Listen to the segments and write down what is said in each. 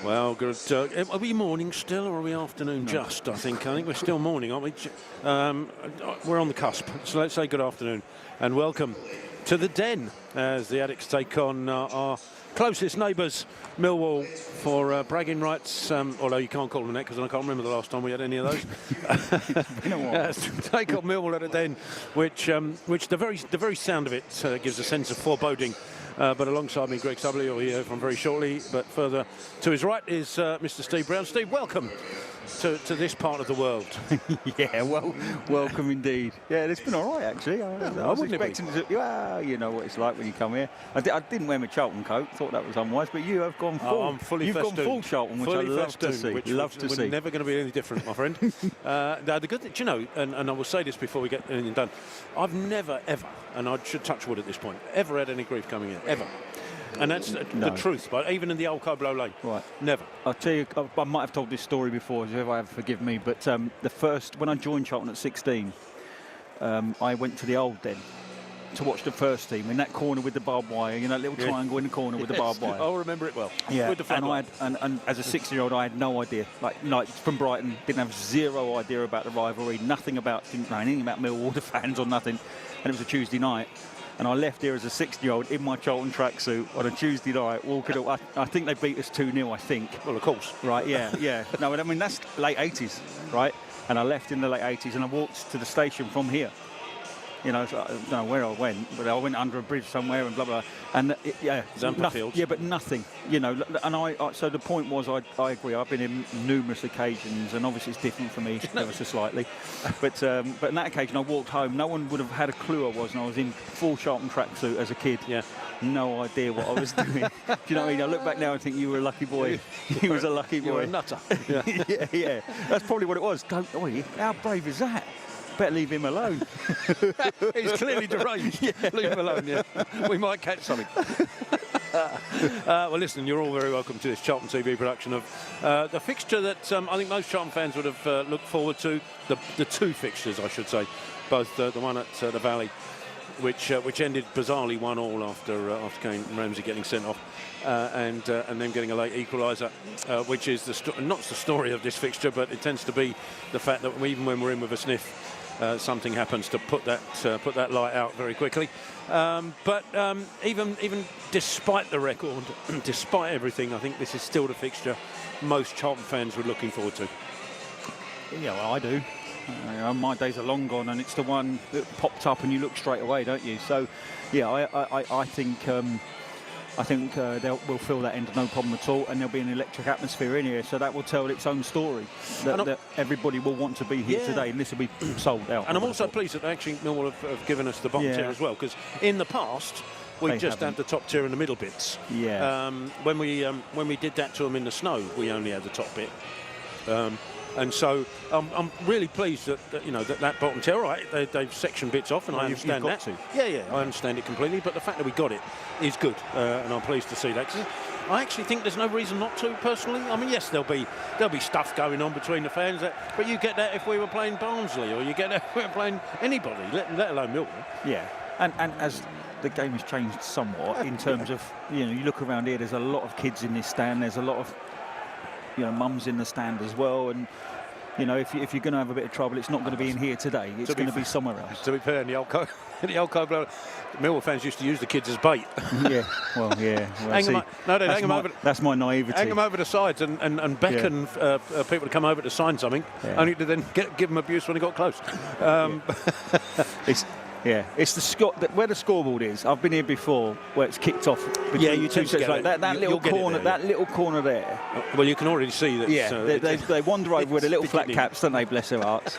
Well, good. Are we morning still, or are we afternoon? No. Just, I think we're still morning, aren't we? We're on the cusp, so let's say good afternoon and welcome to the Den as the Addicts take on our closest neighbours, Millwall, for bragging rights. Although you can't call them that because I can't remember the last time we had any of those. Take on Millwall at the Den, which the very sound of it gives a sense of foreboding. But alongside me, Greg Subley, you'll hear from very shortly. But further to his right is Mr. Steve Brown. Steve, welcome to this part of the world. Yeah, well, welcome indeed. Yeah, it's been all right, actually. I was expecting to. Well, you know what it's like when you come here. I didn't wear my Charlton coat. Thought that was unwise, but you have gone full. I'm fully You've festooned. gone full Charlton, which fully I love to see. Love to see. We're never going to be any different, my friend. Now, the good thing, you know, and I will say this before we get anything done, I've never, ever, and I should touch wood at this point, ever had any grief coming in, ever. And that's the truth, but even in the old Coblo Lane, right? Never. I'll tell you, I might have told this story before, so if I have, forgive me, but when I joined Charlton at 16, I went to the old Den to watch the first team in that corner with the barbed wire, you know, little triangle in the corner with the barbed wire. I'll remember it well. Yeah, with the and as a 16-year-old, I had no idea. Like from Brighton, didn't have zero idea about the rivalry, didn't know anything about Millwall, the fans or nothing. And it was a Tuesday night. And I left here as a 60-year-old in my Charlton tracksuit on a Tuesday night, walking up. I think they beat us 2-0, I think. Well, of course. Right, yeah. No, I mean, that's late 80s, right? And I left in the late 80s and I walked to the station from here. You know, so I don't know where I went, but I went under a bridge somewhere and blah blah. And Zampa Fields. Yeah, but nothing. You know, and I so the point was, I agree. I've been in numerous occasions, and obviously it's different for me ever so slightly. But on that occasion, I walked home. No one would have had a clue I was, and I was in full Charlton tracksuit as a kid. Yeah. No idea what I was doing. Do you know what I mean? I look back now and think you were a lucky boy. He was a lucky boy. You were a nutter. Yeah. yeah. That's probably what it was. How brave is that? Better leave him alone. He's clearly deranged. Yeah. Leave him alone, yeah. We might catch something. Well, listen, you're all very welcome to this Charlton TV production of the fixture that I think most Charlton fans would have looked forward to. The two fixtures, I should say. Both the one at the Valley, which ended bizarrely 1-1 after Kane Ramsey getting sent off, and then getting a late equaliser, which is not the story of this fixture, but it tends to be the fact that even when we're in with a sniff, something happens to put that light out very quickly. But even despite the record, despite everything, I think this is still the fixture most Charlton fans were looking forward to. Yeah, well, I do. My days are long gone, and it's the one that popped up and you look straight away, don't you? So, yeah, I think we'll fill that end no problem at all, and there'll be an electric atmosphere in here, so that will tell its own story. That everybody will want to be here today, and this will be sold out. And I'm also pleased that actually Millwall have given us the bottom tier as well, because in the past we just had the top tier and the middle bits. Yeah. When we did that to them in the snow, we only had the top bit. And so I'm really pleased that bottom tier. All right, they've sectioned bits off, and I understand that. Yeah, I understand it completely. But the fact that we got it is good, and I'm pleased to see that. 'Cause I actually think there's no reason not to, personally. I mean, yes, there'll be stuff going on between the fans, but you get that if we were playing Barnsley, or you get that if we were playing anybody, let alone Millwall. Yeah, and as the game has changed somewhat in terms of, you look around here, there's a lot of kids in this stand. There's a lot of mums in the stand as well, and if you're going to have a bit of trouble, it's not going to be in here today. It's going to be somewhere else. To be fair, in the old code, Millwall fans used to use the kids as bait. Yeah, well, yeah. Well, hang them over. That's my naivety. Hang them over the sides and beckon people to come over to sign something, only to then give them abuse when they got close. It's where the scoreboard is. I've been here before, where it's kicked off. You tend to get like that little corner. That little corner there. Well, you can already see that. Yeah, they wander over with the little flat caps, don't they? Bless their hearts.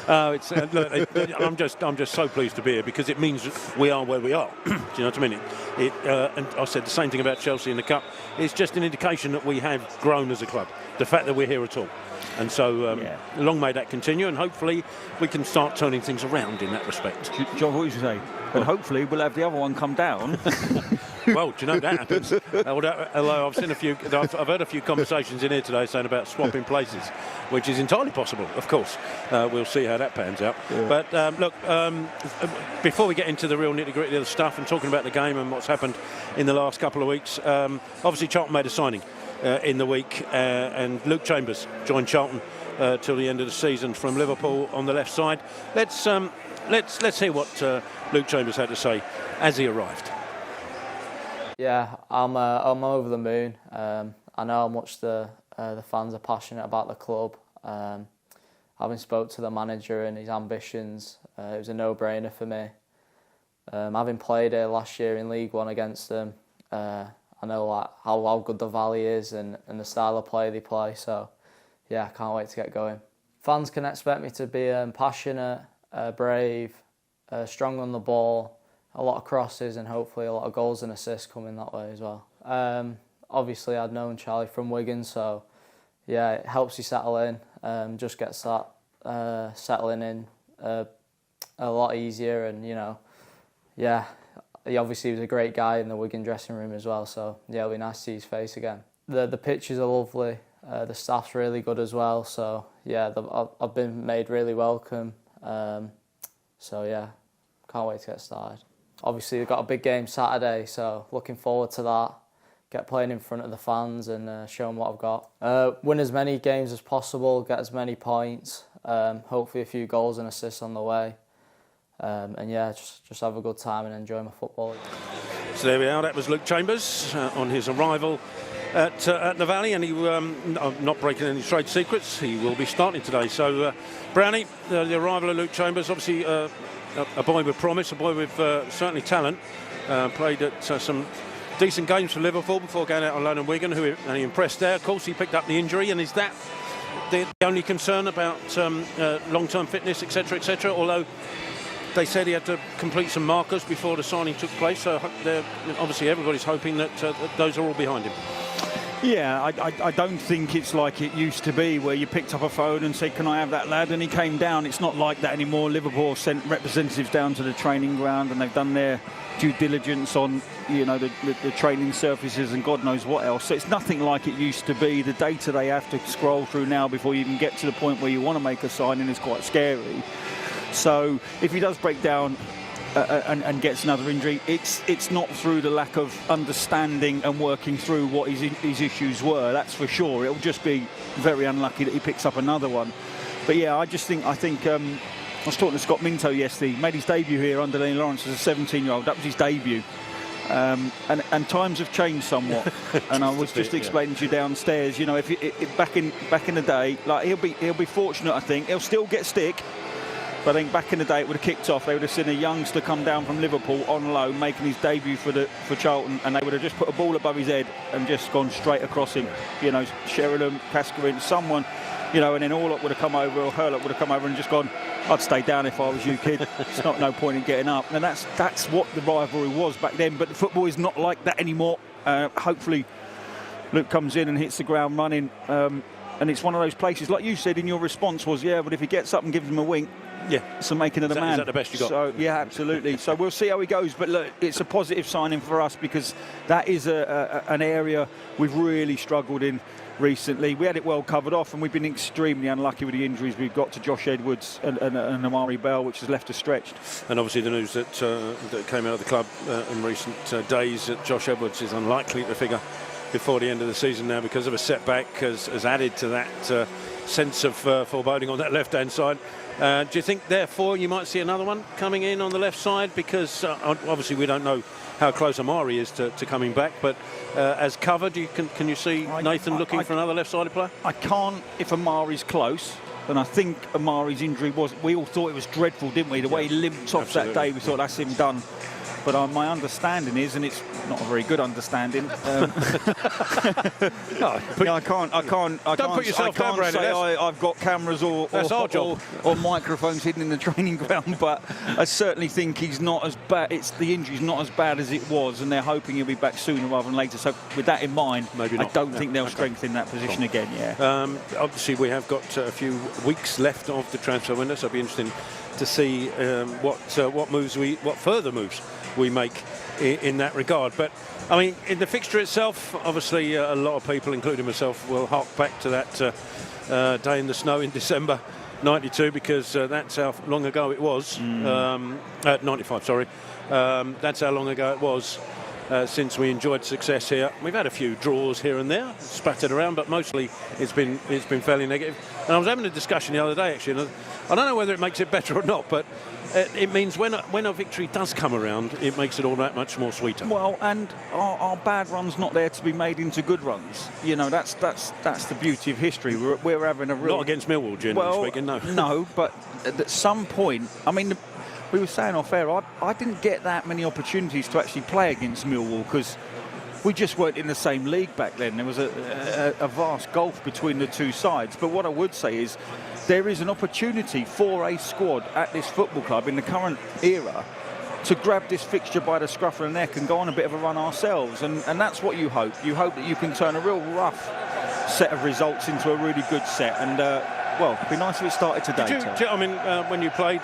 I'm just so pleased to be here, because it means we are where we are. Do you know what I mean? And I said the same thing about Chelsea in the Cup. It's just an indication that we have grown as a club. The fact that we're here at all. And so long may that continue, and hopefully we can start turning things around in that respect. John, what did you say? And hopefully we'll have the other one come down. Well, do you know that happens? Although I've heard a few conversations in here today saying about swapping places, which is entirely possible, of course. We'll see how that pans out. Yeah. But look, before we get into the real nitty-gritty of the stuff and talking about the game and what's happened in the last couple of weeks, obviously Charlton made a signing in the week, and Luke Chambers joined Charlton till the end of the season from Liverpool on the left side. Let's hear what Luke Chambers had to say as he arrived. Yeah, I'm over the moon. I know how much the fans are passionate about the club. Having spoke to the manager and his ambitions, it was a no-brainer for me. Having played here last year in League One against them, I know how good the Valley is and the style of play they play. So, yeah, I can't wait to get going. Fans can expect me to be passionate, brave, strong on the ball, a lot of crosses, and hopefully a lot of goals and assists coming that way as well. Obviously, I'd known Charlie from Wigan, so yeah, it helps you settle in. Just gets that settling in a lot easier, and he obviously was a great guy in the Wigan dressing room as well, so yeah, it'll be nice to see his face again. The pitches are lovely, the staff's really good as well, so yeah, I've been made really welcome. So yeah, can't wait to get started. Obviously, we've got a big game Saturday, so looking forward to that. Get playing in front of the fans and show them what I've got. Win as many games as possible, get as many points, hopefully a few goals and assists on the way. And yeah, just have a good time and enjoy my football. So there we are, that was Luke Chambers on his arrival at the Valley, and he not breaking any trade secrets. He will be starting today. So, Brownie, the arrival of Luke Chambers, obviously a boy with promise, a boy with certainly talent. Played at some decent games for Liverpool before going out on loan at Wigan, and he impressed there. Of course, he picked up the injury, and is that the only concern about long-term fitness, etc., etc.? Although they said he had to complete some markers before the signing took place, so obviously everybody's hoping that those are all behind him. Yeah, I don't think it's like it used to be where you picked up a phone and said, can I have that lad? And he came down. It's not like that anymore. Liverpool sent representatives down to the training ground and they've done their due diligence on, you know, the training surfaces and God knows what else. So it's nothing like it used to be. The data they have to scroll through now before you even get to the point where you want to make a signing is quite scary. So if he does break down and gets another injury, it's not through the lack of understanding and working through what his issues were, that's for sure. It'll just be very unlucky that he picks up another one. But yeah, I think I was talking to Scott Minto yesterday. He made his debut here under Lenny Lawrence as a 17-year-old. That was his debut. And times have changed somewhat. And I was just explaining to you downstairs, you know, if back in the day, like he'll be fortunate, I think. He'll still get stick. But I think back in the day it would have kicked off. They would have seen a youngster come down from Liverpool on loan, making his debut for Charlton, and they would have just put a ball above his head and just gone straight across him. You know, Sheringham, Cascarin, someone, you know, and then Orlock would have come over, or Hurlock would have come over and just gone, I'd stay down if I was you, kid. It's not no point in getting up. And that's what the rivalry was back then. But the football is not like that anymore. Hopefully Luke comes in and hits the ground running. And it's one of those places, like you said in your response was, yeah, but if he gets up and gives him a wink, yeah, it's the making of the man. Is that the best you got? So, yeah, absolutely. So we'll see how he goes. But look, it's a positive signing for us because that is an area we've really struggled in recently. We had it well covered off, and we've been extremely unlucky with the injuries we've got to Josh Edwards and Amari Bell, which has left us stretched. And obviously the news that came out of the club in recent days that Josh Edwards is unlikely to figure before the end of the season now because of a setback has added to that sense of foreboding on that left-hand side. Do you think, therefore, you might see another one coming in on the left side? Because obviously we don't know how close Amari is to coming back, but as cover, can you see Nathan looking for another left-sided player? I can't if Amari's close. And I think Amari's injury we all thought it was dreadful, didn't we? The way he limped off that day, we thought that's him done. But my understanding is, and it's not a very good understanding. I can't say I've got cameras or microphones hidden in the training ground. But I certainly think he's not as bad. The injury's not as bad as it was, and they're hoping he'll be back sooner rather than later. So with that in mind, I don't think they'll strengthen that position again. Yeah. Obviously, we have got a few weeks left of the transfer window, so it'll be interesting to see what further moves we make in that regard. But I mean, in the fixture itself, obviously a lot of people, including myself, will hark back to that day in the snow in December '92 because that's how long ago it was. 95, sorry. That's how long ago it was since we enjoyed success here. We've had a few draws here and there, spattered around, but mostly it's been fairly negative. And I was having a discussion the other day, actually, and I don't know whether it makes it better or not, but it means when a victory does come around, it makes it all that much more sweeter. Well, and our bad run's not there to be made into good runs. You know, that's the beauty of history. We're having a real... Not against Millwall, generally speaking, no. No, but at some point, I mean, we were saying off air, I didn't get that many opportunities to actually play against Millwall because we just weren't in the same league back then. There was a vast gulf between the two sides. But what I would say is there is an opportunity for a squad at this football club in the current era to grab this fixture by the scruff of the neck and go on a bit of a run ourselves. And that's what you hope. You hope that you can turn a real rough set of results into a really good set. And, well, it'd be nice if it started today. I mean, when you played,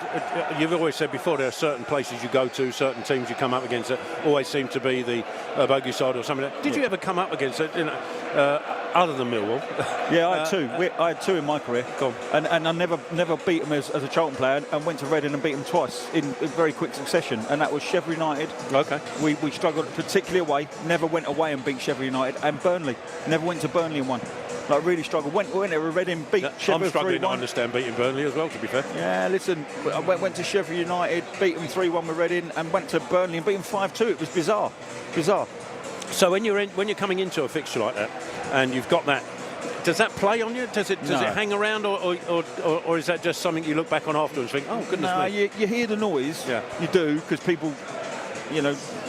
you've always said before there are certain places you go to, certain teams you come up against that always seem to be the bogey side or something. Did you ever come up against it, other than Millwall? Yeah, I had two. I had two in my career. And I never beat them as a Charlton player, and went to Reading and beat them twice in very quick succession. And that was Sheffield United. Okay. We struggled particularly away. Never went away and beat Sheffield United. And Burnley. Never went to Burnley and won. Like, really struggled. Went there with Reading, beat Sheffield 3-1. I'm struggling to understand beating Burnley as well, to be fair. Yeah, listen, I went to Sheffield United, beat them 3-1 with Reading, and went to Burnley and beat them 5-2. It was bizarre. So when you're coming into a fixture like that, and you've got that, does that play on you? Does it hang around, or is that just something you look back on afterwards and think, oh goodness me? You hear the noise. Yeah. You do, because people,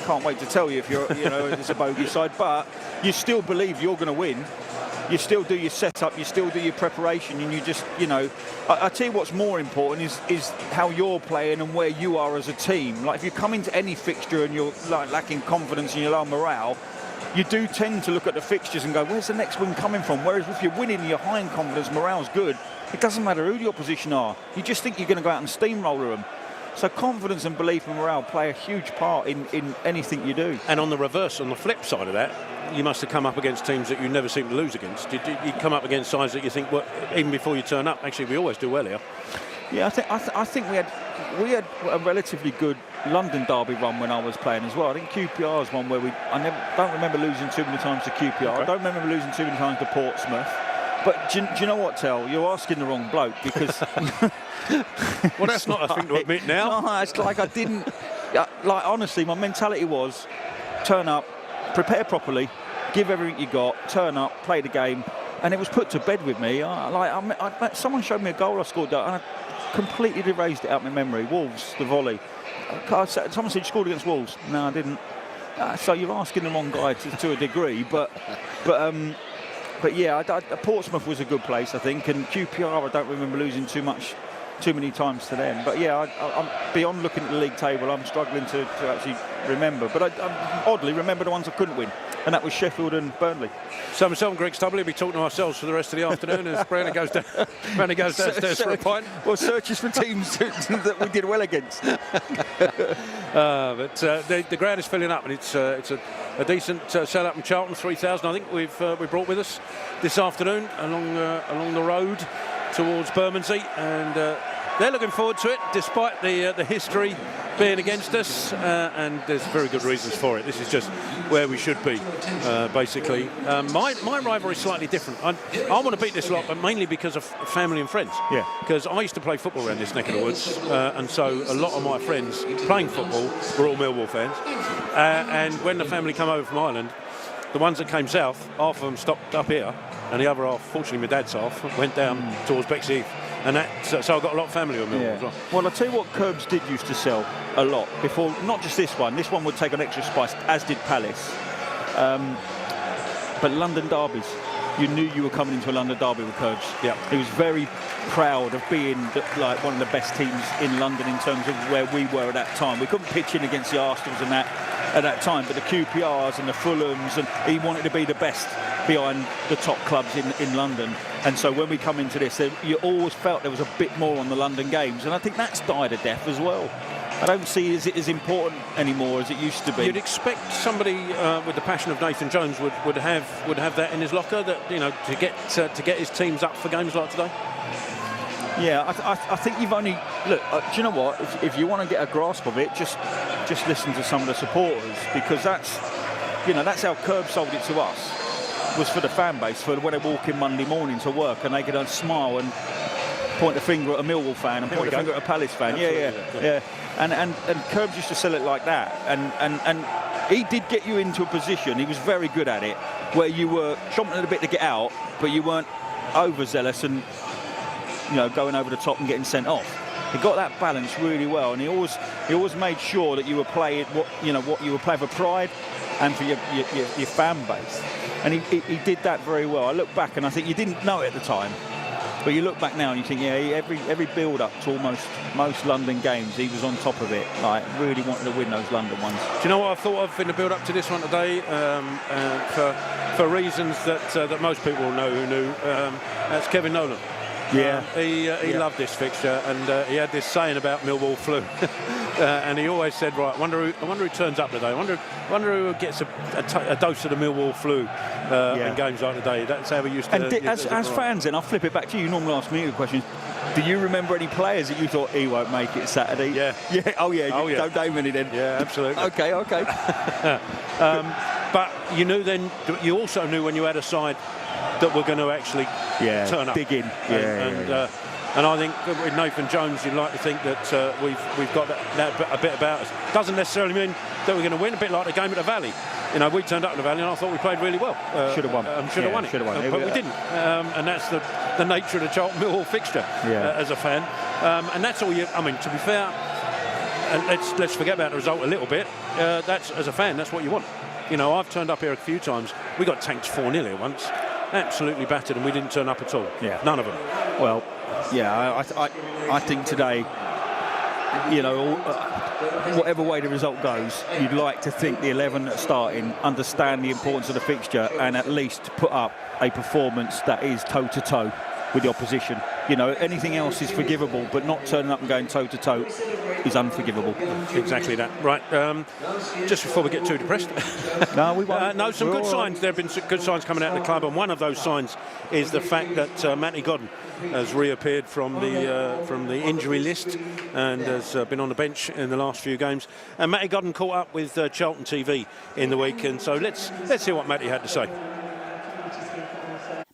can't wait to tell you if you're, it's a bogey side, but you still believe you're going to win. You still do your setup, you still do your preparation, and you just, I tell you what's more important is how you're playing and where you are as a team. Like if you come into any fixture and you're lacking confidence and you're low morale, you do tend to look at the fixtures and go, where's the next win coming from? Whereas if you're winning, you're high in confidence, morale's good, it doesn't matter who the opposition are. You just think you're going to go out and steamroller them. So confidence and belief and morale play a huge part in anything you do. And on the reverse, on the flip side of that, you must have come up against teams that you never seem to lose against. Did you come up against sides that you think, well, even before you turn up, actually we always do well here? Yeah, I think we had a relatively good London derby run when I was playing as well. I think QPR is one where I don't remember losing too many times to QPR. Okay. I don't remember losing too many times to Portsmouth. But do you know what, Tel? You're asking the wrong bloke, because... Well, that's not a thing to admit now. No, it's like I didn't... Like, honestly, my mentality was turn up, prepare properly, give everything you got, turn up, play the game, and it was put to bed with me. Someone showed me a goal I scored, and I completely erased it out of my memory. Wolves, the volley. Someone said you scored against Wolves. No, I didn't. So you're asking the wrong guy to a degree, but yeah, Portsmouth was a good place, I think, and QPR I don't remember losing too many times to them. But yeah, I'm beyond looking at the league table, I'm struggling to actually remember. But I oddly remember the ones I couldn't win, and that was Sheffield and Burnley. So myself and Greg Stubble will be talking to ourselves for the rest of the afternoon as Brandon goes downstairs for a pint. Well, searches for teams that we did well against. But the ground is filling up, and it's a decent sell-up in Charlton, 3,000 I think we brought with us this afternoon along the road towards Bermondsey, and they're looking forward to it despite the history being against us, and there's very good reasons for it. This is just where we should be, basically. My rivalry is slightly different. I want to beat this lot, but mainly because of family and friends. Yeah. Because I used to play football around this neck of the woods, and so a lot of my friends playing football were all Millwall fans. And when the family came over from Ireland, the ones that came south, half of them stopped up here, and the other half, fortunately my dad's half, went down towards Bexley Heath. And so I've got a lot of family on Millwall as well. Well, I'll tell you what Curbs did used to sell a lot before, not just this one. This one would take an extra spice, as did Palace. But London derbies. You knew you were coming into a London derby with Curbs. Yeah. He was very proud of being like one of the best teams in London in terms of where we were at that time. We couldn't pitch in against the Arsenals and that at that time, but the QPRs and the Fulhams, and he wanted to be the best behind the top clubs in London. And so when we come into this, you always felt there was a bit more on the London games, and I think that's died a death as well. I don't see it as important anymore as it used to be. You'd expect somebody with the passion of Nathan Jones would have that in his locker, that to get his teams up for games like today. Yeah, I think you've only look. Do you know what? If you want to get a grasp of it, just listen to some of the supporters, because that's how Curb sold it to us. Was for the fan base, for when they walk in Monday morning to work and they could smile and point a finger at a Millwall fan and point a finger at a Palace fan. Yeah. And Curbs used to sell it like that, and he did get you into a position. He was very good at it, where you were chomping at a bit to get out, but you weren't overzealous and going over the top and getting sent off. He got that balance really well, and he always made sure that you were playing what you were playing for pride and for your fan base. And he did that very well. I look back and I think you didn't know it at the time, but you look back now and you think, every build-up to most London games, he was on top of it. Like, really wanted to win those London ones. Do you know what I thought of in the build-up to this one today? For reasons that most people will know who knew, that's Kevin Nolan. Yeah, he loved this fixture, and he had this saying about Millwall flu, and he always said, right, I wonder who turns up today. I wonder who gets a dose of the Millwall flu in games like today. That's how we used to. And as fans, then I'll flip it back to you. You normally ask me the question. Do you remember any players that you thought he won't make it Saturday? Yeah. Oh yeah. Don't name any then. Yeah, absolutely. Okay. But you knew then. You also knew when you had a side that were going to actually turn up. dig in. And I think with Nathan Jones, you'd like to think that we've got that a bit about us. Doesn't necessarily mean that we're going to win. A bit like the game at the Valley. We turned up at the Valley, and I thought we played really well. Should have won. Should have won it. But we didn't. And that's the nature of the Charlton Millwall fixture as a fan. And that's all you. I mean, to be fair, and let's forget about the result a little bit. That's, as a fan, that's what you want. I've turned up here a few times. We got tanked 4-0 here once. Absolutely battered, and we didn't turn up at all. Yeah. None of them. Well, yeah, I think today, whatever way the result goes, you'd like to think the 11 that's starting understand the importance of the fixture and at least put up a performance that is toe-to-toe with the opposition. Anything else is forgivable, but not turning up and going toe-to-toe is unforgivable. Exactly that. Right. Just before we get too depressed. No, we won't. No, some good signs. There have been some good signs coming out of the club, and one of those signs is the fact that Matty Godden has reappeared from the injury list and has been on the bench in the last few games. And Matty Godden caught up with Charlton TV in the week, and so let's hear what Matty had to say.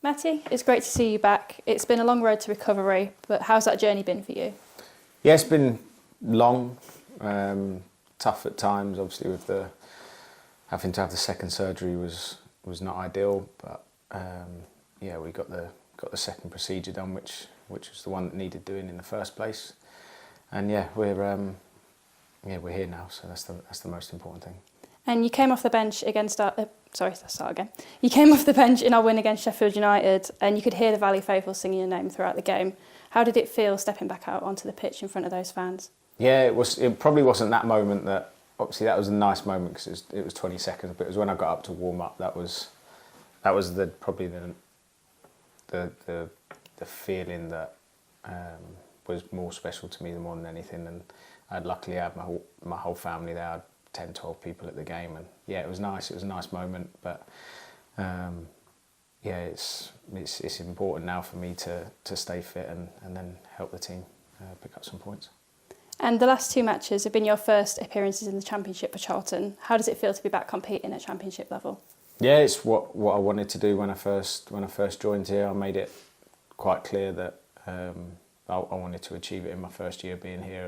Matty, it's great to see you back. It's been a long road to recovery, but how's that journey been for you? Yeah, it's been long, tough at times. Obviously, with having to have the second surgery was not ideal, but we got the second procedure done, which was the one that needed doing in the first place. And we're here now, so that's the most important thing. And you came off the bench against You came off the bench in our win against Sheffield United, and you could hear the Valley faithful singing your name throughout the game. How did it feel stepping back out onto the pitch in front of those fans? Yeah, it probably wasn't that moment that. Obviously, that was a nice moment because it was 20 seconds. But it was when I got up to warm up. That was probably the feeling that was more special to me more than anything. And I'd luckily had my whole family there. I had 10, 12 people at the game, and it was nice. It was a nice moment, but it's important now for me to stay fit and then help the team pick up some points. And the last two matches have been your first appearances in the Championship for Charlton. How does it feel to be back competing at Championship level? Yeah, it's what I wanted to do when I first joined here. I made it quite clear that I wanted to achieve it in my first year being here,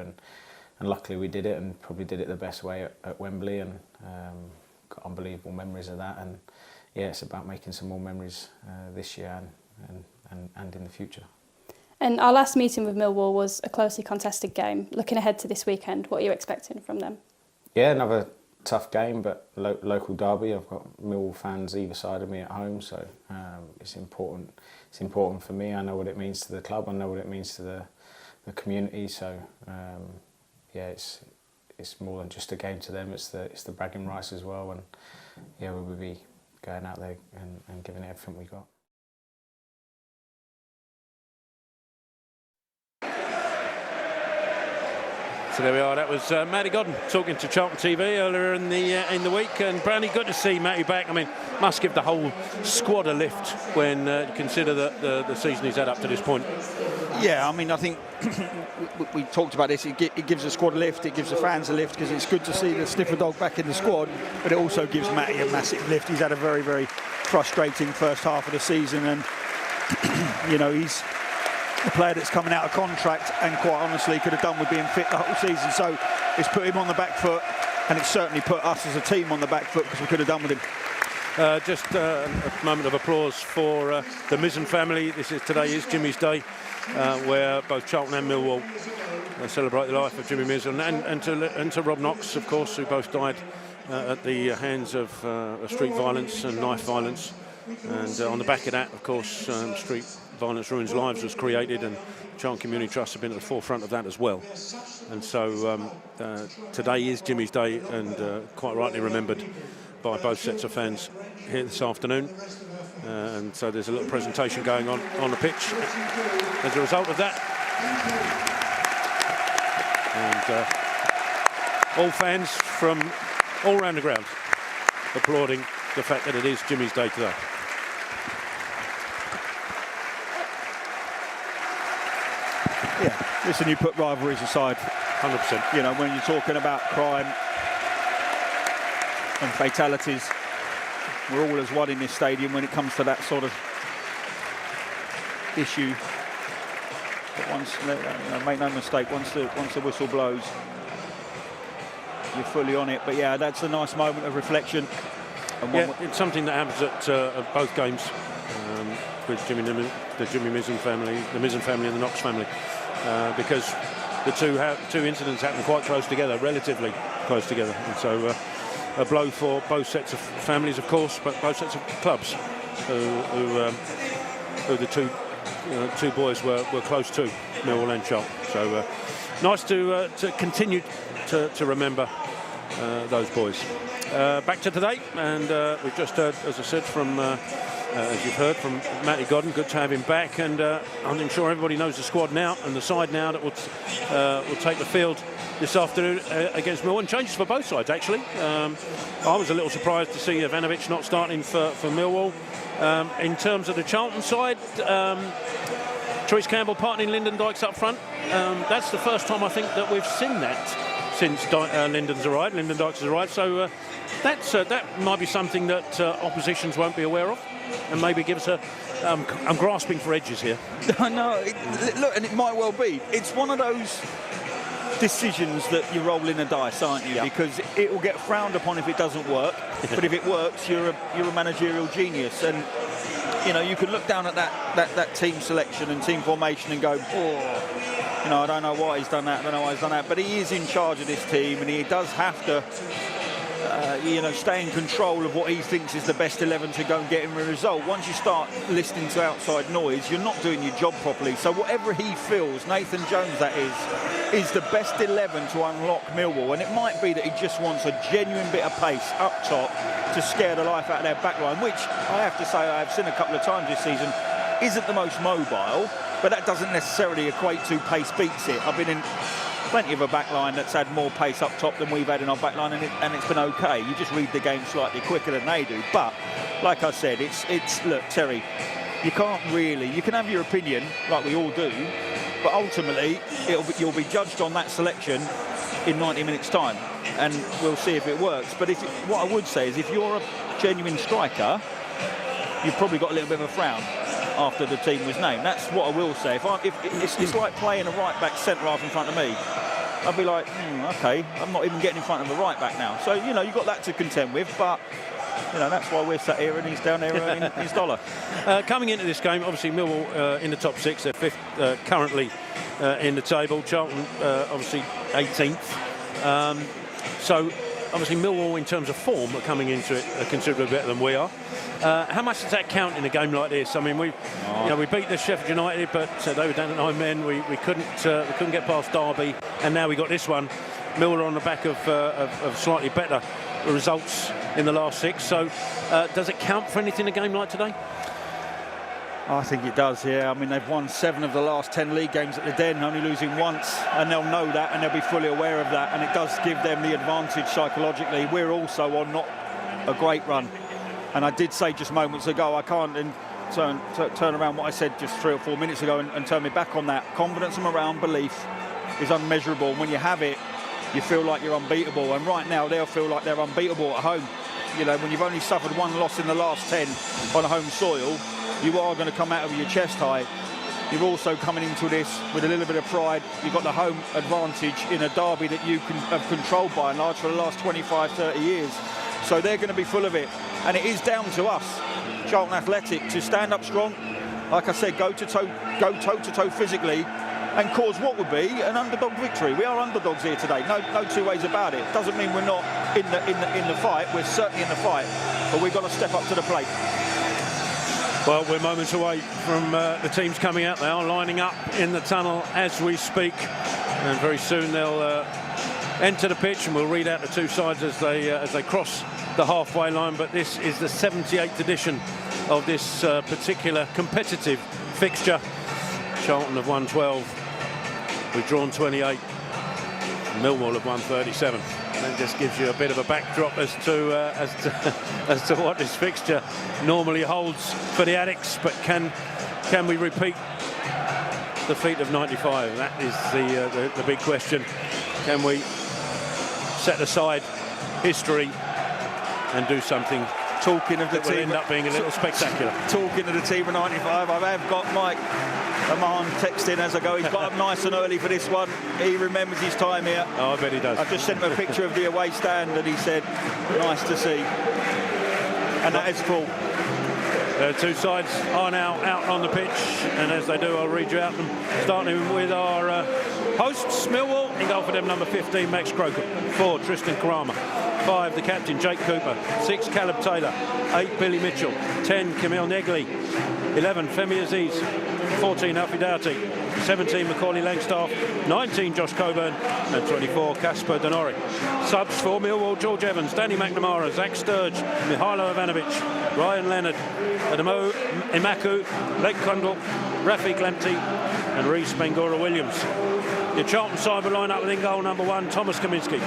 and luckily we did it, and probably did it the best way at Wembley, and got unbelievable memories of that. And it's about making some more memories this year and in the future. And our last meeting with Millwall was a closely contested game. Looking ahead to this weekend, what are you expecting from them? Yeah, another tough game, but local derby. I've got Millwall fans either side of me at home, so it's important. It's important for me. I know what it means to the club. I know what it means to the community. So it's more than just a game to them. It's the bragging rights as well. And we will be going out there and giving it everything we got. So there we are. That was Matty Godden talking to Charlton TV earlier in the week. And Brownie, good to see Matty back. I mean, must give the whole squad a lift when you consider the season he's had up to this point. Yeah, I mean, I think we talked about this. It gives the squad a lift. It gives the fans a lift because it's good to see the sniffer dog back in the squad. But it also gives Matty a massive lift. He's had a very, very frustrating first half of the season, and he's a player that's coming out of contract and quite honestly could have done with being fit the whole season. So it's put him on the back foot, and it's certainly put us as a team on the back foot because we could have done with him. Just a moment of applause for the Mizzen family. Today is Jimmy's day, where both Charlton and Millwall celebrate the life of Jimmy Mizzen, and to Rob Knox, of course, who both died at the hands of street violence and knife violence. And on the back of that, of course, Street Violence Ruins Lives was created, and Charlton Community Trust have been at the forefront of that as well. And so today is Jimmy's day, and quite rightly remembered by both sets of fans here this afternoon. And so there's a little presentation going on the pitch as a result of that. And all fans from all around the ground applauding the fact that it is Jimmy's day today. Yeah, listen, you put rivalries aside. 100%. When you're talking about crime and fatalities, we're all as one in this stadium when it comes to that sort of issue. But once, make no mistake, once the whistle blows, you're fully on it. But yeah, that's a nice moment of reflection. And it's something that happens at both games with the Jimmy Mizzen family, the Mizzen family and the Knox family, because the two incidents happen quite close together, relatively close together. And so a blow for both sets of families, of course, but both sets of clubs who the two boys were close to, Millwall and Charlton. So nice to continue to remember those boys. Back to today, and we've just heard, as I said, from as you've heard from Matty Godden. Good to have him back, and I'm sure everybody knows the squad now and the side now that will take the field this afternoon against Millwall. And changes for both sides, actually. I was a little surprised to see Ivanovic not starting for Millwall. In terms of the Charlton side, Therese Campbell partnering Lyndon Dykes up front. That's the first time I think that we've seen that since Lyndon Dykes has arrived. So that might be something that oppositions won't be aware of, and maybe gives a. I'm grasping for edges here. I know. Look, and it might well be. It's one of those decisions that you roll in a dice, aren't you? Yeah. Because it will get frowned upon if it doesn't work, but if it works, you're a managerial genius. And you can look down at that team selection and team formation and go, I don't know why he's done that. I don't know why he's done that. But he is in charge of this team, and he does have to, stay in control of what he thinks is the best 11 to go and get him a result. Once you start listening to outside noise, you're not doing your job properly. So whatever he feels, Nathan Jones that is the best 11 to unlock Millwall. And it might be that he just wants a genuine bit of pace up top to scare the life out of their backline, which I have to say I've seen a couple of times this season isn't the most mobile, but that doesn't necessarily equate to pace beats it. I've been in plenty of a backline that's had more pace up top than we've had in our backline, and it's been okay. You just read the game slightly quicker than they do. But like I said, it's look, Terry, you can have your opinion like we all do, but ultimately you'll be judged on that selection in 90 minutes time, and we'll see if it works. But what I would say is, if you're a genuine striker, you've probably got a little bit of a frown after the team was named. That's what I will say. If it's like playing a right back centre half in front of me, I'd be like, okay, I'm not even getting in front of a right back now. So you've got that to contend with, but that's why we're sat here and he's down there earning his dollar. Coming into this game, obviously Millwall in the top six. They're fifth currently in the table. Charlton obviously 18th. So obviously Millwall in terms of form are coming into it considerably better than we are. How much does that count in a game like this? I mean, we beat the Sheffield United, but they were down at 9 men. We couldn't get past Derby, and now we got this one. Millwall on the back of slightly better results in the last 6. So does it count for anything in a game like today? I think it does, yeah. I mean, they've won 7 of the last 10 league games at the Den, only losing once, and they'll know that, and they'll be fully aware of that, and it does give them the advantage psychologically. We're also on not a great run, and I did say just moments ago, I can't turn around what I said just 3 or 4 minutes ago and turn me back on that. Confidence and morale, belief is unmeasurable, and when you have it, you feel like you're unbeatable, and right now they'll feel like they're unbeatable at home. When you've only suffered 1 loss in the last 10 on home soil, you are going to come out of your chest high. You're also coming into this with a little bit of pride. You've got the home advantage in a derby that you have controlled by and large for the last 25, 30 years. So they're going to be full of it. And it is down to us, Charlton Athletic, to stand up strong. Like I said, go toe-to-toe physically and cause what would be an underdog victory. We are underdogs here today. No 2 ways about it. Doesn't mean we're not in the fight. We're certainly in the fight. But we've got to step up to the plate. Well, we're moments away from the teams coming out now, lining up in the tunnel as we speak, and very soon they'll enter the pitch, and we'll read out the 2 sides as they cross the halfway line. But this is the 78th edition of this particular competitive fixture. Charlton have won 12, we've drawn 28, Millwall have won 37. That just gives you a bit of a backdrop as to what this fixture normally holds for the Addicts. But can we repeat the feat of 95? That is the big question. Can we set aside history and do something? Talking of the that will team, end up being a little spectacular. Talking of the team of 95, I have got Mike Aman texting as I go. He's got up nice and early for this one. He remembers his time here. Oh, I bet he does. I've just sent him a picture of the away stand and he said, nice to see. And that is full. The two sides are now out on the pitch, and as they do, I'll read you out them. Starting with our hosts, Millwall. In goal for them, number 15, Max Croker. 4, Tristan Karama. 5, the captain, Jake Cooper. 6, Caleb Taylor. 8, Billy Mitchell. 10, Camille Negley. 11, Femi Aziz. 14, Alfie Doughty. 17, Macaulay Langstaff. 19, Josh Coburn. And 24, Casper Denori. Subs for Millwall, George Evans, Danny McNamara, Zach Sturge, Mihailo Ivanovic, Ryan Leonard, Adamo Imaku, Blake Crundle, Rafi Glemty and Reece Bangura Williams. Your Charlton side will line up with in goal number 1, Thomas Kaminski.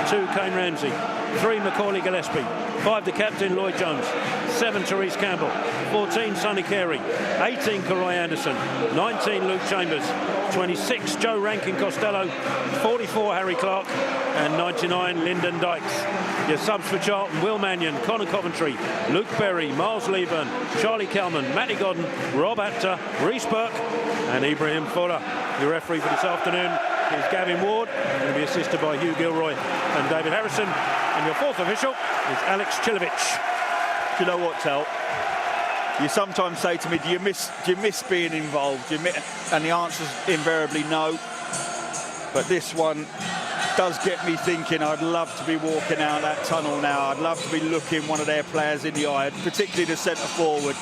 2, Kane Ramsey. 3, Macaulay Gillespie. 5, the captain, Lloyd Jones. 7, Therese Campbell. 14, Sonny Carey. 18, Karoy Anderson. 19, Luke Chambers. 26, Joe Rankin Costello. 44, Harry Clark. And 99, Lyndon Dykes. Your subs for Charlton, Will Mannion, Connor Coventry, Luke Berry, Miles Leeburn, Charlie Kelman, Matty Godden, Rob Apter, Reece Burke and Ibrahim Fuller. Your referee for this afternoon is Gavin Ward, going to be assisted by Hugh Gilroy and David Harrison. And your fourth official is Alex Chilovich. Do you know what, Tel? You sometimes say to me, do you miss being involved? And the answer's invariably no. But this one does get me thinking. I'd love to be walking out that tunnel now. I'd love to be looking one of their players in the eye, particularly the centre forward.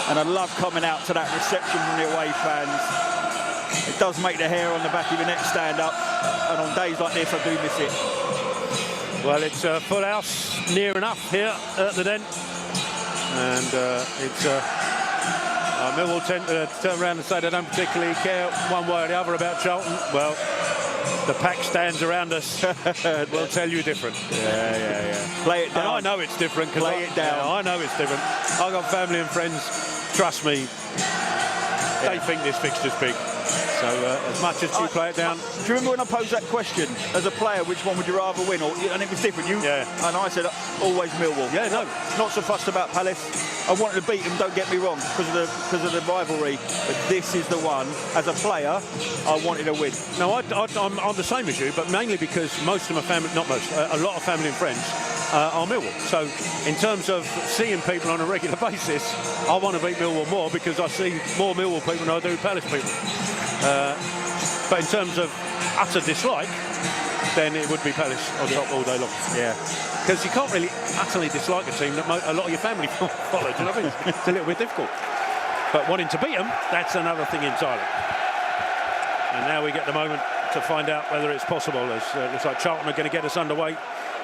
And I'd love coming out to that reception from the away fans. It does make the hair on the back of your neck stand up. And on days like this, I do miss it. Well, it's a full house near enough here at the Den. And it's Millwall tend to turn around and say they don't particularly care one way or the other about Charlton. Well, the pack stands around us will tell you different. Yeah. Play it down. And I know it's different. Play it down. Yeah, I know it's different. I've got family and friends. Trust me, they think this fixture's big. So as much as you play it down. Do you remember when I posed that question as a player, which one would you rather win? And it was different. And I said always Millwall. Yeah, no, not so fussed about Palace. I wanted to beat them. Don't get me wrong, because of the rivalry. But this is the one. As a player, I wanted to win. No, I'm the same as you, but mainly because most of my family, not most, a lot of family and friends are Millwall. So in terms of seeing people on a regular basis, I want to beat Millwall more because I see more Millwall people than I do Palace people. But in terms of utter dislike, then it would be Palace on top all day long. Yeah. Because you can't really utterly dislike a team that a lot of your family follow. Do you know what I mean? It's a little bit difficult. But wanting to beat them, that's another thing entirely. And now we get the moment to find out whether it's possible. As looks like Charlton are going to get us underway,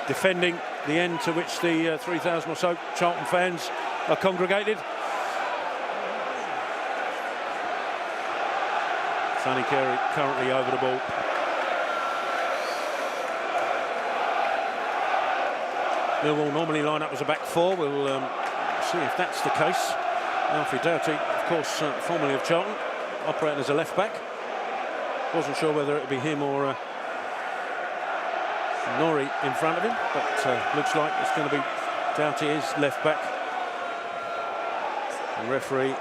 defending the end to which the 3,000 or so Charlton fans are congregated. Sonny Carey currently over the ball. Millwall normally line up as a back four. We'll see if that's the case. Alfie Doughty, of course, formerly of Charlton, operating as a left back. Wasn't sure whether it would be him or Norrie in front of him, but looks like it's going to be Doughty is left back. The referee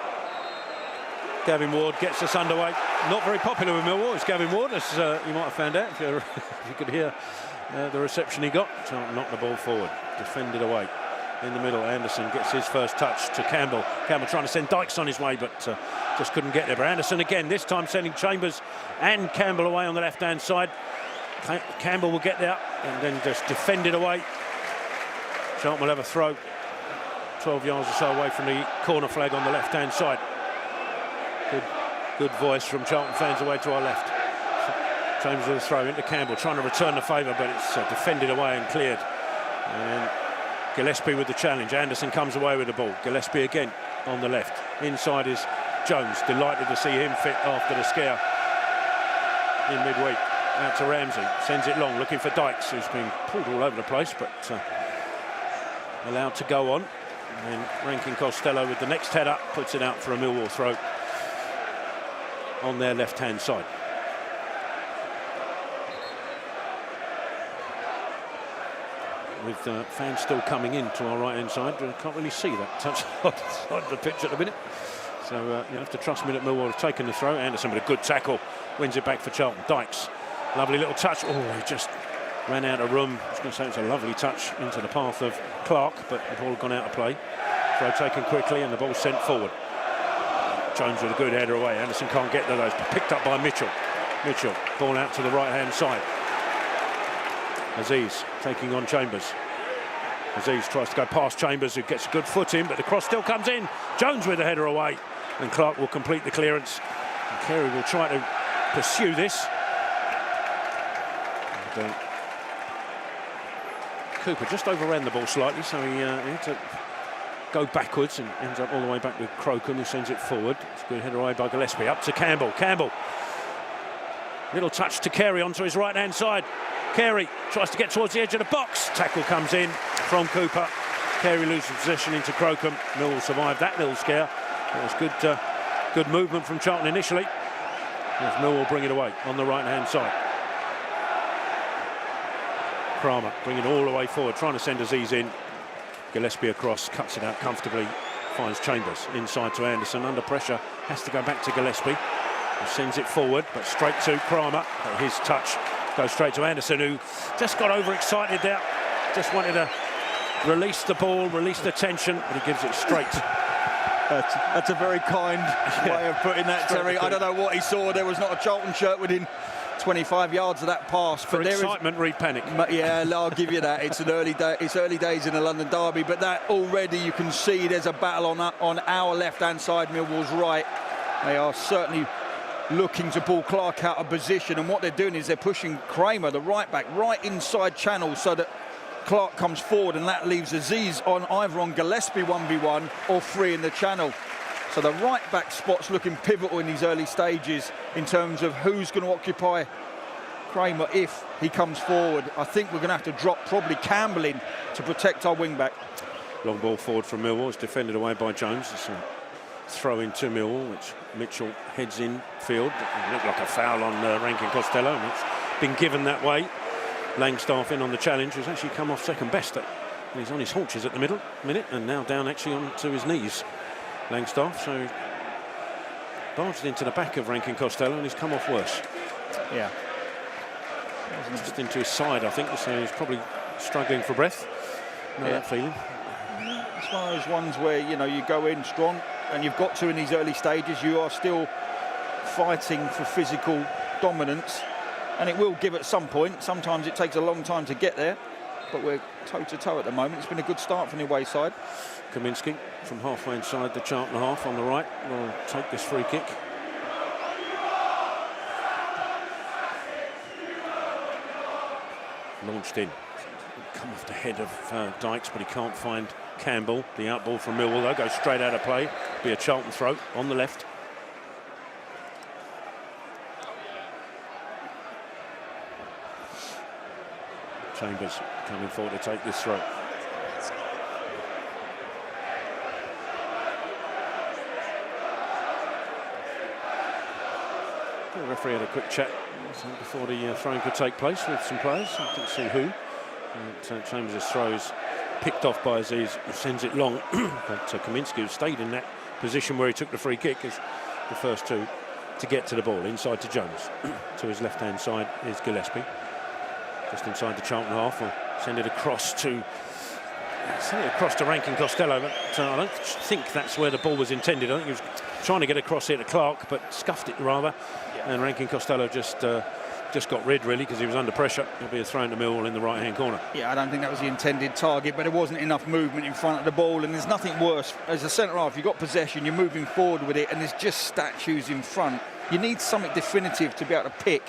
Gavin Ward gets us underway. Not very popular with Millwall, it's Gavin Ward, as you might have found out if you could hear the reception he got. Charlton knocked the ball forward, defended away. In the middle, Anderson gets his first touch to Campbell. Campbell trying to send Dykes on his way, but just couldn't get there. But Anderson again, this time sending Chambers and Campbell away on the left-hand side. Campbell will get there and then just defend it away. Charlton will have a throw 12 yards or so away from the corner flag on the left-hand side. Good voice from Charlton fans away to our left. Chambers with a throw into Campbell, trying to return the favour, but it's defended away and cleared. And Gillespie with the challenge. Anderson comes away with the ball. Gillespie again on the left. Inside is Jones. Delighted to see him fit after the scare in midweek. Out to Ramsey. Sends it long, looking for Dykes, who's been pulled all over the place, but allowed to go on. And then Rankin Costello with the next header puts it out for a Millwall throw on their left-hand side. With fans still coming in to our right-hand side. Can't really see that touch side of the pitch at the minute. So you have to trust me that Millwall have taken the throw. Anderson with a good tackle, wins it back for Charlton. Dykes, lovely little touch. Oh, he just ran out of room. I was going to say it's a lovely touch into the path of Clark, but the ball had gone out of play. Throw taken quickly and the ball sent forward. Jones with a good header away. Anderson can't get to those. Picked up by Mitchell. Mitchell, ball out to the right-hand side. Aziz taking on Chambers. Aziz tries to go past Chambers, who gets a good foot in, but the cross still comes in. Jones with the header away, and Clark will complete the clearance. And Carey will try to pursue this. And, Cooper just overran the ball slightly, so he had to go backwards and ends up all the way back with Crocombe, who sends it forward. It's a good header away by Gillespie. Up to Campbell. Campbell. Little touch to Carey onto his right-hand side. Carey tries to get towards the edge of the box. Tackle comes in from Cooper. Carey loses possession into Crocombe. Millwall survived that little scare. It was good movement from Charlton initially. As Millwall bring it away on the right-hand side. Kramer bringing it all the way forward, trying to send Aziz in. Gillespie across, cuts it out comfortably, finds Chambers inside to Anderson. Under pressure, has to go back to Gillespie. He sends it forward, but straight to Kramer. But his touch goes straight to Anderson, who just got overexcited there. Just wanted to release the ball, release the tension, but he gives it straight. That's a very kind way of putting that, Terry. I don't know what he saw. There was not a Charlton shirt within 25 yards of that pass. For excitement, read panic. Yeah, I'll give you that. It's an early day. It's early days in the London derby, but that already you can see there's a battle on our left-hand side, Millwall's right. They are certainly looking to pull Clark out of position, and what they're doing is they're pushing Kramer, the right back, right inside channel, so that Clark comes forward, and that leaves Aziz on either on Gillespie 1v1 or free in the channel. So the right back spot's looking pivotal in these early stages in terms of who's going to occupy Kramer if he comes forward. I think we're going to have to drop probably Campbell in to protect our wing back. Long ball forward from Millwall. It's defended away by Jones. It's a throw in to Millwall, which Mitchell heads in field. It looked like a foul on Rankin Costello, and it's been given that way. Langstaff in on the challenge, who's actually come off second best. He's on his haunches at the minute, and now down actually onto his knees. Langstaff, so barged into the back of Rankin Costello, and he's come off worse. Yeah. Just into his side, I think, so he's probably struggling for breath. That feeling. It's one of those ones where, you know, you go in strong, and you've got to in these early stages. You are still fighting for physical dominance, and it will give at some point. Sometimes it takes a long time to get there, but we're toe-to-toe at the moment. It's been a good start from the away side. Kaminski from halfway inside the Charlton half on the right will take this free kick. Launched in. Come off the head of Dykes, but he can't find Campbell. The outball from Millwall, though, goes straight out of play. Be a Charlton throw on the left. Chambers coming forward to take this throw. The referee had a quick chat before the throwing could take place with some players. I didn't see who. Chambers' throw is picked off by Aziz, who sends it long. But Kaminski, who stayed in that position where he took the free kick, is the first two to get to the ball. Inside to Jones. To his left-hand side is Gillespie. Just inside the Charlton half. Will send it across to Rankin Costello. But I don't think that's where the ball was intended. I think he was trying to get across here to Clark, but scuffed it rather. Yeah. And Rankin Costello just got rid, really, because he was under pressure. It'll be a throw to Millwall in the right-hand corner. Yeah, I don't think that was the intended target, but there wasn't enough movement in front of the ball, and there's nothing worse. As a centre-half, you've got possession, you're moving forward with it, and there's just statues in front. You need something definitive to be able to pick,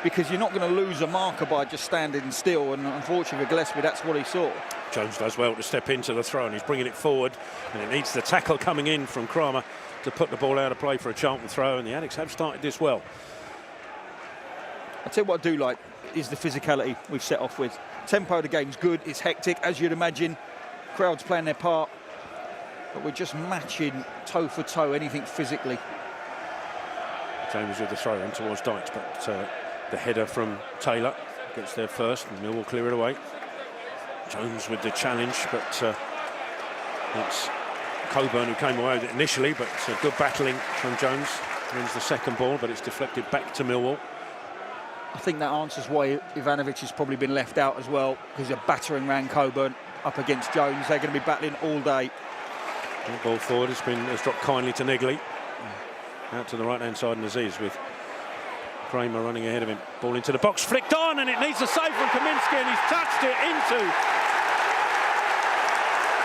because you're not going to lose a marker by just standing still, and unfortunately for Gillespie, that's what he saw. Jones does well to step into the throw, and he's bringing it forward, and it needs the tackle coming in from Kramer to put the ball out of play for a Charlton throw, and the Addicts have started this well. I'll tell you what I do like is the physicality we've set off with. Tempo of the game's good, it's hectic, as you'd imagine. Crowds playing their part, but we're just matching toe for toe anything physically. James with the throw in towards Dykes, but the header from Taylor gets there first, and Millwall clear it away. Jones with the challenge, but it's Coburn who came away with it initially, but good battling from Jones. Wins the second ball, but it's deflected back to Millwall. I think that answers why Ivanovic has probably been left out as well, because they're battering around Coburn up against Jones. They're going to be battling all day. The ball forward has dropped kindly to Negley. Out to the right-hand side, and Aziz with Kramer running ahead of him. Ball into the box, flicked on, and it needs a save from Kaminski, and he's touched it into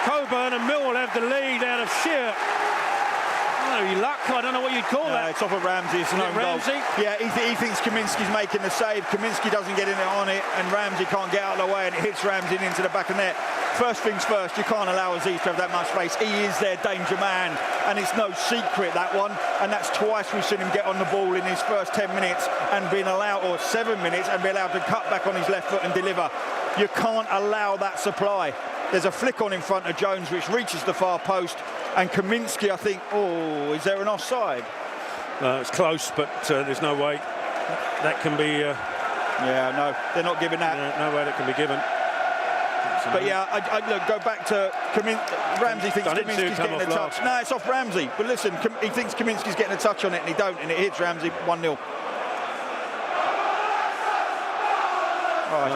Coburn, and Millwall have the lead out of sheer luck. I don't know what you'd call that. It's off of Ramsey. It's an own goal. Ramsey? Yeah, he thinks Kaminski's making the save. Kaminski doesn't get in on it, and Ramsey can't get out of the way, and it hits Ramsey into the back of the net. First things first, you can't allow Aziz to have that much space. He is their danger man, and it's no secret, that one. And that's twice we've seen him get on the ball in his first 10 minutes and being allowed, or 7 minutes, and be allowed to cut back on his left foot and deliver. You can't allow that supply. There's a flick on in front of Jones, which reaches the far post. And Kaminski, I think, is there an offside? It's close, but there's no way that can be... yeah, no, they're not giving that. No way that can be given. But yeah, I look, go back to Ramsey thinks Kaminski's getting a touch. No, it's off Ramsey. But listen, he thinks Kaminski's getting a touch on it, and he don't, and it hits Ramsey 1-0. Oh,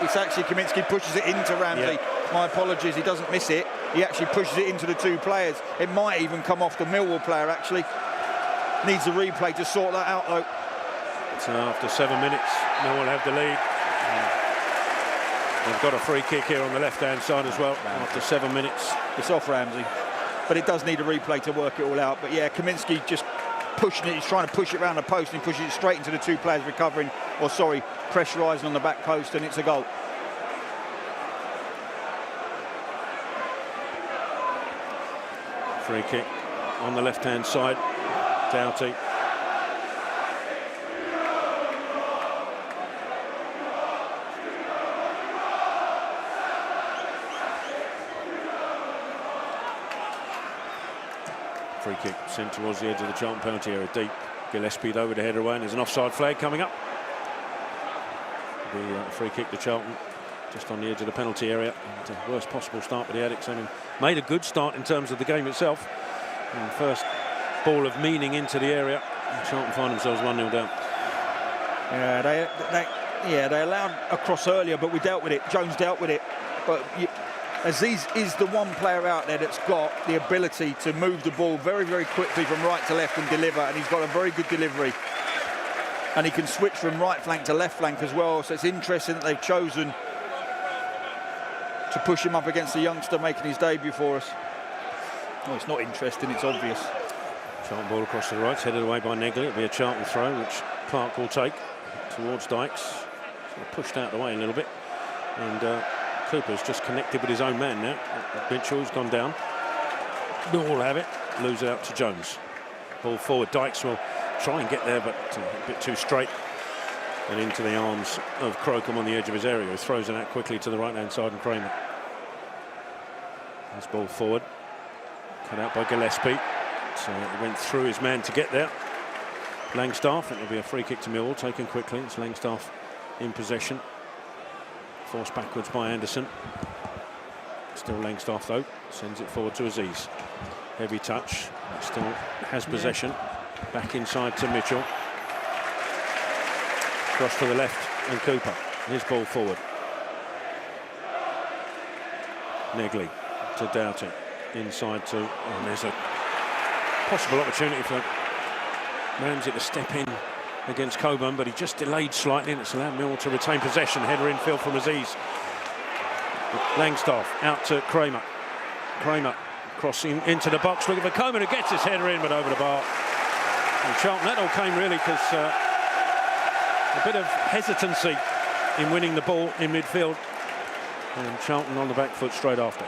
it's actually Kaminski pushes it into Ramsey. Yeah. My apologies, he doesn't miss it. He actually pushes it into the two players. It might even come off the Millwall player, actually. Needs a replay to sort that out, though. So after 7 minutes, Millwall have the lead. They've got a free kick here on the left-hand side as well. After 7 minutes. It's off Ramsey. But it does need a replay to work it all out. But yeah, Kaminski just pushing it. He's trying to push it around the post, and he pushes it straight into the two players recovering. Pressurising on the back post, and it's a goal. Free kick on the left-hand side. Doughty. Free kick sent towards the edge of the Charlton penalty area, deep. Gillespie though with a header away, and there's an offside flag coming up. The free kick to Charlton, just on the edge of the penalty area. And worst possible start for the Addicts. I mean, made a good start in terms of the game itself. And first ball of meaning into the area. And Charlton find themselves 1-0 down. Yeah, they allowed a cross earlier, but we dealt with it. Jones dealt with it. But Aziz is the one player out there that's got the ability to move the ball very, very quickly from right to left and deliver. And he's got a very good delivery. And he can switch from right flank to left flank as well. So it's interesting that they've chosen to push him up against the youngster making his debut for us. Oh, it's not interesting, it's obvious. Charlton ball across to the right, headed away by Negley. It'll be a Charlton throw, which Clark will take towards Dykes. Sort of pushed out the way a little bit. And Cooper's just connected with his own man now. Mitchell's gone down. Millwall have it. Lose it out to Jones. Ball forward. Dykes will try and get there, but a bit too straight. And into the arms of Crocombe on the edge of his area. He throws it out quickly to the right-hand side and Kramer. This ball forward. Cut out by Gillespie. So it went through his man to get there. Langstaff, it will be a free kick to Millwall, taken quickly. It's Langstaff in possession. Forced backwards by Anderson. Still Langstaff though, sends it forward to Aziz. Heavy touch, still has possession. Back inside to Mitchell. Cross to the left and Cooper. His ball forward. Negley to Doughty. Inside to, and there's a possible opportunity for Ramsey to step in against Coburn, but he just delayed slightly and it's allowed Millwall to retain possession. Header infield from Aziz. Langstaff out to Kramer. Kramer crossing into the box, looking for Coburn, who gets his header in but over the bar. And Charlton, that all came really because a bit of hesitancy in winning the ball in midfield, and Charlton on the back foot straight after.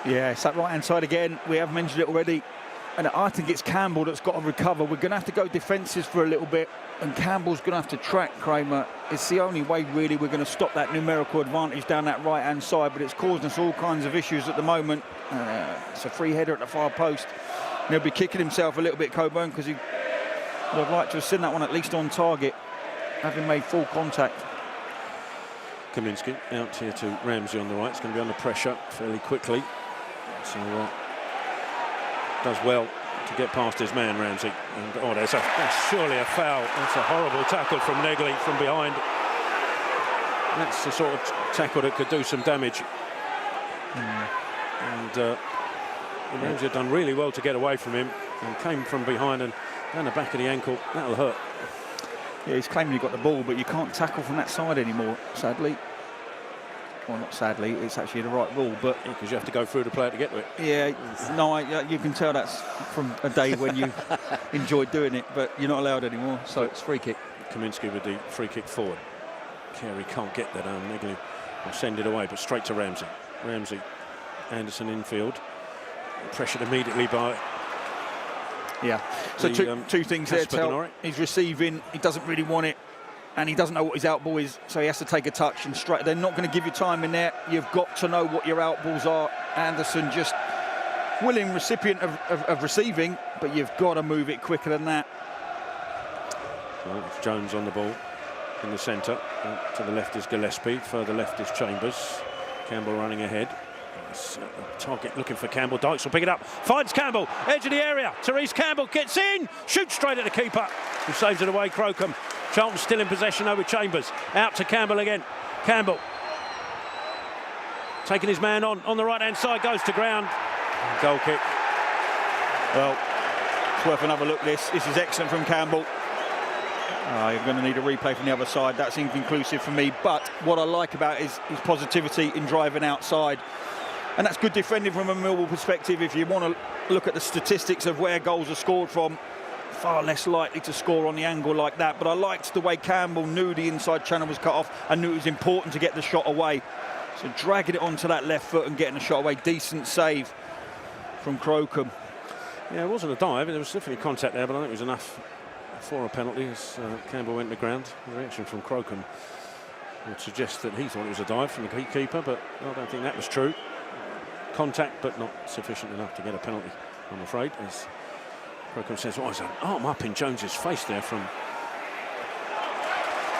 Yeah, it's that right-hand side again. We have mentioned it already. And I think it's Campbell that's got to recover. We're going to have to go defensive for a little bit. And Campbell's going to have to track Kramer. It's the only way, really, we're going to stop that numerical advantage down that right-hand side. But it's causing us all kinds of issues at the moment. It's a free header at the far post. And he'll be kicking himself a little bit, Coburn, because he'd have liked to have seen that one at least on target, having made full contact. Kaminski out here to Ramsey on the right. It's going to be under pressure fairly quickly. So does well to get past his man, Ramsey. And, that's surely a foul. That's a horrible tackle from Negley from behind. That's the sort of tackle that could do some damage. And Ramsey had done really well to get away from him and came from behind and down the back of the ankle. That'll hurt. Yeah, he's claiming he got the ball, but you can't tackle from that side anymore, sadly. Well, not sadly, it's actually the right rule, but... Because you have to go through the player to get to it. Yeah, no, you can tell that's from a day when you enjoyed doing it, but you're not allowed anymore, so it's free kick. Kaminsky with the free kick forward. Carey can't get that. Negley will send it away, but straight to Ramsey. Ramsey, Anderson infield. Pressured immediately by... Yeah, so two things there, Tel. He's receiving, he doesn't really want it, and he doesn't know what his out ball is, so he has to take a touch and straight. They're not going to give you time in there. You've got to know what your out balls are. Anderson just willing recipient of receiving, but you've got to move it quicker than that. Well, it's Jones on the ball in the centre. To the left is Gillespie. Further left is Chambers. Campbell running ahead. Target looking for Campbell. Dykes will pick it up. Finds Campbell. Edge of the area. Therese Campbell gets in. Shoots straight at the keeper, who saves it away. Crocombe. Charlton still in possession over Chambers. Out to Campbell again. Campbell taking his man on the right-hand side. Goes to ground. Goal kick. Well, it's worth another look. This is excellent from Campbell. You're going to need a replay from the other side. That's inconclusive for me. But what I like about it is his positivity in driving outside. And that's good defending from a Millwall perspective. If you want to look at the statistics of where goals are scored from, far less likely to score on the angle like that. But I liked the way Campbell knew the inside channel was cut off and knew it was important to get the shot away. So dragging it onto that left foot and getting the shot away. Decent save from Crocombe. Yeah, it wasn't a dive. There was definitely contact there, but I think it was enough for a penalty as Campbell went to ground. The reaction from Crocombe would suggest that he thought it was a dive from the keeper, but I don't think that was true. Contact, but not sufficient enough to get a penalty, I'm afraid. As Crocombe says, there's an arm up in Jones's face there from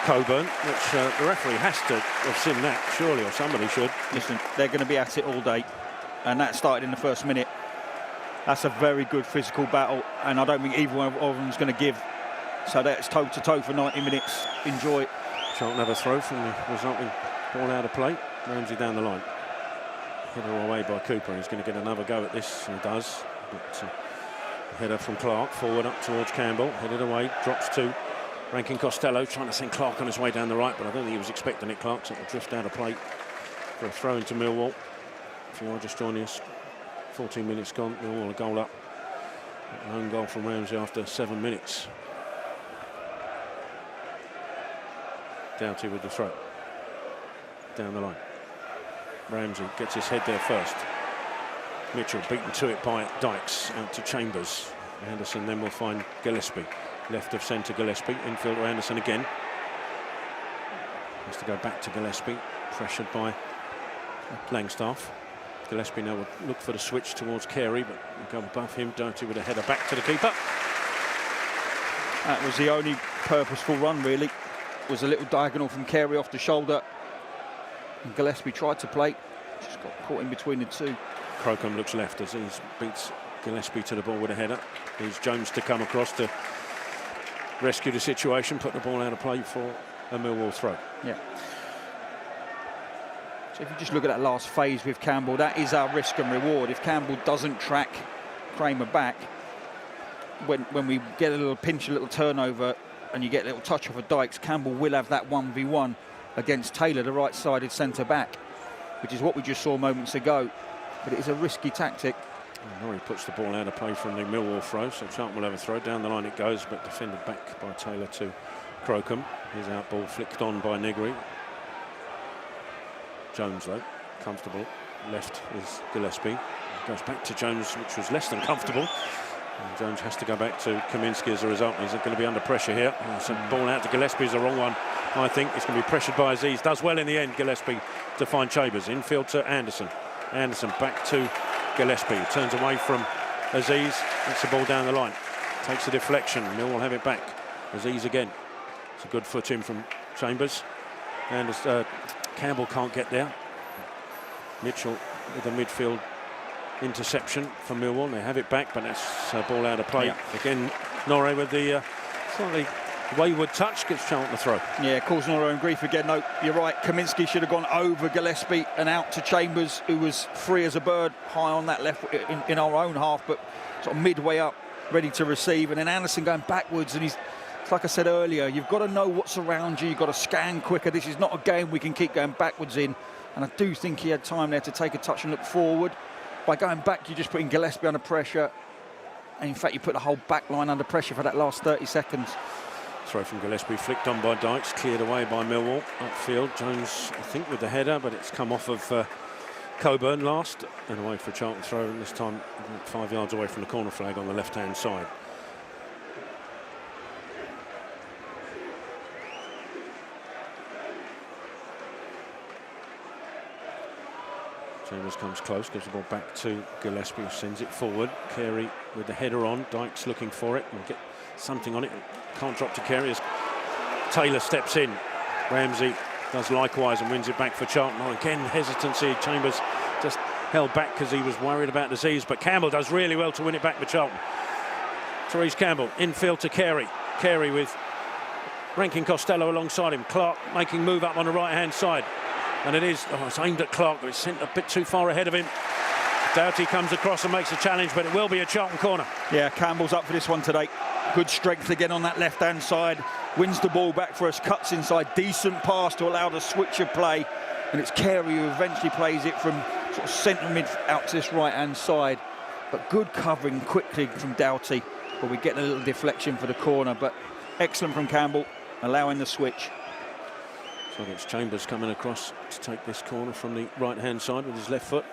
Coburn, which the referee has to have seen that, surely, or somebody should. Listen, they're going to be at it all day, and that started in the first minute. That's a very good physical battle, and I don't think either one of them is going to give. So that's toe-to-toe for 90 minutes. Enjoy it. Charlton have a throw from the resulting ball out of play. Ramsey down the line. Header away by Cooper. He's going to get another go at this, and he does. But header from Clark, forward up towards Campbell. Headed away, drops to Rankin Costello, trying to send Clark on his way down the right, but I don't think he was expecting it. Clark, so it'll drift out of play for a throw into Millwall. If you are just joining us, 14 minutes gone, Millwall a goal up. An own goal from Ramsey after 7 minutes. Doughty with the throw. Down the line. Ramsey gets his head there first. Mitchell beaten to it by Dykes, out to Chambers. Anderson then will find Gillespie. Left of centre Gillespie, infield to Anderson again. Has to go back to Gillespie, pressured by Langstaff. Gillespie now will look for the switch towards Carey, but will go above him. Doughty with a header back to the keeper. That was the only purposeful run, really. Was a little diagonal from Carey off the shoulder. And Gillespie tried to play, just got caught in between the two. Crocombe looks left as he beats Gillespie to the ball with a header. Here's Jones to come across to rescue the situation, put the ball out of play for a Millwall throw. Yeah. So if you just look at that last phase with Campbell, that is our risk and reward. If Campbell doesn't track Kramer back, when we get a little pinch, a little turnover, and you get a little touch off of Dykes, Campbell will have that 1v1 against Taylor, the right-sided centre-back, which is what we just saw moments ago. But it is a risky tactic. Norrie puts the ball out of play from the Millwall throw, so Charlton will have a throw. Down the line it goes, but defended back by Taylor to Crocombe. His out ball flicked on by Negri. Jones, though, comfortable. Left is Gillespie. Goes back to Jones, which was less than comfortable. And Jones has to go back to Kaminsky as a result. He's going to be under pressure here. So ball out to Gillespie is the wrong one, I think. He's going to be pressured by Aziz. Does well in the end, Gillespie, to find Chambers. Infield to Anderson. Anderson back to Gillespie. Turns away from Aziz. Gets the ball down the line. Takes a deflection. Mill will have it back. Aziz again. It's a good foot in from Chambers. And Campbell can't get there. Mitchell with the midfield interception for Millwall. They have it back, but that's a ball out of play. Yeah. Again, Norrie with the slightly wayward touch gets Charlton to throw. Yeah, causing our own grief again. No, you're right. Kaminsky should have gone over Gillespie and out to Chambers, who was free as a bird, high on that left in our own half, but sort of midway up, ready to receive. And then Anderson going backwards, and it's like I said earlier, you've got to know what's around you. You've got to scan quicker. This is not a game we can keep going backwards in. And I do think he had time there to take a touch and look forward. By going back, you're just putting Gillespie under pressure. And in fact, you put the whole back line under pressure for that last 30 seconds. Throw from Gillespie, flicked on by Dykes, cleared away by Millwall. Upfield, Jones, I think, with the header, but it's come off of Coburn last. And away for a Charlton throw, and this time 5 yards away from the corner flag on the left-hand side. Chambers comes close, gives the ball back to Gillespie, who sends it forward. Carey with the header on, Dykes looking for it, will get something on it. Can't drop to Carey as Taylor steps in. Ramsey does likewise and wins it back for Charlton. Oh, again, hesitancy. Chambers just held back because he was worried about disease, but Campbell does really well to win it back for Charlton. Therese Campbell, infield to Carey. Carey with Rankin Costello alongside him. Clark making move up on the right-hand side. And it's aimed at Clark, but it's sent a bit too far ahead of him. Doughty comes across and makes a challenge, but it will be a Charlton corner. Yeah, Campbell's up for this one today. Good strength again on that left-hand side. Wins the ball back for us, cuts inside. Decent pass to allow the switch of play. And it's Carey who eventually plays it from sort of centre mid out to this right-hand side. But good covering quickly from Doughty. But we get a little deflection for the corner. But excellent from Campbell, allowing the switch. So it's Chambers coming across to take this corner from the right-hand side with his left foot.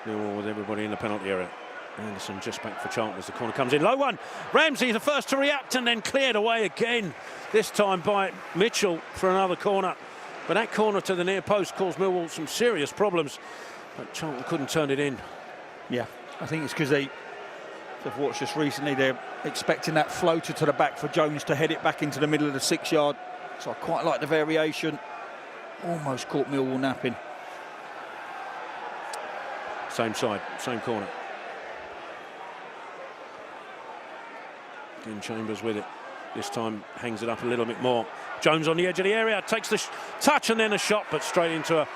Millwall with everybody in the penalty area. Anderson just back for Charlton as the corner comes in. Low one. Ramsey the first to react and then cleared away again. This time by Mitchell for another corner. But that corner to the near post caused Millwall some serious problems. But Charlton couldn't turn it in. Yeah, I think it's because they've watched this recently. They're expecting that floater to the back for Jones to head it back into the middle of the 6 yard. So I quite like the variation. Almost caught Millwall napping. Same side, same corner. Again, Chambers with it. This time hangs it up a little bit more. Jones on the edge of the area, takes the touch and then a shot, but straight into a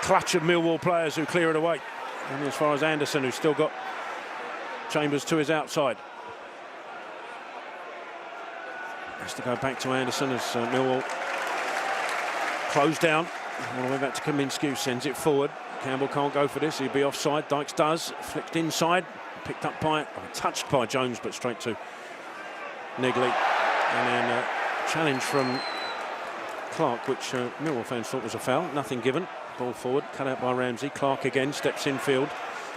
clutch of Millwall players who clear it away. And as far as Anderson, who's still got Chambers to his outside. Has to go back to Anderson as Millwall close down. All the way back to Kaminsky, who sends it forward. Campbell can't go for this, he'd be offside. Dykes does, flicked inside, picked up by, touched by Jones, but straight to Negley. And then challenge from Clark, which Millwall fans thought was a foul. Nothing given. Ball forward, cut out by Ramsey. Clark again steps infield,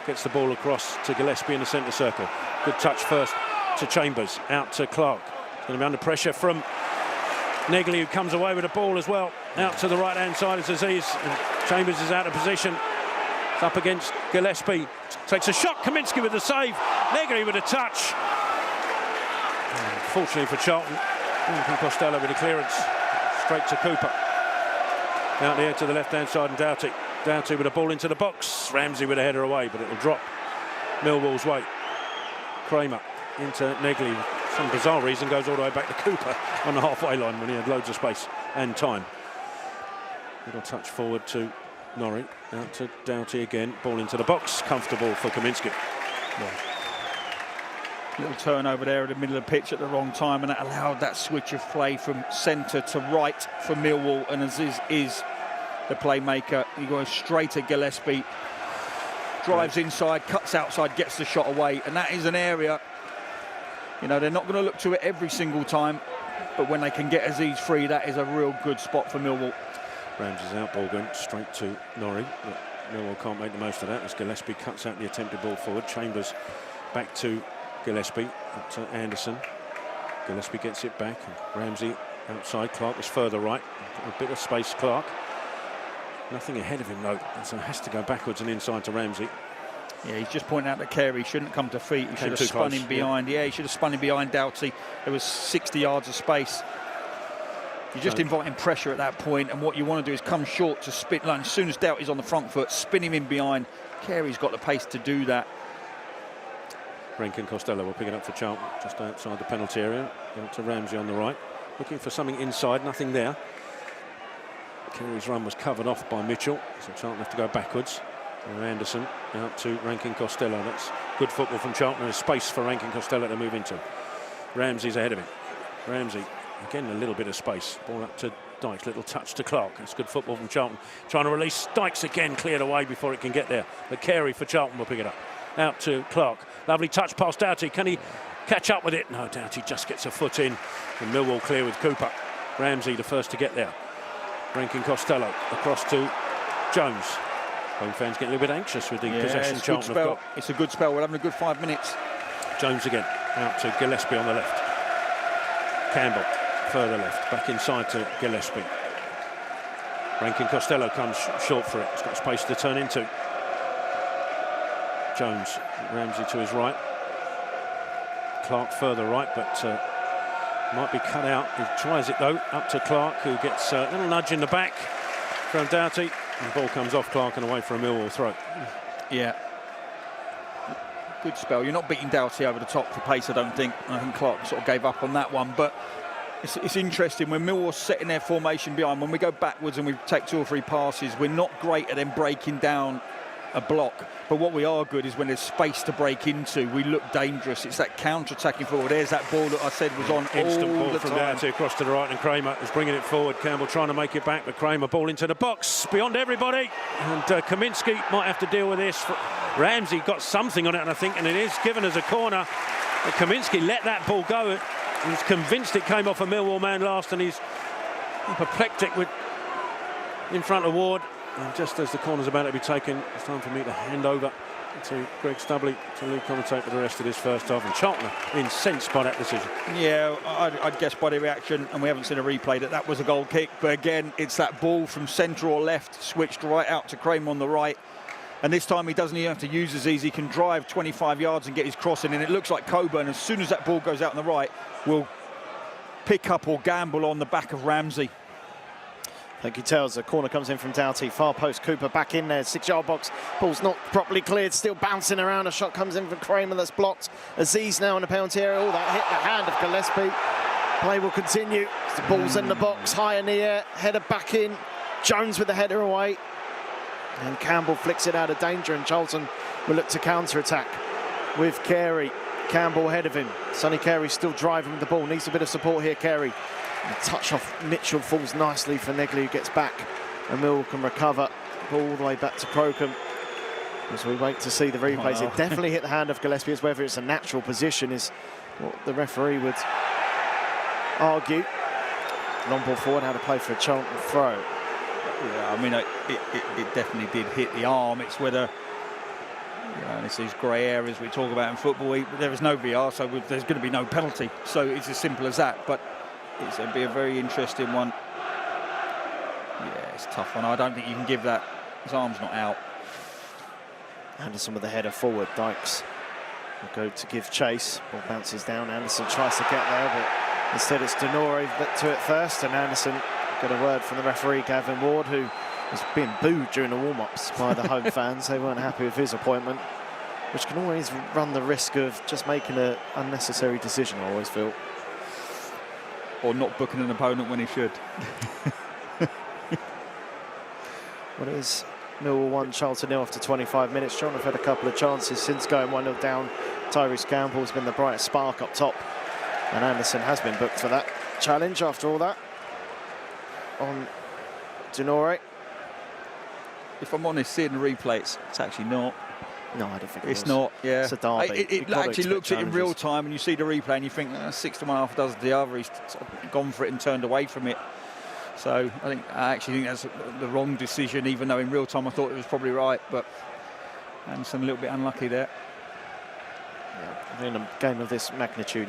gets the ball across to Gillespie in the centre circle. Good touch first to Chambers, out to Clark. He's going to be under pressure from Negley, who comes away with the ball as well. Out to the right-hand side is Aziz. And Chambers is out of position. It's up against Gillespie. Takes a shot. Kaminsky with the save. Negley with a touch. And fortunately for Charlton, Rankin Costello with a clearance straight to Cooper. Out there to the left-hand side and Doughty. Doughty with a ball into the box. Ramsey with a header away, but it'll drop Millwall's way. Kramer into Negley. For some bizarre reason goes all the way back to Cooper on the halfway line when he had loads of space and time. Little touch forward to Norrie. Out to Doughty again. Ball into the box. Comfortable for Kaminsky. Yeah. Little turnover there in the middle of the pitch at the wrong time, and that allowed that switch of play from centre to right for Millwall. And Aziz is the playmaker. He goes straight at Gillespie, drives inside, cuts outside, gets the shot away. And that is an area, you know, they're not going to look to it every single time, but when they can get Aziz free, that is a real good spot for Millwall. Ramsey's out, ball going straight to Norrie. But Millwall can't make the most of that as Gillespie cuts out the attempted ball forward. Chambers back to Gillespie, up to Anderson. Gillespie gets it back. Ramsey outside. Clark was further right. A bit of space, Clark. Nothing ahead of him though, so has to go backwards and inside to Ramsey. Yeah, he's just pointing out that Carey shouldn't come to feet. He should have spun close, him behind. Yeah, he should have spun him behind Doughty. There was 60 yards of space. You're just inviting pressure at that point, and what you want to do is come short to spin. Like, as soon as Doughty's on the front foot, spin him in behind. Carey's got the pace to do that. Rankin Costello will pick it up for Charlton, just outside the penalty area. Out to Ramsey on the right, looking for something inside, nothing there. Carey's run was covered off by Mitchell, so Charlton have to go backwards. And Anderson out to Rankin Costello. That's good football from Charlton, and a space for Rankin Costello to move into. Ramsey's ahead of him. Ramsey, again, a little bit of space. Ball up to Dykes, little touch to Clark. That's good football from Charlton. Trying to release Dykes again, cleared away before it can get there. But Carey for Charlton will pick it up. Out to Clark. Lovely touch past Doughty. Can he catch up with it? No, Doughty just gets a foot in. And Millwall clear with Cooper. Ramsey the first to get there. Rankin Costello across to Jones. Home fans getting a little bit anxious with the possession Charlton have got. It's a good spell. We're having a good 5 minutes. Jones again. Out to Gillespie on the left. Campbell further left. Back inside to Gillespie. Rankin Costello comes short for it. He's got space to turn into. Jones, Ramsey to his right. Clark further right, but might be cut out. He tries it though, up to Clark, who gets a little nudge in the back from Doughty. And the ball comes off Clark and away for a Millwall throw. Yeah. Good spell. You're not beating Doughty over the top for pace, I don't think. I think Clark sort of gave up on that one, but it's interesting when Millwall's setting their formation behind. When we go backwards and we take 2 or 3 passes, we're not great at them breaking down a block, but what we are good is when there's space to break into, we look dangerous. It's that counter-attacking forward. There's that ball that I said was on instant all ball the from time. Doughty across to the right, and Kramer is bringing it forward. Campbell trying to make it back, but Kramer ball into the box beyond everybody, and Kaminsky might have to deal with this. Ramsey got something on it, and I think, and it is given as a corner. But Kaminsky let that ball go. He's convinced it came off a Millwall man last, and he's apoplectic with in front of Ward. And just as the corner's about to be taken, it's time for me to hand over to Greg Stubley to lead commentate for the rest of this first half. And Charlton are incensed by that decision. Yeah, I'd guess by the reaction, and we haven't seen a replay, that was a goal kick. But again, it's that ball from centre or left, switched right out to Kramer on the right. And this time he doesn't even have to use his ease. He can drive 25 yards and get his crossing. And it looks like Coburn, as soon as that ball goes out on the right, will pick up or gamble on the back of Ramsey. Thank you, Tails. The corner comes in from Doughty. Far post, Cooper back in there. 6-yard box. Ball's not properly cleared. Still bouncing around. A shot comes in from Kramer that's blocked. Aziz now in the penalty area. Oh, that hit the hand of Gillespie. Play will continue. The ball's in the box. High in the air. Header back in. Jones with the header away. And Campbell flicks it out of danger. And Charlton will look to counter-attack with Carey. Campbell ahead of him. Sonny Carey still driving with the ball. Needs a bit of support here, Carey. The touch off Mitchell falls nicely for Negley, who gets back, and Mill can recover. Ball all the way back to Crocombe. As we wait to see the replays, it definitely hit the hand of Gillespie. As whether it's a natural position is what the referee would argue. Long ball forward, how to play for a Charlton throw. Yeah, I mean, it definitely did hit the arm. It's whether, you know, it's these grey areas we talk about in football. There is no VR, so there's going to be no penalty. So it's as simple as that. But it's going to be a very interesting one. Yeah, it's a tough one. I don't think you can give that. His arm's not out. Anderson with the header forward. Dykes will go to give chase. Ball bounces down. Anderson tries to get there, but instead it's Denore to it first. And Anderson got a word from the referee, Gavin Ward, who was being booed during the warm-ups by the home fans. They weren't happy with his appointment, which can always run the risk of just making an unnecessary decision, I always feel. Or not booking an opponent when he should. Well, it is Millwall 1, Charlton 0 after 25 minutes. Charlton have had a couple of chances since going 1-0 down. Tyrese Campbell has been the brightest spark up top, and Anderson has been booked for that challenge after all that on Denore. If I'm honest, seeing the replay, it's actually not. No, I don't think it's not. Yeah, it's a derby. It actually looks at it in real time, and you see the replay, and you think 6 to 1.5 does the other. He's gone for it and turned away from it. So I actually think that's the wrong decision, even though in real time I thought it was probably right. But Anderson a little bit unlucky there. Yeah, in a game of this magnitude,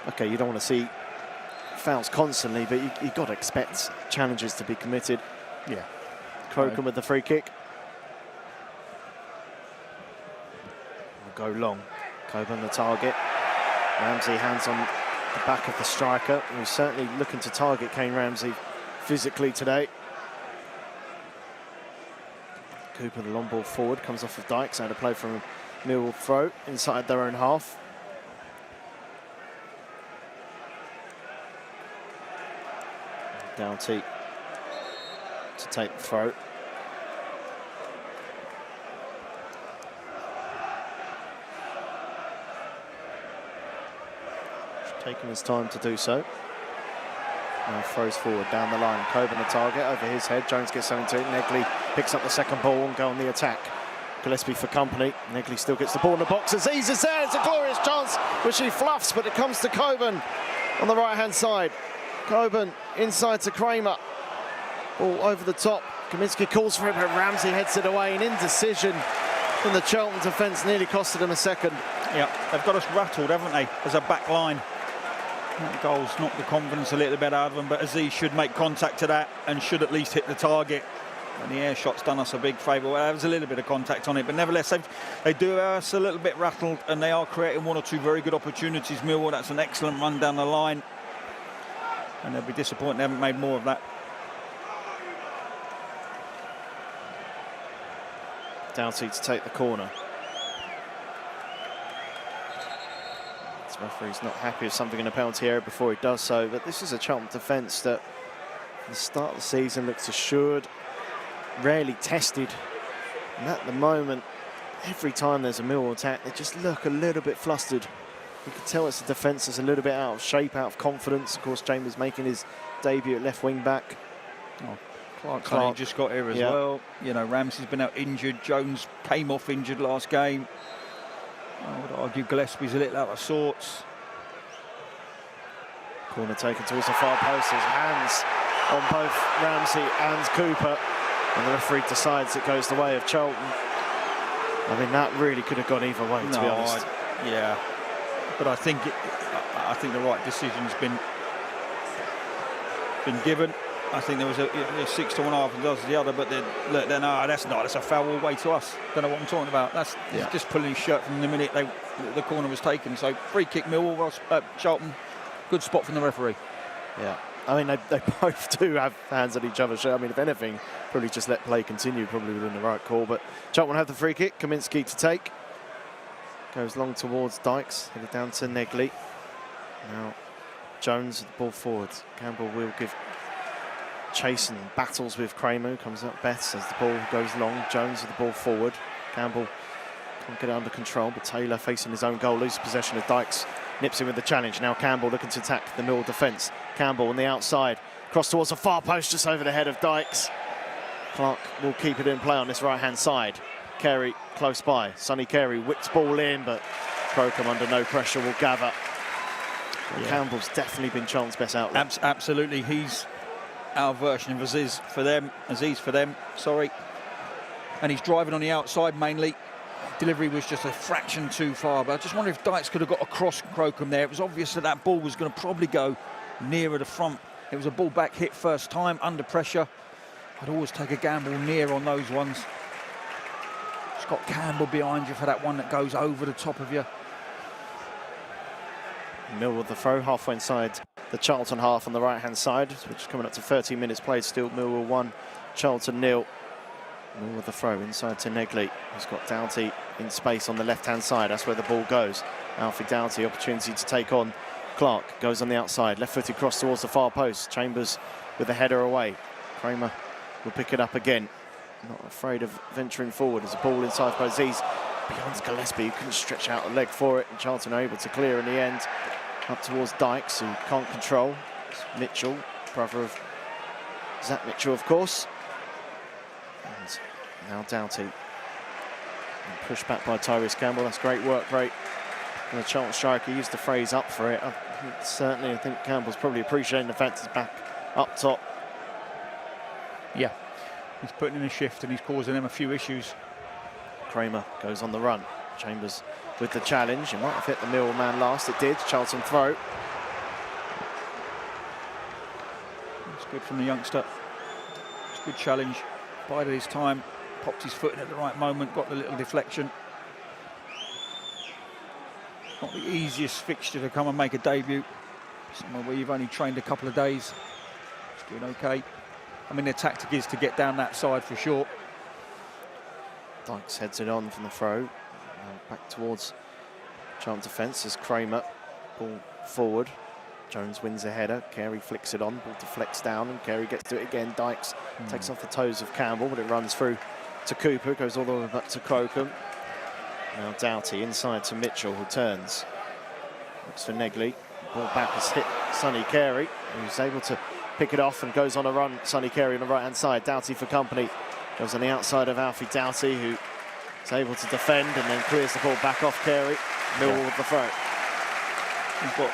okay, you don't want to see fouls constantly, but you've got to expect challenges to be committed. Yeah. Crocombe with the free kick. Go long. Coburn the target. Ramsey hands on the back of the striker, who's certainly looking to target Kane Ramsey physically today. Cooper, the long ball forward, comes off of Dykes. Had a play from Millwall throw inside their own half. Doughty to take the throw. Taking his time to do so. Now throws forward down the line. Coburn the target over his head. Jones gets something to it. Negley picks up the second ball and go on the attack. Gillespie for company. Negley still gets the ball in the box. Aziz is there. It's a glorious chance, which he fluffs, but it comes to Coburn on the right-hand side. Coburn inside to Kramer. Ball over the top. Kaminski calls for it, but Ramsey heads it away. An indecision from the Charlton defence nearly costed him a second. Yeah, they've got us rattled, haven't they, as a back line. That goal's knocked the confidence a little bit out of them, but Aziz should make contact to that and should at least hit the target. And the air shot's done us a big favour. Well, there was a little bit of contact on it, but nevertheless, they do have us a little bit rattled, and they are creating one or two very good opportunities. Millwall, that's an excellent run down the line. And they'll be disappointed they haven't made more of that. Doughty to take the corner. This referee's not happy with something in a penalty area before he does so, but this is a Charlton defence that at the start of the season looks assured, rarely tested, and at the moment, every time there's a Millwall attack, they just look a little bit flustered. You can tell it's a defence that's a little bit out of shape, out of confidence. Of course, Chambers making his debut at left wing back. Oh, Clark just got here as well. You know, Ramsey's been out injured. Jones came off injured last game. I would argue Gillespie's a little out of sorts. Corner taken towards the far post. There's hands on both Ramsey and Cooper, and the referee decides it goes the way of Charlton. I mean, that really could have gone either way, to be honest. Yeah, but I think the right decision's been given. I think there was a 6 to 1 half and does the other, but then look, that's a foul all the way to us. Don't know what I'm talking about. That's just pulling his shirt from the minute the corner was taken. So free kick Millwall, Charlton. Good spot from the referee. Yeah, I mean they both do have hands on each other's shirt. I mean, if anything, probably just let play continue. Probably within the right call. But Charlton have the free kick. Kaminski to take. Goes long towards Dykes. Headed down to Negley. Now Jones with the ball forward. Campbell will give chase and battles with Kramer, who comes up best as the ball goes long. Jones with the ball forward. Campbell can't get it under control, but Taylor facing his own goal, loses possession of Dykes, nips him with the challenge. Now Campbell looking to attack the Millwall defence. Campbell on the outside, cross towards the far post, just over the head of Dykes. Clark will keep it in play on this right-hand side. Carey close by. Sonny Carey whips ball in, but Crocombe under no pressure will gather. Yeah. Campbell's definitely been Charlton's best outlet. Absolutely, he's our version of Aziz for them, sorry. And he's driving on the outside mainly. Delivery was just a fraction too far, but I just wonder if Dykes could have got across Crocombe there. It was obvious that ball was going to probably go nearer the front. It was a ball back hit first time, under pressure. I'd always take a gamble near on those ones. Just got Campbell behind you for that one that goes over the top of you. Millwall the throw, halfway inside the Charlton half on the right-hand side, which is coming up to 13 minutes played still. Millwall 1, Charlton 0. Millwall the throw inside to Negley, who's got Doughty in space on the left-hand side. That's where the ball goes. Alfie Doughty, opportunity to take on Clark. Goes on the outside, left-footed cross towards the far post. Chambers with a header away. Kramer will pick it up again. Not afraid of venturing forward. There's a ball inside by Aziz. Beyond Gillespie, who couldn't stretch out a leg for it, and Charlton are able to clear in the end. Up towards Dykes, who can't control. It's Mitchell, brother of Zach Mitchell, of course. And now Doughty. And pushed back by Tyrese Campbell. That's great work rate. And the Charlton striker used the phrase up for it. I think Campbell's probably appreciating the fact he's back up top. Yeah, he's putting in a shift and he's causing them a few issues. Kramer goes on the run. Chambers with the challenge. It might have hit the Millwall man last. It did. Charlton throw. It's good from the youngster. It's a good challenge. Bided his time. Popped his foot in at the right moment. Got the little deflection. Not the easiest fixture to come and make a debut. somewhere where you've only trained a couple of days, it's doing okay. I mean, their tactic is to get down that side for sure. Dykes heads it on from the throw. Back towards Charlton defence as Kramer. Ball forward. Jones wins a header. Carey flicks it on. Ball deflects down and Carey gets to it again. Dykes takes off the toes of Campbell, but it runs through to Cooper. Goes all the way back to Crocombe. Now Doughty inside to Mitchell, who turns. Looks for Negley. Ball back has hit Sonny Carey, who's able to pick it off and goes on a run. Sonny Carey on the right-hand side. Doughty for company. Goes on the outside of Alfie Doughty, who is able to defend and then clears the ball back off Carey. Millwall with the throw. He's got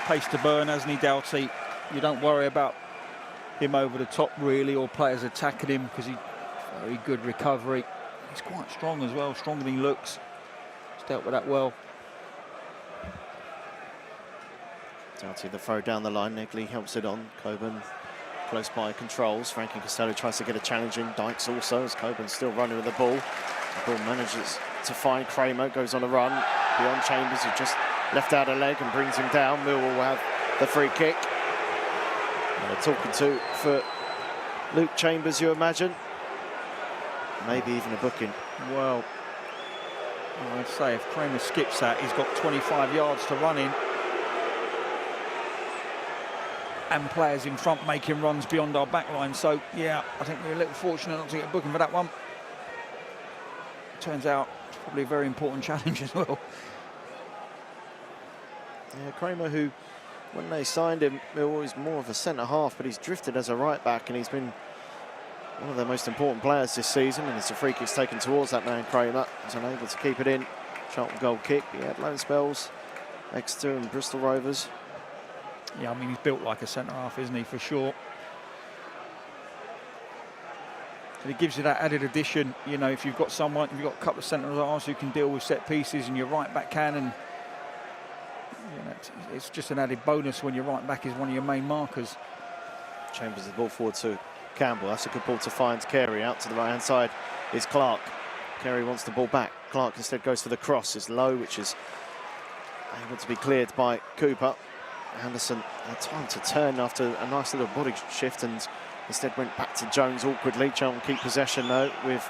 pace to burn, hasn't he, Doughty? You don't worry about him over the top, really, or players attacking him, because he's very good recovery. He's quite strong as well, stronger than he looks. He's dealt with that well. Doughty the throw down the line. Negley helps it on. Coburn close by controls. Frankie Costello tries to get a challenge in. Dykes also, as Coburn's still running with the ball. The ball manages to find Kramer, goes on a run beyond Chambers, who just left out a leg and brings him down. Millwall will have the free kick. And they're talking to for Luke Chambers, you imagine. Maybe even a booking. Well, I'd say if Kramer skips that, he's got 25 yards to run in. And players in front making runs beyond our back line. So, yeah, I think we're a little fortunate not to get a booking for that one. Turns out it's probably a very important challenge as well. Yeah, Kramer, who, when they signed him, Millwall was more of a centre-half, but he's drifted as a right-back, and he's been one of their most important players this season, and it's a free kick taken towards that man, Kramer. He's unable to keep it in. Charlton goal kick. He had loan spells, Exeter and Bristol Rovers. Yeah, I mean, he's built like a centre-half, isn't he, for sure. And it gives you that added addition, you know, if you've got someone, if you've got a couple of centre-halves who can deal with set pieces and your right-back can, and you know, it's just an added bonus when your right-back is one of your main markers. Chambers the ball forward to Campbell. That's a good ball to find Carey. Out to the right-hand side is Clark. Carey wants the ball back. Clark instead goes for the cross. It's low, which is able to be cleared by Cooper. Anderson had time to turn after a nice little body shift and instead went back to Jones awkwardly. Charlton keep possession though with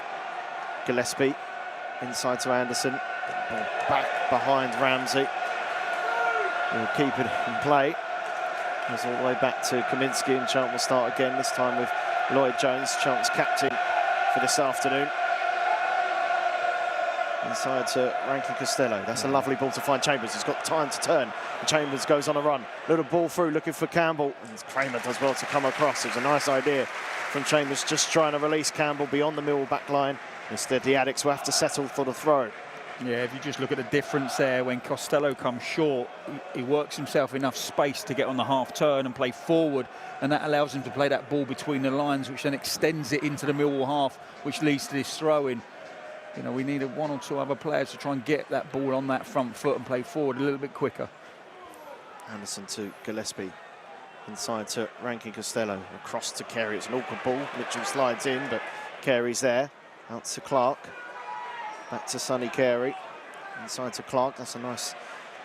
Gillespie inside to Anderson. Ball back behind Ramsey. He'll keep it in play. Goes all the way back to Kaminsky, and Charlton will start again, this time with Lloyd Jones, Charlton's captain for this afternoon. Inside to Rankin Costello. That's a lovely ball to find Chambers. He's got time to turn. And Chambers goes on a run. Little ball through, looking for Campbell. And Kramer does well to come across. It was a nice idea from Chambers, just trying to release Campbell beyond the Millwall back line. Instead, the Addicts will have to settle for the throw. Yeah, if you just look at the difference there, when Costello comes short, he works himself enough space to get on the half turn and play forward, and that allows him to play that ball between the lines, which then extends it into the Millwall half, which leads to this throw-in. You know, we needed one or two other players to try and get that ball on that front foot and play forward a little bit quicker. Anderson to Gillespie. Inside to Rankin Costello. Across to Carey. It's an awkward ball. Mitchell slides in, but Carey's there. Out to Clark. Back to Sonny Carey. Inside to Clark. That's a nice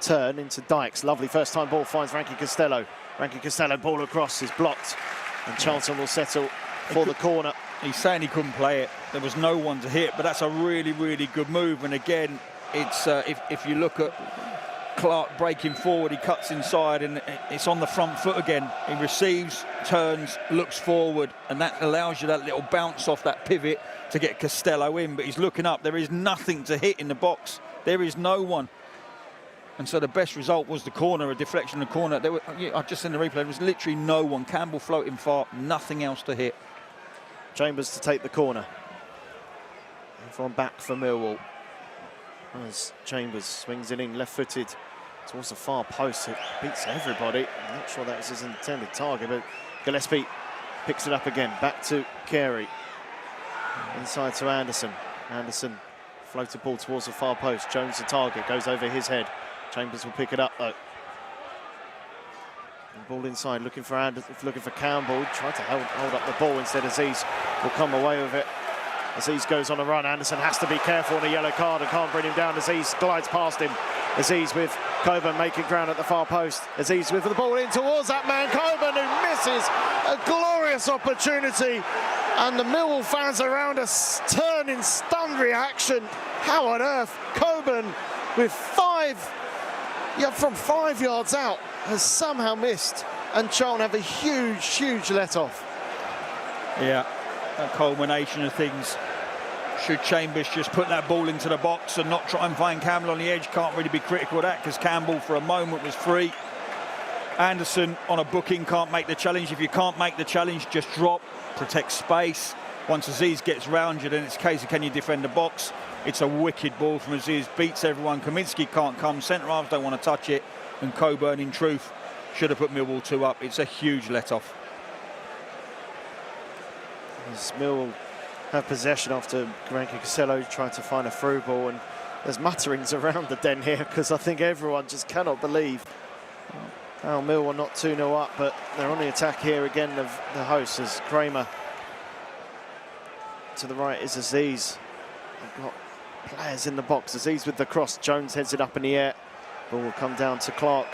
turn into Dykes. Lovely first time ball finds Rankin Costello. Rankin Costello, ball across, is blocked. And Charlton will settle for the corner. He's saying he couldn't play it. There was no one to hit, but that's a really, really good move. And again, it's if you look at Clark breaking forward, he cuts inside and it's on the front foot again. He receives, turns, looks forward, and that allows you that little bounce off that pivot to get Costello in. But he's looking up. There is nothing to hit in the box. There is no one. And so the best result was the corner, a deflection in the corner. I've just seen the replay. There was literally no one. Campbell floating far, nothing else to hit. Chambers to take the corner. Everyone back for Millwall. As Chambers swings it in left-footed towards the far post. It beats everybody. I'm not sure that was his intended target, but Gillespie picks it up again. Back to Carey. Inside to Anderson. Anderson floated ball towards the far post. Jones the target, goes over his head. Chambers will pick it up though. And ball inside, looking for Anderson, looking for Campbell. Tried to hold up the ball instead. Aziz will come away with it. Aziz goes on a run. Anderson has to be careful on a yellow card and can't bring him down. Aziz glides past him. Aziz with Coburn making ground at the far post. Aziz with the ball in towards that man, Coburn, who misses a glorious opportunity. And the Millwall fans around us turn in stunned reaction. How on earth? Coburn with from 5 yards out has somehow missed. And Charlton have a huge let-off. Yeah, a culmination of things. Should Chambers just put that ball into the box and not try and find Campbell on the edge? Can't really be critical of that because Campbell for a moment was free. Anderson on a booking can't make the challenge. If you can't make the challenge, just drop, protect space. Once Aziz gets round you, then it's a case of can you defend the box. It's a wicked ball from Aziz, beats everyone. Kaminski can't come, centre halves don't want to touch it, and Coburn in truth should have put Millwall 2 up. It's a huge let-off. As Millwall have possession after Rankin Costello tried to find a through ball, and there's mutterings around the den here because I think everyone just cannot believe how Millwall not 2-0 up, but they're on the attack here again of the hosts as Kramer. To the right is Aziz. They've got players in the box. Aziz with the cross. Jones heads it up in the air. Ball will come down to Clark.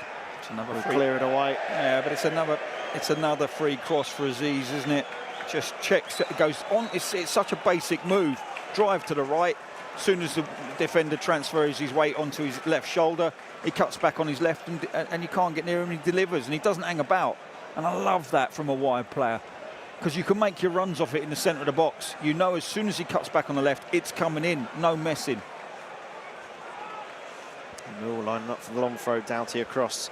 We'll clear it away. Yeah, but it's another free cross for Aziz, isn't it? Just checks, it goes on. It's such a basic move. Drive to the right. As soon as the defender transfers his weight onto his left shoulder, he cuts back on his left, and you can't get near him. He delivers, and he doesn't hang about. And I love that from a wide player, because you can make your runs off it in the centre of the box. You know, as soon as he cuts back on the left, it's coming in. No messing. Millwall lining up for the long throw. Doughty across.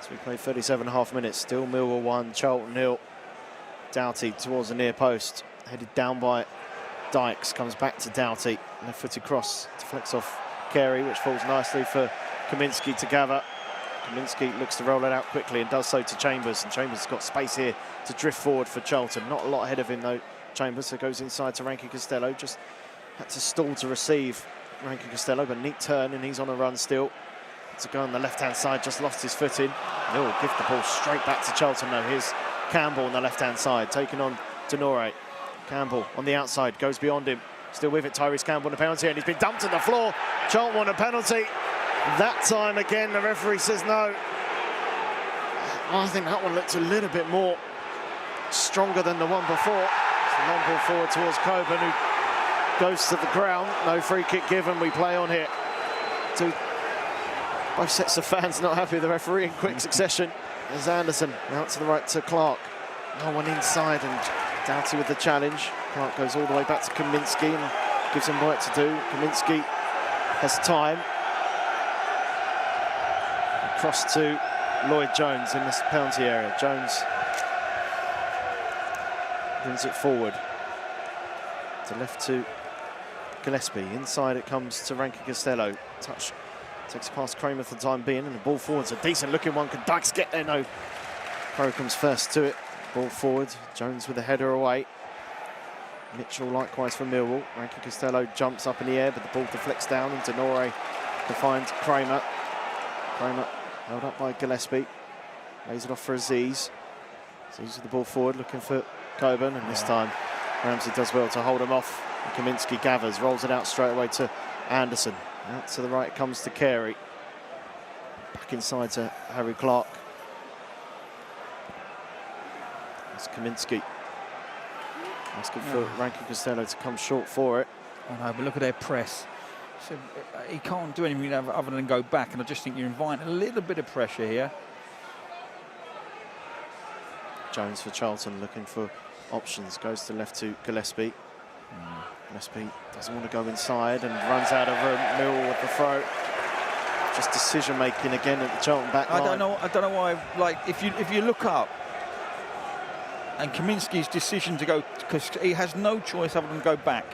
So we play 37.5 minutes. Still Millwall 1, Charlton 0. Doughty towards the near post, headed down by Dykes, comes back to Doughty, left-footed cross, deflects off Carey, which falls nicely for Kaminski to gather. Kaminski looks to roll it out quickly and does so to Chambers, and Chambers has got space here to drift forward for Charlton. Not a lot ahead of him though, Chambers, so goes inside to Rankin Costello, just had to stall to receive Rankin Costello, but neat turn and he's on a run still. To go on the left-hand side, just lost his footing. He'll give the ball straight back to Charlton though. Here's Campbell on the left-hand side, taking on Denore. Campbell on the outside, goes beyond him. Still with it, Tyrese Campbell on a penalty, and he's been dumped on the floor. Charlton won a penalty. That time again, the referee says no. I think that one looked a little bit more stronger than the one before. It's a long ball forward towards Coburn, who goes to the ground. No free kick given. We play on here. Both sets of fans not happy with the referee in quick succession. There's Anderson out to the right to Clark. No one inside, and Doughty with the challenge. Clark goes all the way back to Kaminski and gives him work to do. Kaminski has time. Across to Lloyd Jones in this penalty area. Jones brings it forward. To left to Gillespie. Inside it comes to Rankin Costello. Touch. Takes it past Kramer for the time being, and the ball forward's a decent looking one. Can Dykes get there? No. Pro comes first to it. Ball forward. Jones with the header away. Mitchell likewise for Millwall. Rankin Costello jumps up in the air, but the ball deflects down, and Denore to find Kramer. Kramer held up by Gillespie. Lays it off for Aziz. Aziz with the ball forward, looking for Coburn, and this time Ramsey does well to hold him off. And Kaminski gathers, rolls it out straight away to Anderson. Out to the right comes to Carey. Back inside to Harry Clark. That's Kaminski. Asking for Rankin Costello to come short for it. I know, but look at their press. So he can't do anything other than go back, and I just think you're inviting a little bit of pressure here. Jones for Charlton looking for options. Goes to left to Gillespie. Gillespie doesn't want to go inside and runs out of room. Millwall with the throw. Just decision making again at the Charlton back line. I don't know why. Like if you look up, and Kaminski's decision to go, because he has no choice other than go back.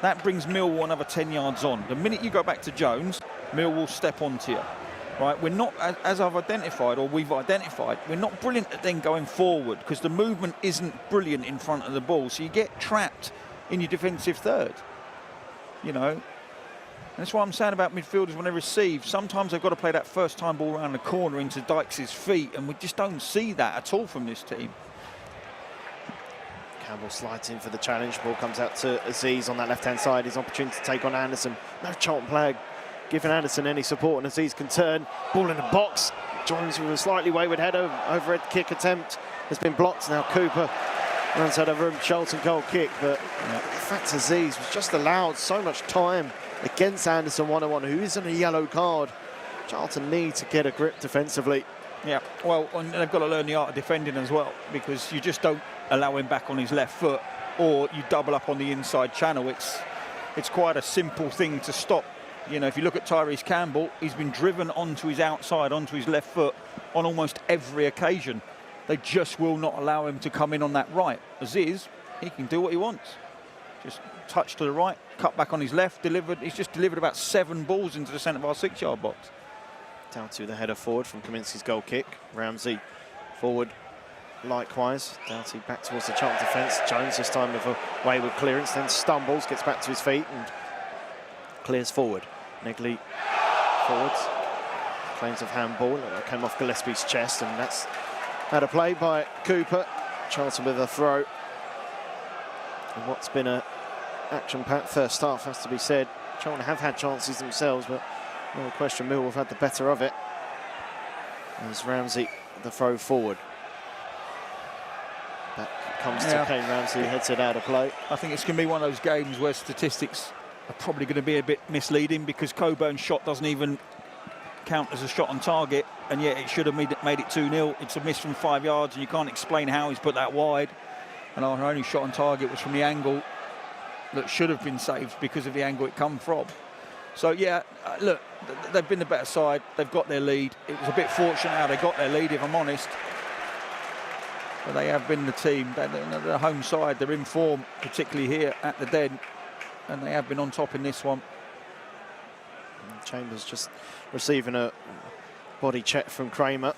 That brings Millwall another 10 yards on. The minute you go back to Jones, Millwall step onto you. Right, we're not, as I've identified, or we've identified, we're not brilliant at then going forward because the movement isn't brilliant in front of the ball. So you get trapped in your defensive third, you know. And that's what I'm saying about midfielders when they receive. Sometimes they've got to play that first time ball around the corner into Dykes' feet, and we just don't see that at all from this team. Campbell slides in for the challenge. Ball comes out to Aziz on that left-hand side. His opportunity to take on Anderson. No Charlton player giving Anderson any support, and Aziz can turn. Ball in the box. Jones with a slightly wayward header. Overhead kick attempt has been blocked. Now Cooper runs out of room. Charlton goal kick, but the fact Aziz was just allowed so much time against Anderson one-on-one, who is on a yellow card. Charlton need to get a grip defensively. Yeah, well, and they've got to learn the art of defending as well, because you just don't allow him back on his left foot, or you double up on the inside channel. It's quite a simple thing to stop. You know, if you look at Tyrese Campbell, he's been driven onto his outside, onto his left foot on almost every occasion. They just will not allow him to come in on that right. Aziz, he can do what he wants. Just touch to the right, cut back on his left, delivered. He's just delivered about 7 balls into the centre of our 6-yard box. Down to the header forward from Kaminski's goal kick. Ramsey forward likewise. Doughty back towards the Charlton defence. Jones this time with a wayward clearance, then stumbles, gets back to his feet and clears forward. Negley forwards. Claims of handball. That came off Gillespie's chest, and that's had a play by Cooper. Charlton with a throw. And what's been a action-packed first half, has to be said. Charlton have had chances themselves, but no question Millwall have had the better of it. As Ramsey, the throw forward. That comes to Kane Ramsey, heads it out of play. I think it's going to be one of those games where statistics are probably going to be a bit misleading, because Coburn's shot doesn't even count as a shot on target, and yet it should have made it 2-0. It's a miss from 5 yards, and you can't explain how he's put that wide. And our only shot on target was from the angle that should have been saved because of the angle it come from. So yeah, look, they've been the better side. They've got their lead. It was a bit fortunate how they got their lead, if I'm honest. But they have been the team. They're the home side. They're in form, particularly here at the Den, and they have been on top in this one. And Chambers just receiving a body check from Kramer.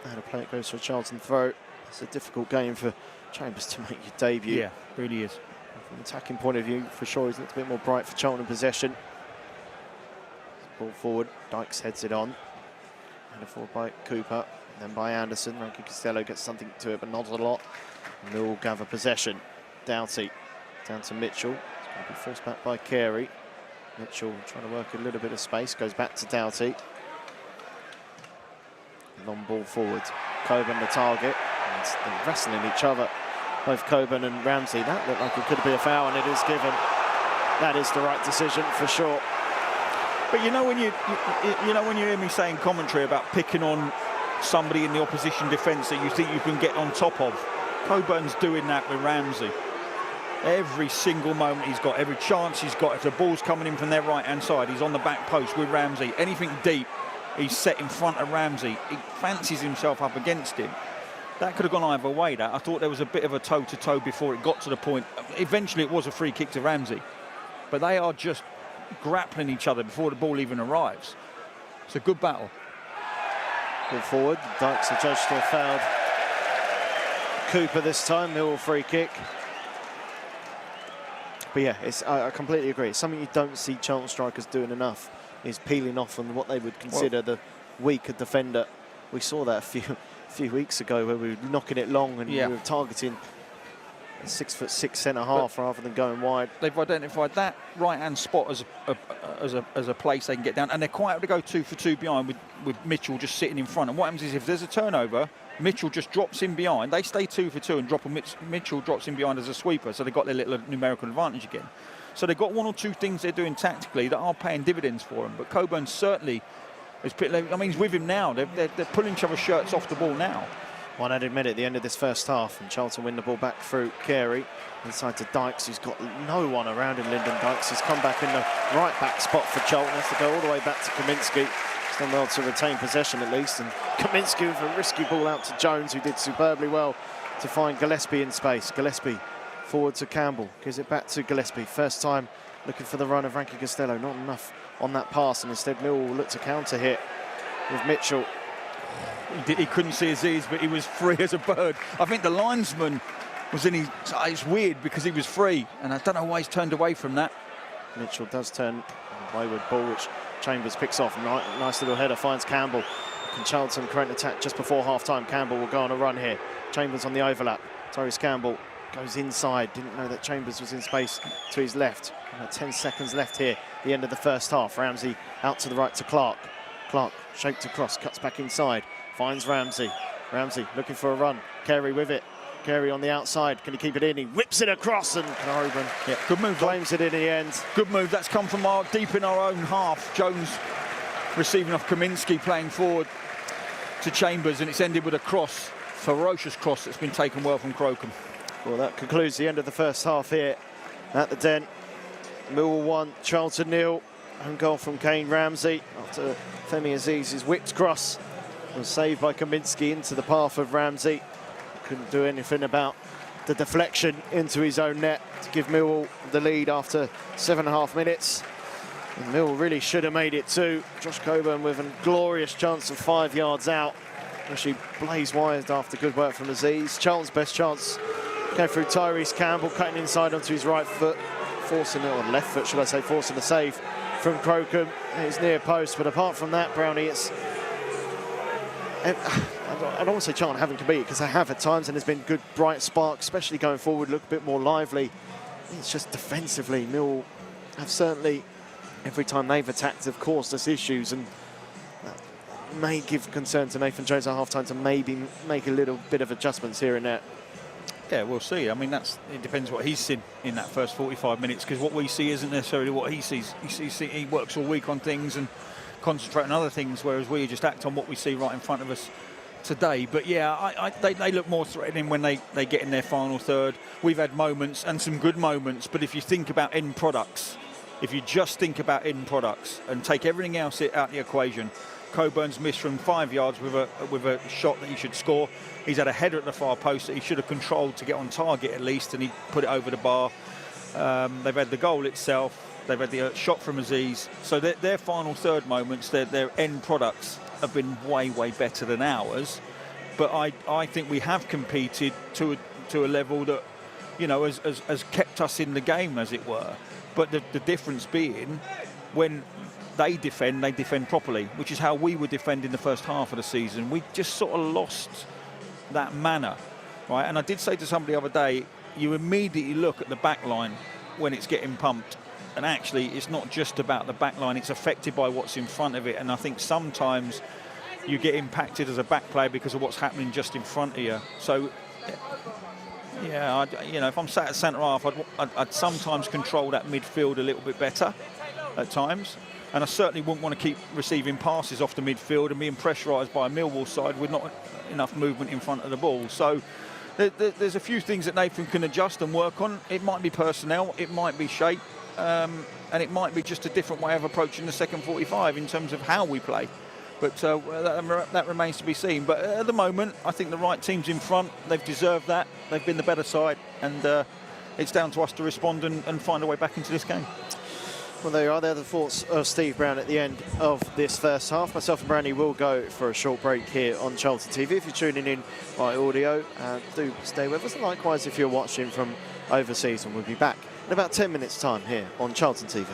And a play, it goes for a Charlton throw. It's a difficult game for Chambers to make your debut. Yeah, really is. From an attacking point of view, for sure, he's looked a bit more bright for Charlton in possession. Ball forward, Dykes heads it on. And a forward by Cooper, then by Anderson. Rankin Costello gets something to it, but not a lot. And Millwall gather possession. Doughty down to Mitchell. It's going to be forced back by Carey. Mitchell trying to work a little bit of space, goes back to Doughty. Long ball forward. Coburn the target. And they're wrestling each other. Both Coburn and Ramsey. That looked like it could be a foul, and it is given. That is the right decision for sure. But you know when you hear me saying commentary about picking on somebody in the opposition defence that you think you can get on top of, Coburn's doing that with Ramsey. Every single moment he's got, every chance he's got, if the ball's coming in from their right-hand side, he's on the back post with Ramsey. Anything deep, he's set in front of Ramsey. He fancies himself up against him. That could have gone either way. That I thought there was a bit of a toe-to-toe before it got to the point. Eventually, it was a free kick to Ramsey. But they are just grappling each other before the ball even arrives. It's a good battle. Ball forward. Dykes are judged to have fouled Cooper this time. Millwall free kick. But yeah, I completely agree. It's something you don't see Charlton strikers doing enough, is peeling off on what they would consider the weaker defender. We saw that a few weeks ago where we were knocking it long and we were targeting a 6'6" centre-half rather than going wide. They've identified that right-hand spot as a place they can get down, and they're quite able to go 2 for 2 behind with Mitchell just sitting in front. And what happens is if there's a turnover, Mitchell just drops in behind. They stay 2 for 2 and Mitchell drops in behind as a sweeper, so they've got their little numerical advantage again. So they've got 1 or 2 things they're doing tactically that are paying dividends for them. But Coburn certainly is, I mean, he's with him now. They're pulling each other's shirts off the ball now. 1 added minute at the end of this first half, and Charlton win the ball back through Carey. Inside to Dykes, who's got no one around him. Lyndon Dykes has come back in the right back spot for Charlton. Has to go all the way back to Kaminski. He's done well to retain possession at least. And Kaminski with a risky ball out to Jones, who did superbly well to find Gillespie in space. Gillespie forward to Campbell, gives it back to Gillespie. First time looking for the run of Rankin Costello. Not enough on that pass, and instead Millwall will look to counter hit with Mitchell. He couldn't see Aziz, but he was free as a bird. I think the linesman was in his... It's weird because he was free, and I don't know why he's turned away from that. Mitchell does turn a wayward ball, which Chambers picks off. Nice little header, finds Campbell. Can Charlton create an attack just before half-time? Campbell will go on a run here. Chambers on the overlap. Tyrese Campbell goes inside. Didn't know that Chambers was in space to his left. About 10 seconds left here the end of the first half. Ramsey out to the right to Clark. Clark shaped across, cuts back inside, finds Ramsey. Ramsey looking for a run. Carey with it. Carey on the outside. Can he keep it in? He whips it across, and Knaroben Good move. claims it in the end. Good move. That's come from deep in our own half. Jones receiving off Kaminski, playing forward to Chambers, and it's ended with a cross, ferocious cross that's been taken well from Crocombe. Well, that concludes the end of the first half here at the Den. Millwall 1, Charlton 0. Own goal from Kane Ramsey after Femi Aziz's whipped cross was saved by Kaminski into the path of Ramsey. Couldn't do anything about the deflection into his own net to give Millwall the lead after 7.5 minutes. And Millwall really should have made it too. Josh Coburn with a glorious chance of 5 yards out. Actually blazed wide after good work from Aziz. Charlton's best chance came through Tyrese Campbell, cutting inside onto his right foot, forcing it, or left foot should I say, forcing a save from Crocombe. It's near post, but apart from that, Brownie, it's... I don't want to say Charlton haven't competed, because they have at times, and there's been good bright sparks, especially going forward, look a bit more lively. It's just defensively, Millwall have certainly, every time they've attacked, have caused us issues, and that may give concern to Nathan Jones at half-time to maybe make a little bit of adjustments here and there. Yeah, we'll see. I mean, it depends what he's seen in that first 45 minutes, because what we see isn't necessarily what he sees. He works all week on things and concentrate on other things, whereas we just act on what we see right in front of us today. But yeah, they look more threatening when they get in their final third. We've had moments, and some good moments, but if you think about end products, if you just think about end products and take everything else out of the equation, Coburn's missed from 5 yards with a shot that he should score. He's had a header at the far post that he should have controlled to get on target at least, and he put it over the bar. They've had the goal itself. They've had the shot from Aziz. So their final third moments, their end products have been way, way better than ours. But I think we have competed to a level that, you know, has kept us in the game, as it were. But the difference being, when they defend properly, which is how we were defending the first half of the season. We just sort of lost that manner, right? And I did say to somebody the other day, you immediately look at the back line when it's getting pumped, and actually it's not just about the back line, it's affected by what's in front of it. And I think sometimes you get impacted as a back player because of what's happening just in front of you. So yeah, if I'm sat at centre half, I'd sometimes control that midfield a little bit better at times. And I certainly wouldn't want to keep receiving passes off the midfield and being pressurised by a Millwall side with not enough movement in front of the ball. So there's a few things that Nathan can adjust and work on. It might be personnel, it might be shape, and it might be just a different way of approaching the second 45 in terms of how we play. But that remains to be seen. But at the moment, I think the right team's in front. They've deserved that. They've been the better side. And it's down to us to respond and find a way back into this game. Well, there you are. They're the thoughts of Steve Brown at the end of this first half. Myself and Brandy will go for a short break here on Charlton TV. If you're tuning in by audio, do stay with us. Likewise, if you're watching from overseas, and we'll be back in about 10 minutes' time here on Charlton TV.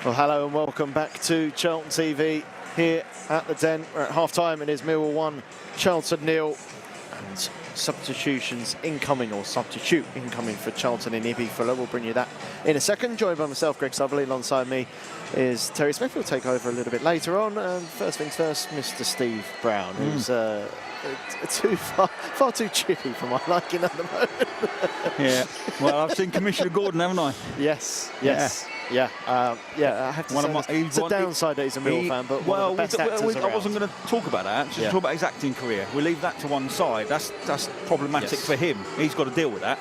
Well, hello and welcome back to Charlton TV here at the Den. We're at half-time. It is Millwall 1, Charlton 0. And substitutions incoming, or substitute incoming for Charlton in Ibby Fuller. We'll bring you that in a second. Joined by myself, Greg Sutherley. Alongside me is Terry Smith. We'll take over a little bit later on. And first things first, Mr. Steve Brown, who's far too chippy for my liking at the moment. Yeah. Well, I've seen Commissioner Gordon, haven't I? Yes. Yeah, I have to say it's a downside that he's a Millwall fan, but one of the best actors around. I wasn't going to talk about that. Just talk about his acting career. We leave that to one side. That's problematic for him. He's got to deal with that.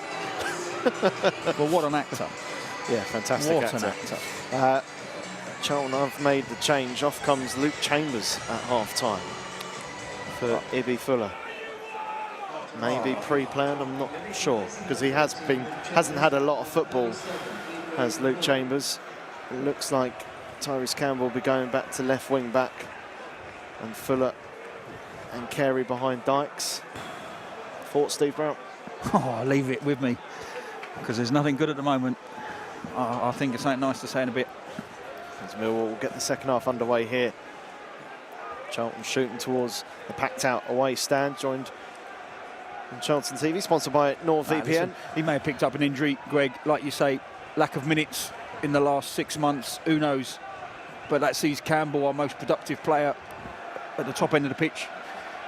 Well, what an actor! Yeah, fantastic actor. An actor. Charlton have made the change. Off comes Luke Chambers at half-time for Ibby Fuller. Maybe pre-planned, I'm not sure, because he hasn't had a lot of football. As Luke Chambers. It looks like Tyrese Campbell will be going back to left wing back, and Fuller and Carey behind Dykes. Thoughts, Steve Brown? Oh, leave it with me, because there's nothing good at the moment. I think it's something nice to say in a bit. As Millwall will get the second half underway here. Charlton shooting towards the packed out away stand, joined on Charlton TV, sponsored by NordVPN. Listen, he may have picked up an injury, Greg, like you say. Lack of minutes in the last 6 months, who knows? But that sees Campbell, our most productive player, at the top end of the pitch,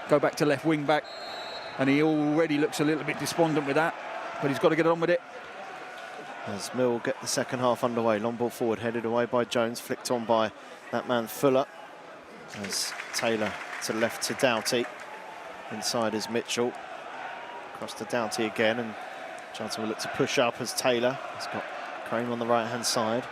go back to left wing back, and he already looks a little bit despondent with that, but he's got to get on with it. As Mill get the second half underway, long ball forward, headed away by Jones, flicked on by that man Fuller. As Taylor to left to Doughty, inside is Mitchell, across to Doughty again, and Charlton will look to push up as Taylor has got Crane on the right-hand side.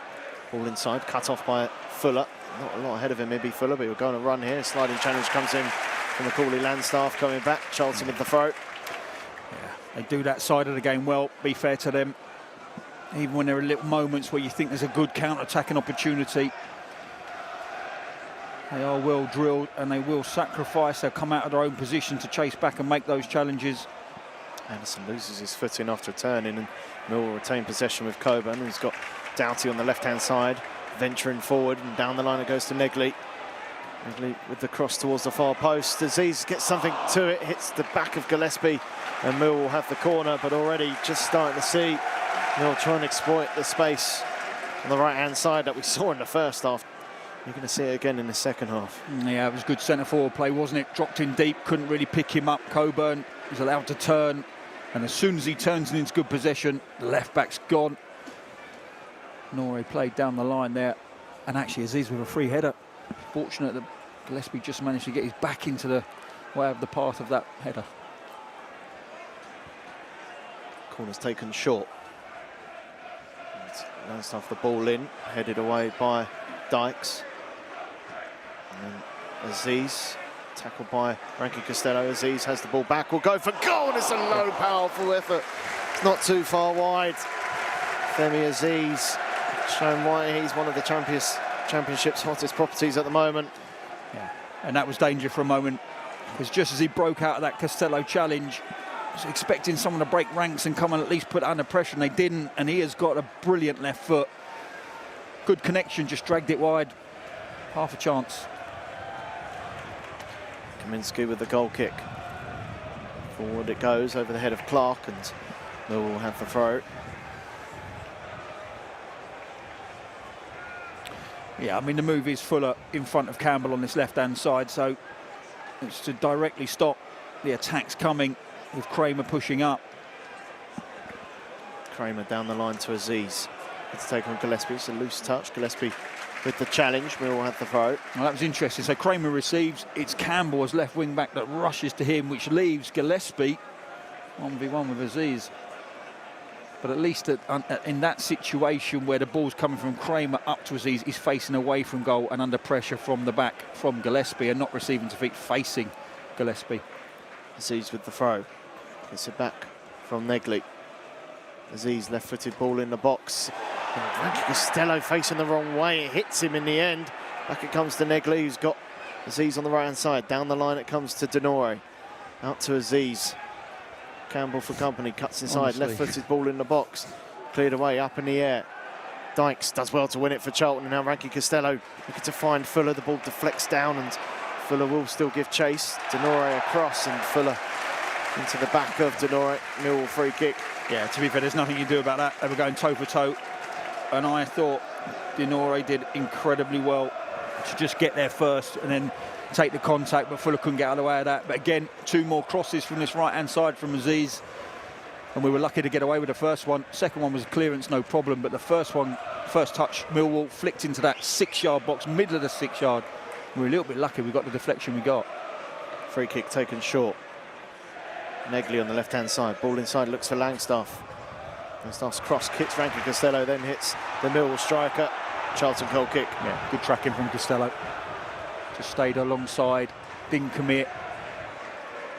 Ball inside, cut off by Fuller. Not a lot ahead of him, maybe Fuller, but he'll go on a run here. Sliding challenge comes in from the Cawley Landstaff coming back. Charlton with the throw. Yeah, they do that side of the game well, be fair to them. Even when there are little moments where you think there's a good counter-attacking opportunity, they are well drilled and they will sacrifice. They'll come out of their own position to chase back and make those challenges. Anderson loses his footing after turning, and Mill will retain possession with Coburn. He's got Doughty on the left-hand side, venturing forward, and down the line it goes to Negley. Negley with the cross towards the far post. Aziz gets something to it, hits the back of Gillespie, and Mill will have the corner, but already just starting to see Mill trying to exploit the space on the right-hand side that we saw in the first half. You're going to see it again in the second half. Yeah, it was good centre-forward play, wasn't it? Dropped in deep, couldn't really pick him up. Coburn was allowed to turn. And as soon as he turns into good possession, the left-back's gone. Norrie played down the line there. And actually, Aziz with a free header. Fortunate that Gillespie just managed to get his back into the way of the path of that header. Corner's taken short. Last off the ball in, headed away by Dykes. And then Aziz. Tackled by Frankie Costello. Aziz has the ball back. Will go for goal. It's a low, powerful effort. It's not too far wide. Femi Aziz showing why he's one of the championship's hottest properties at the moment. Yeah, and that was danger for a moment, because just as he broke out of that Costello challenge, was expecting someone to break ranks and come and at least put under pressure, and they didn't. And he has got a brilliant left foot. Good connection, just dragged it wide. Half a chance. Kaminsky with the goal kick. Forward it goes over the head of Clark, and Mill will have the throw. Yeah, I mean, the move is Fuller in front of Campbell on this left-hand side, so it's to directly stop the attacks coming with Kramer pushing up. Kramer down the line to Aziz. It's taken on Gillespie. It's a loose touch. Gillespie with the challenge. Mill will have the throw. Well, that was interesting. So Kramer receives. It's Campbell as left wing back that rushes to him, which leaves Gillespie 1v1 with Aziz. But at least in that situation where the ball's coming from Kramer up to Aziz, he's facing away from goal and under pressure from the back from Gillespie, and not receiving to feet, facing Gillespie. Aziz with the throw. Gets it back from Negley. Aziz left-footed ball in the box. Frankie Costello facing the wrong way. It hits him in the end. Back it comes to Negley, who's got Aziz on the right-hand side. Down the line it comes to Denore. Out to Aziz. Campbell for company, cuts inside. Left-footed ball in the box. Cleared away, up in the air. Dykes does well to win it for Charlton, and now Ranky Costello looking to find Fuller. The ball deflects down, and Fuller will still give chase. Denore across, and Fuller into the back of Denore. Millwall free kick. Yeah, to be fair, there's nothing you can do about that. They were going toe for toe, and I thought Denore did incredibly well to just get there first and then take the contact, but Fuller couldn't get out of the way of that. But again, 2 more crosses from this right-hand side from Aziz, and we were lucky to get away with the first one. Second one was clearance, no problem, but the first one, first touch, Millwall flicked into that 6-yard box, middle of the 6-yard. We were a little bit lucky we got the deflection we got. Free kick taken short. Negley on the left-hand side. Ball inside, looks for Langstaff. Langstaff's cross kicks Ranky Costello, then hits the Millwall striker. Charlton goal kick. Yeah, good tracking from Costello. Just stayed alongside, didn't commit,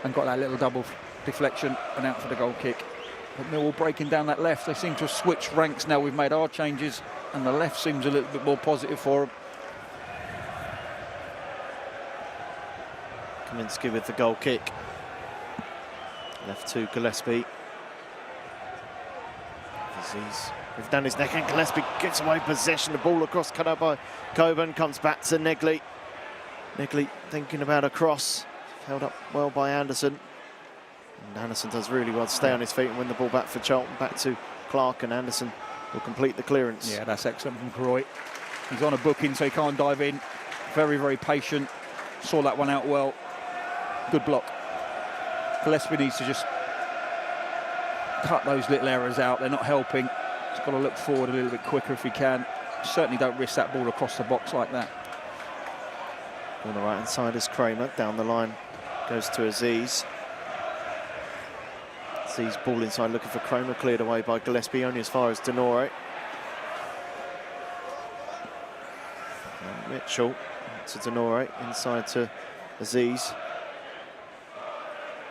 and got that little double deflection and out for the goal kick. But Millwall breaking down that left. They seem to have switched ranks now. We've made our changes, and the left seems a little bit more positive for them. Kaminsky with the goal kick. Left to Gillespie. Aziz with down his neck, and Gillespie gets away possession. The ball across, cut out by Coburn, comes back to Negley. Negley thinking about a cross, held up well by Anderson. And Anderson does really well to stay on his feet and win the ball back for Charlton. Back to Clark, and Anderson will complete the clearance. Yeah, that's excellent from Croy. He's on a booking, so he can't dive in. Very, very patient. Saw that one out well. Good block. Gillespie needs to just cut those little errors out. They're not helping. He's got to look forward a little bit quicker if he can. Certainly don't risk that ball across the box like that. On the right-hand side is Kramer. Down the line goes to Aziz. Aziz ball inside looking for Kramer. Cleared away by Gillespie, only as far as Denore. Mitchell to Denore. Inside to Aziz.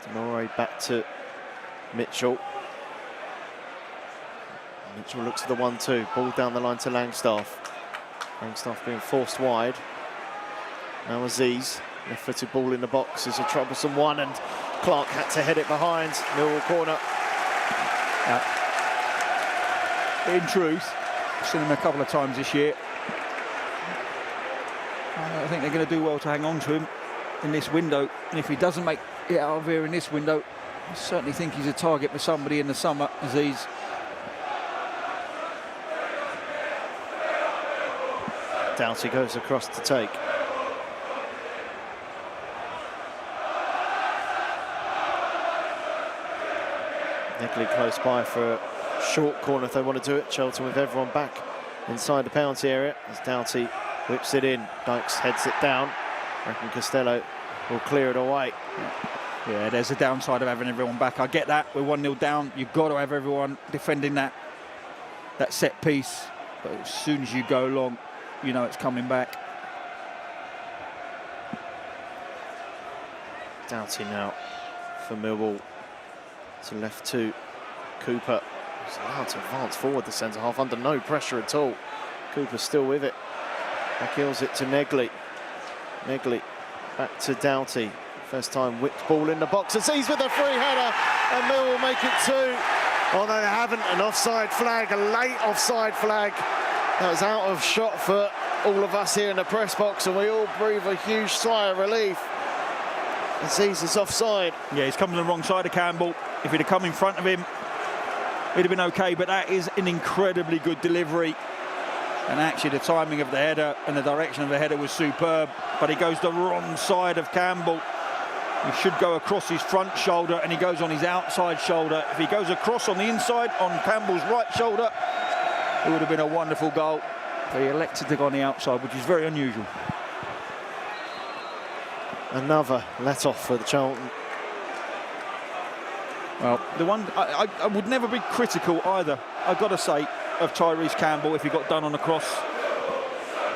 Denore back to Mitchell. Mitchell looks at the 1-2. Ball down the line to Langstaff. Langstaff being forced wide. Now Aziz, left-footed ball in the box is a troublesome one, and Clark had to head it behind. Millwall corner. In truth, I've seen him a couple of times this year. I think they're going to do well to hang on to him in this window, and if he doesn't make it out of here in this window, I certainly think he's a target for somebody in the summer. Aziz. Doughty goes across to take. Negley close by for a short corner if they want to do it. Charlton with everyone back inside the penalty area as Doughty whips it in. Dykes heads it down. I reckon Costello will clear it away. Yeah, there's a downside of having everyone back. I get that. We're 1-0 down. You've got to have everyone defending that set piece. But as soon as you go long, you know it's coming back. Doughty now for Millwall. To left to Cooper. He's allowed to advance forward, the centre-half, under no pressure at all. Cooper still with it. Back heels it to Negley. Negley back to Doughty. First time whipped ball in the box. Aziz with a free header, and Millwall make it 2. Although they haven't, an offside flag, a late offside flag. That was out of shot for all of us here in the press box, and we all breathe a huge sigh of relief. Aziz is offside. Yeah, he's coming on the wrong side of Campbell. If he'd have come in front of him, it'd have been okay, but that is an incredibly good delivery. And actually the timing of the header and the direction of the header was superb, but he goes the wrong side of Campbell. He should go across his front shoulder, and he goes on his outside shoulder. If he goes across on the inside on Campbell's right shoulder, it would have been a wonderful goal. But he elected to go on the outside, which is very unusual. Another let-off for the Charlton. Well, the one I would never be critical either, I've got to say, of Tyrese Campbell if he got done on a cross.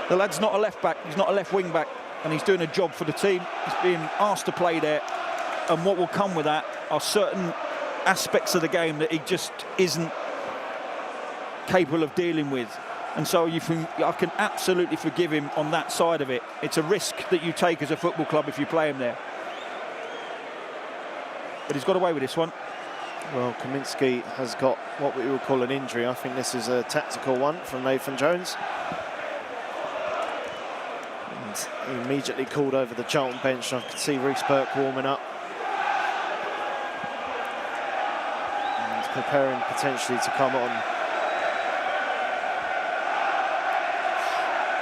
The lad's not a left back, he's not a left wing back, and he's doing a job for the team. He's being asked to play there, and what will come with that are certain aspects of the game that he just isn't capable of dealing with. And so I can absolutely forgive him on that side of it. It's a risk that you take as a football club if you play him there. But he's got away with this one. Well, Kaminsky has got what we would call an injury. I think this is a tactical one from Nathan Jones. And he immediately called over the Charlton bench. I could see Reece Burke warming up. And preparing potentially to come on.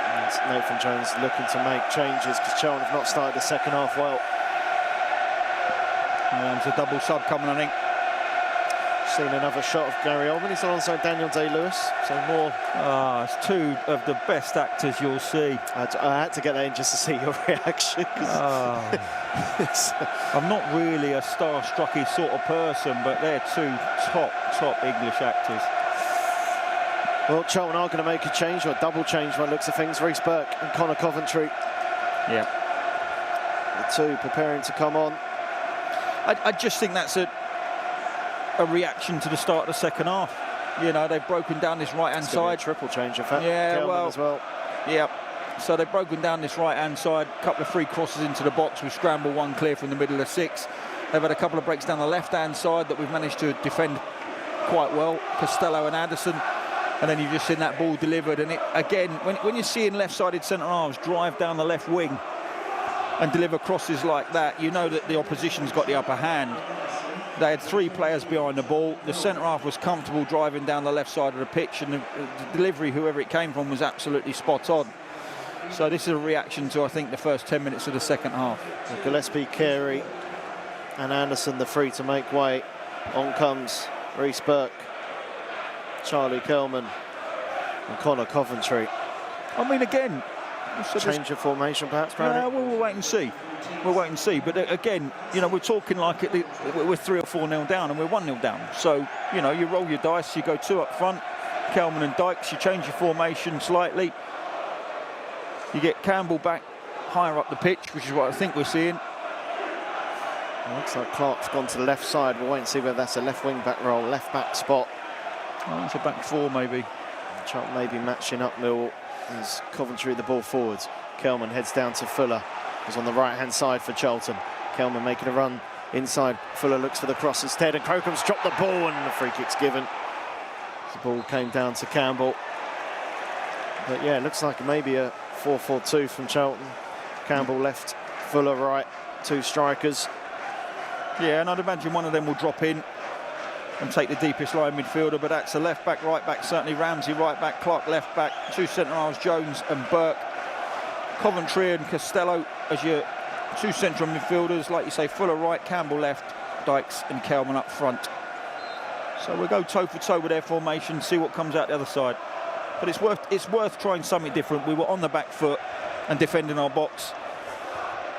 And Nathan Jones looking to make changes because Charlton have not started the second half well. There's a double sub coming, I think. Seen another shot of Gary Oldman. He's alongside Daniel Day-Lewis. So more. It's two of the best actors you'll see. I had to get that in just to see your reaction. I'm not really a star-strucky sort of person, but they're two top English actors. Well, Charlton are going to make a change, or a double change by the looks of things. Reece Burke and Connor Coventry. Yeah. The two preparing to come on. I just think that's a reaction to the start of the second half. You know, they've broken down this right-hand side. Triple change, in fact. Yeah, well, as well. Yeah. So they've broken down this right-hand side. A couple of free crosses into the box. We scramble one clear from the middle of 6. They've had a couple of breaks down the left-hand side that we've managed to defend quite well. Costello and Addison. And then you've just seen that ball delivered. And it, again, when you're seeing left-sided centre-halves drive down the left wing and deliver crosses like that, you know that the opposition's got the upper hand. They had 3 players behind the ball. The centre-half was comfortable driving down the left side of the pitch, and the delivery, whoever it came from, was absolutely spot on. So this is a reaction to, I think, the first 10 minutes of the second half. Gillespie, Carey and Anderson, the free to make way. On comes Reece Burke, Charlie Kelman and Connor Coventry. I mean, again... Change of formation, perhaps, Brownie? Yeah, we'll wait and see. We'll wait and see. But again, you know, we're talking like we're 3 or 4-0 down and we're 1-0 down. So, you know, you roll your dice, you go 2 up front, Kelman and Dykes, you change your formation slightly. You get Campbell back higher up the pitch, which is what I think we're seeing. Looks like Clark's gone to the left side. We'll wait and see whether that's a left wing back role, left back spot. Oh, it's a back 4 maybe. Charlton maybe matching up Millwall as Coventry the ball forwards. Kelman heads down to Fuller, who's on the right-hand side for Charlton. Kelman making a run inside. Fuller looks for the cross instead, and Crocombe's dropped the ball, and the free kick's given. The ball came down to Campbell. But yeah, it looks like maybe a 4-4-2 from Charlton. Campbell left, Fuller right, 2 strikers. Yeah, and I'd imagine one of them will drop in and take the deepest line midfielder, but that's a left back, right back, certainly Ramsey right back, Clark left back, 2 centre halves, Jones and Burke. Coventry and Costello as your 2 central midfielders, like you say, Fuller right, Campbell left, Dykes and Kelman up front. So we'll go toe for toe with their formation, see what comes out the other side. But it's worth trying something different. We were on the back foot and defending our box,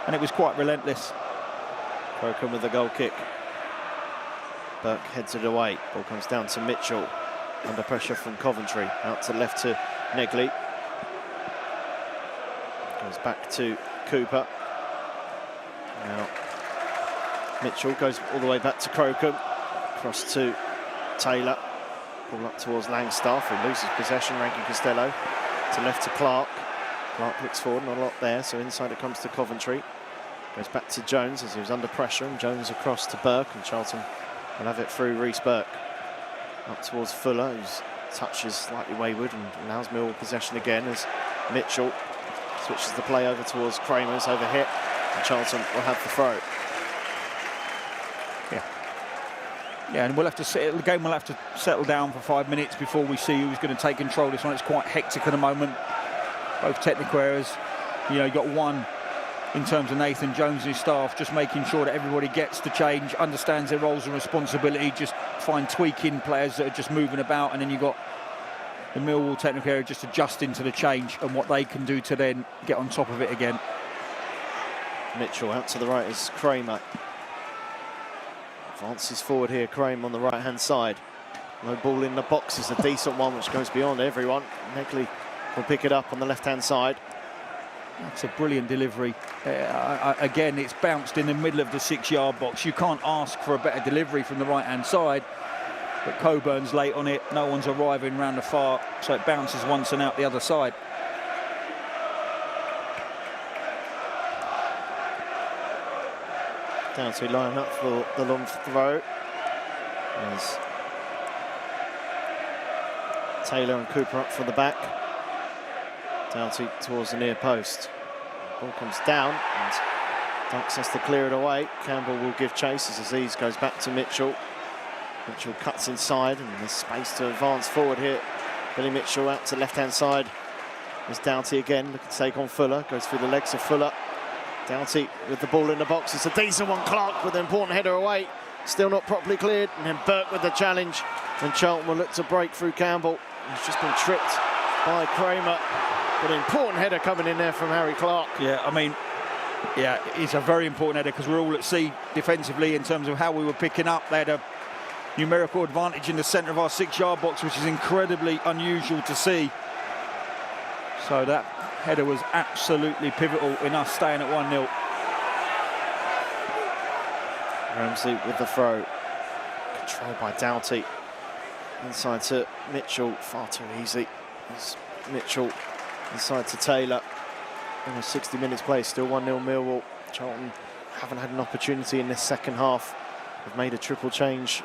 and it was quite relentless. Crocombe with the goal kick. Burke heads it away. Ball comes down to Mitchell. Under pressure from Coventry. Out to left to Negley. Goes back to Cooper. Now Mitchell goes all the way back to Crocombe. Across to Taylor. Ball up towards Langstaff, who loses possession, ranking Costello. To left to Clark. Clark looks forward, not a lot there, so inside it comes to Coventry. Goes back to Jones as he was under pressure, and Jones across to Burke, and Charlton will have it through Reece Burke. Up towards Fuller, whose touch is slightly wayward and allows Millwall possession again as Mitchell switches the play over towards Kramer's over hit, and Charlton will have the throw. Yeah, and we'll have to the game will have to settle down for 5 minutes before we see who's going to take control of this one. It's quite hectic at the moment. Both technical errors. You know, you got one in terms of Nathan Jones and his staff, just making sure that everybody gets the change, understands their roles and responsibility, just fine tweaking players that are just moving about, and then you've got the Millwall technical area just adjusting to the change and what they can do to then get on top of it again. Mitchell out to the right is Kramer. Advances forward here, Kramer on the right-hand side. No ball in the box is a decent one which goes beyond everyone. Negley will pick it up on the left-hand side. That's a brilliant delivery. Again, it's bounced in the middle of the 6-yard box. You can't ask for a better delivery from the right-hand side. But Coburn's late on it. No one's arriving round the far, so it bounces once and out the other side. Down to line up for the long throw. As Taylor and Cooper up from the back. Doughty towards the near post. Ball comes down and Dykes has to clear it away. Campbell will give chase as Aziz goes back to Mitchell. Mitchell cuts inside and there's space to advance forward here. Billy Mitchell out to left-hand side. There's Doughty again, looking to take on Fuller. Goes through the legs of Fuller. Doughty with the ball in the box. It's a decent one. Clark with an important header away. Still not properly cleared. And then Burke with the challenge. And Charlton will look to break through Campbell. He's just been tripped by Kramer. But an important header coming in there from Harry Clark. Yeah, I mean, yeah, it's a very important header because we're all at sea defensively in terms of how we were picking up. They had a numerical advantage in the centre of our 6-yard box, which is incredibly unusual to see. So that header was absolutely pivotal in us staying at 1-0. Ramsey with the throw. Controlled by Doughty. Inside to Mitchell. Far too easy. It's Mitchell inside to Taylor. Almost 60 minutes play. Still 1-0 Millwall. Charlton haven't had an opportunity in this second half. They've made a triple change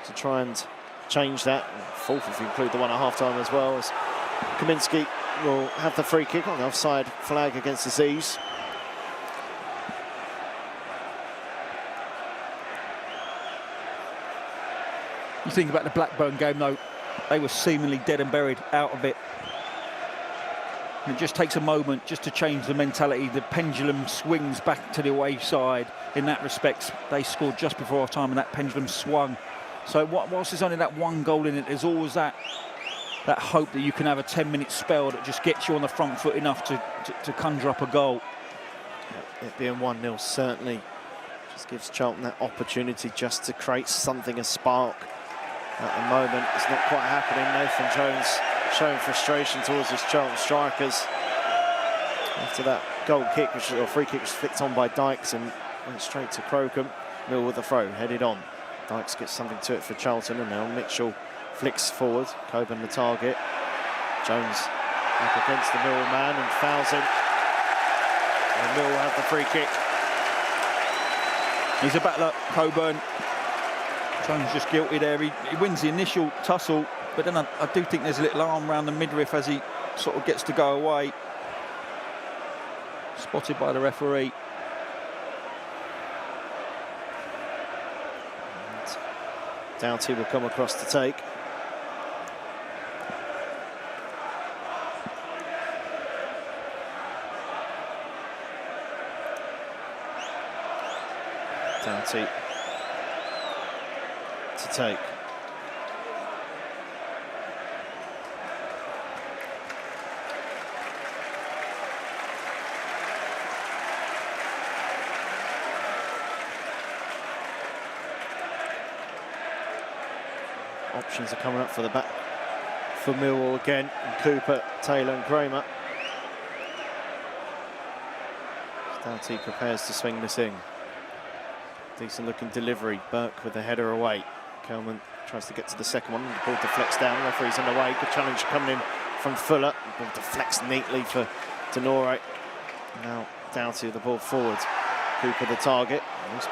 to try and change that. Fourth if you include the one at half-time as well. As Kaminsky will have the free kick on the offside flag against Aziz. You think about the Blackburn game though, they were seemingly dead and buried out of it. And it just takes a moment just to change the mentality. The pendulum swings back to the away side. In that respect, they scored just before half time and that pendulum swung. So whilst there's only that one goal in it, there's always that hope that you can have a 10-minute spell that just gets you on the front foot enough to conjure up a goal. It being 1-0 certainly just gives Charlton that opportunity just to create something, a spark. At the moment, it's not quite happening. Nathan Jones showing frustration towards his Charlton strikers. After that goal kick, or free kick, was flicked on by Dykes and went straight to Crocombe. Mill with the throw, headed on. Dykes gets something to it for Charlton, and now Mitchell flicks forward. Coburn the target. Jones up against the Mill man and fouls him. And Mill will have the free kick. He's a battler, Coburn. Jones just guilty there. He wins the initial tussle, but then I do think there's a little arm around the midriff as he sort of gets to go away. Spotted by the referee. And Doughty will come across to take. Doughty to take. Options are coming up for the back for Millwall again. And Cooper, Taylor and Kramer. Doughty prepares to swing this in. Decent looking delivery. Burke with the header away. Kelman tries to get to the second one. The ball deflects down. Referee's in the way. Good challenge coming in from Fuller. The ball deflects neatly for Denore. Now Doughty with the ball forward. Cooper the target.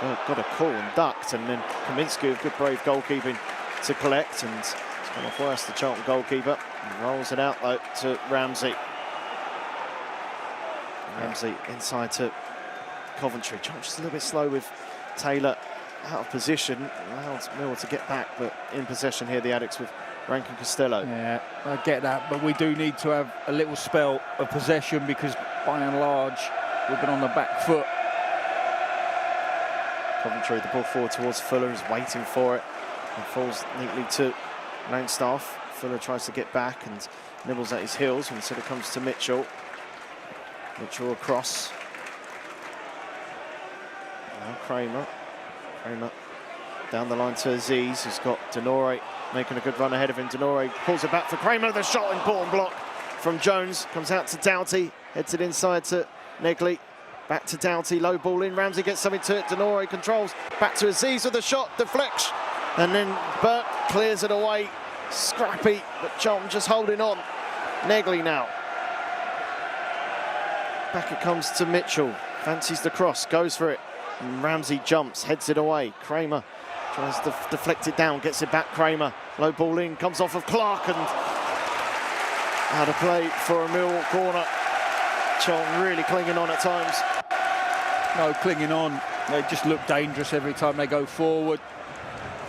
Burke got a call and ducked. And then Kaminsky with good brave goalkeeping to collect. And it's gone off worse, the Charlton goalkeeper. And rolls it out though to Ramsey. Ramsey inside to Coventry. Charlton just a little bit slow with Taylor out of position, allows Mill to get back, but in possession here, the Addicts with Rankin Costello. Yeah, I get that, but we do need to have a little spell of possession because by and large, we've been on the back foot. Coventry, the ball forward towards Fuller, is waiting for it and falls neatly to Langstaff. Fuller tries to get back and nibbles at his heels until it comes to Mitchell. Mitchell across. Now Kramer down the line to Aziz, who's got Denore making a good run ahead of him. Denore pulls it back for Kramer. The shot, important block from Jones. Comes out to Doughty, heads it inside to Negley. Back to Doughty, low ball in. Ramsey gets something to it. Denore controls. Back to Aziz with the shot, deflects. And then Burke clears it away. Scrappy, but Charlton just holding on. Negley now. Back it comes to Mitchell. Fancies the cross, goes for it. And Ramsey jumps, heads it away. Kramer Tries to deflect it down, gets it back. Kramer, low ball in, comes off of Clark, and out of play for a Millwall corner. Charlton really clinging on at times. No, clinging on. They just look dangerous every time they go forward.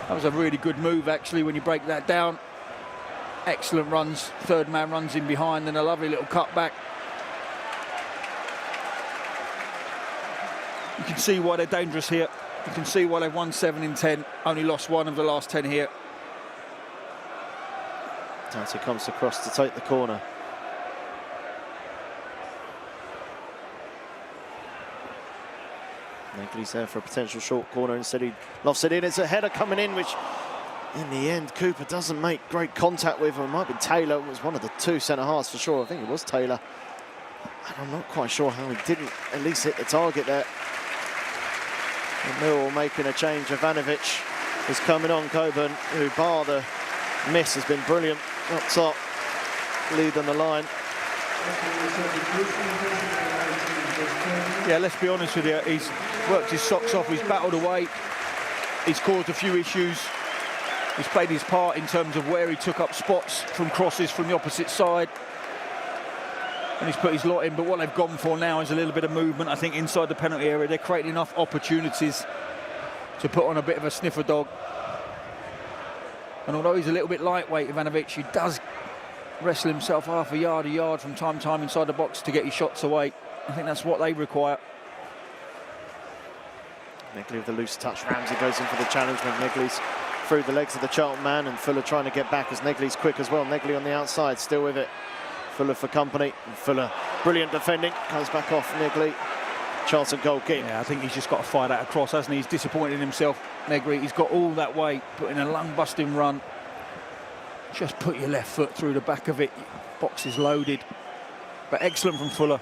That was a really good move, actually, when you break that down. Excellent runs. Third man runs in behind, and a lovely little cutback. You can see why they're dangerous here. You can see why they've won 7 in 10, only lost 1 of the last 10 here. Doughty comes across to take the corner. Negley's there for a potential short corner. Instead he lofts it in. It's a header coming in, which in the end Cooper doesn't make great contact with. Or it might be Taylor. It was one of the 2 centre-halves for sure. I think it was Taylor. And I'm not quite sure how he didn't at least hit the target there. And Millwall making a change. Ivanovic is coming on. Coburn, who bar the miss, has been brilliant up top. Lead on the line. Yeah, let's be honest with you. He's worked his socks off. He's battled away. He's caused a few issues. He's played his part in terms of where he took up spots from crosses from the opposite side. And he's put his lot in, but what they've gone for now is a little bit of movement, I think, inside the penalty area. They're creating enough opportunities to put on a bit of a sniffer dog. And although he's a little bit lightweight, Ivanovic, he does wrestle himself half a yard from time to time inside the box to get his shots away. I think that's what they require. Negley with the loose touch. Ramsey goes in for the challenge when Negley's through the legs of the Charlton man, and Fuller trying to get back as Negley's quick as well. Negley on the outside, still with it. Fuller for company. And Fuller, brilliant defending, comes back off Negley. Charlton goal kick. Yeah, I think he's just got to fight that across, hasn't he? He's disappointed in himself, Negley. He's got all that weight, put in a lung-busting run. Just put your left foot through the back of it. Box is loaded. But excellent from Fuller.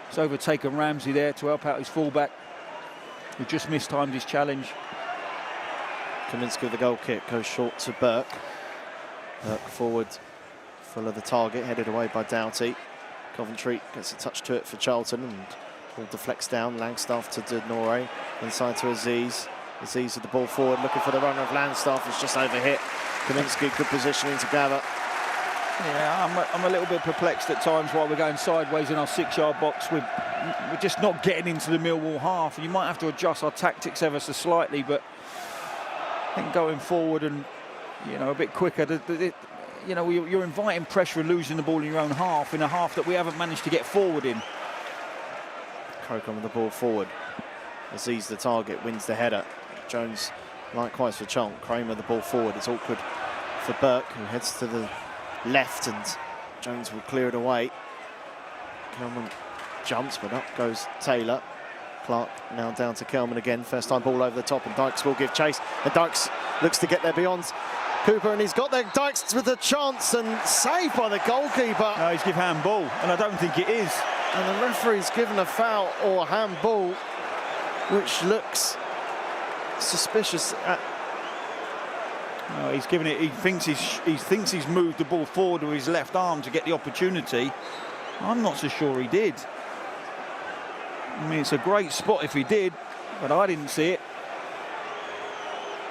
He's overtaken Ramsey there to help out his fullback, who just mistimed his challenge. Kaminsky with the goal kick, goes short to Burke. Burke forward. Fuller the target, headed away by Doughty. Coventry gets a touch to it for Charlton, and ball deflects down. Langstaff to Denore, inside to Aziz. Aziz with the ball forward, looking for the runner of Langstaff. It's just overhit. Kaminsky, good positioning to gather. Yeah, I'm a little bit perplexed at times while we're going sideways in our 6-yard box. We're just not getting into the Millwall half. You might have to adjust our tactics ever so slightly, but I think going forward and, you know, a bit quicker, you know, you're inviting pressure and losing the ball in your own half, in a half that we haven't managed to get forward in. Crocombe with the ball forward. Aziz the target, wins the header. Jones likewise for Charlton. Kramer the ball forward. It's awkward for Burke, who heads to the left, and Jones will clear it away. Kelman jumps, but up goes Taylor. Clark now down to Kelman again. First time ball over the top, and Dykes will give chase. And Dykes looks to get there beyond Cooper, and he's got there. Dykes with a chance and saved by the goalkeeper. No, he's given handball, and I don't think it is. And the referee's given a foul or handball, which looks suspicious. No, he's given it. He thinks he's moved the ball forward with his left arm to get the opportunity. I'm not so sure he did. I mean, it's a great spot if he did, but I didn't see it.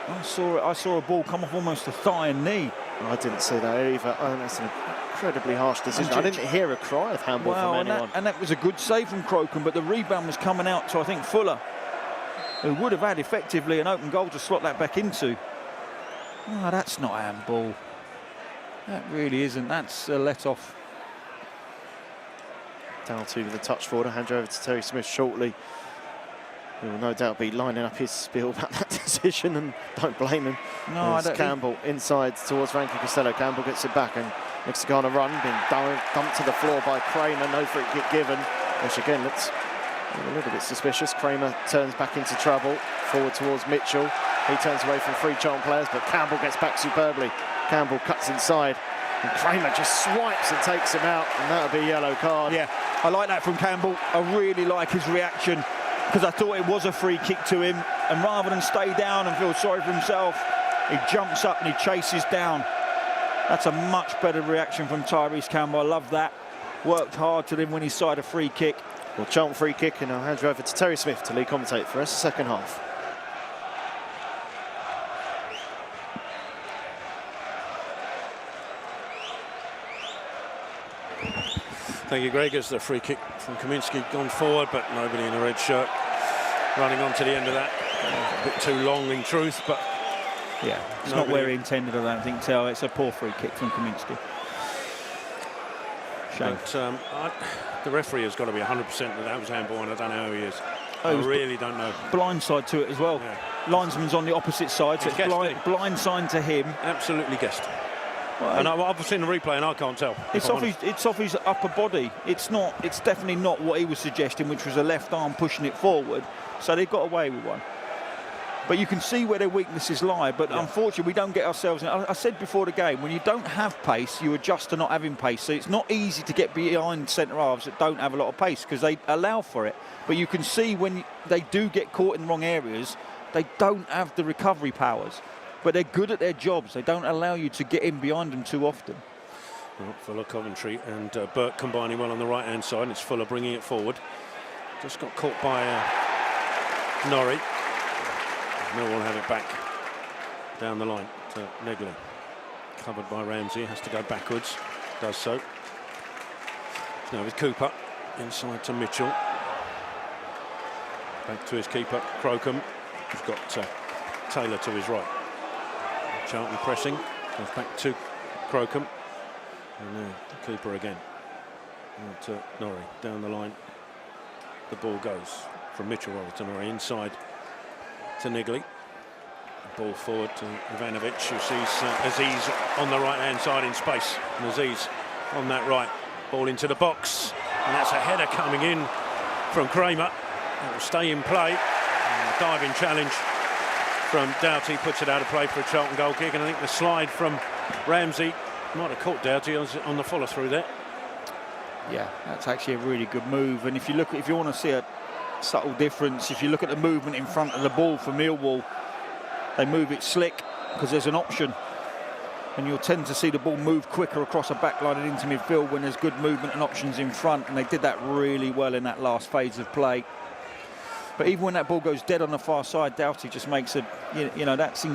I saw a ball come off almost the thigh and knee. I didn't see that either. Oh, that's an incredibly harsh decision. I didn't hear a cry of handball from anyone. And that was a good save from Crocombe, but the rebound was coming out to, I think, Fuller, who would have had effectively an open goal to slot that back into. Oh, that's not handball. That really isn't. That's a let-off. Doughty with a touch forward. I'll hand you over to Terry Smith shortly. He will no doubt be lining up his spiel about that decision, and don't blame him. No, I don't. Campbell inside towards Frankie Costello. Campbell gets it back and looks to go on a run, being dumped to the floor by Kramer. No free kick given, which again looks a little bit suspicious. Kramer turns back into trouble. Forward towards Mitchell. He turns away from 3 Charlton players, but Campbell gets back superbly. Campbell cuts inside, and Kramer just swipes and takes him out, and that'll be a yellow card. Yeah, I like that from Campbell. I really like his reaction, because I thought it was a free kick to him, and rather than stay down and feel sorry for himself, he jumps up and he chases down. That's a much better reaction from Tyrese Campbell. I love that. Worked hard to then win his side a free kick. Well, Charlton free kick, and I'll hand you over to Terry Smith to lead commentate for us the second half. Thank you, Greg. As the free kick from Kaminski gone forward, but nobody in a red shirt running on to the end of that. A bit too long in truth, but yeah, it's not where he intended, I don't think. So it's a poor free kick from Kaminski. Shame. But the referee has got to be 100% that was handball, and I don't know how he is. I really don't know. Blindside to it as well. Yeah. Linesman's on the opposite side, so it's blind sign to him. Absolutely guessed. Well, and I've seen the replay, and I can't tell. It's off his upper body. It's definitely not what he was suggesting, which was a left arm pushing it forward. So they got away with one. But you can see where their weaknesses lie. But unfortunately, we don't get ourselves in. I said before the game, when you don't have pace, you adjust to not having pace. So it's not easy to get behind centre halves that don't have a lot of pace because they allow for it. But you can see when they do get caught in the wrong areas, they don't have the recovery powers. But they're good at their jobs. They don't allow you to get in behind them too often. Well, Fuller, Coventry and Burke combining well on the right-hand side. And it's Fuller bringing it forward. Just got caught by Norrie. Millwall have it back down the line to Negley. Covered by Ramsey, has to go backwards. Does so. Now with Cooper inside to Mitchell. Back to his keeper, Crocombe. He's got Taylor to his right. Charlton pressing. Goes back to Crocombe. And now Cooper again. And to Norrie down the line. The ball goes from Mitchell to Norrie inside to Nigley. Ball forward to Ivanovic, who sees Aziz on the right-hand side in space. And Aziz on that right. Ball into the box. And that's a header coming in from Kramer. It will stay in play. And a diving challenge from Doughty puts it out of play for a Charlton goal kick. And I think the slide from Ramsey might have caught Doughty on the follow-through there. Yeah, that's actually a really good move. And if you want to see a subtle difference, if you look at the movement in front of the ball for Millwall, they move it slick because there's an option, and you'll tend to see the ball move quicker across a back line and into midfield when there's good movement and options in front, and they did that really well in that last phase of play. But even when that ball goes dead on the far side, Doughty just makes a, that's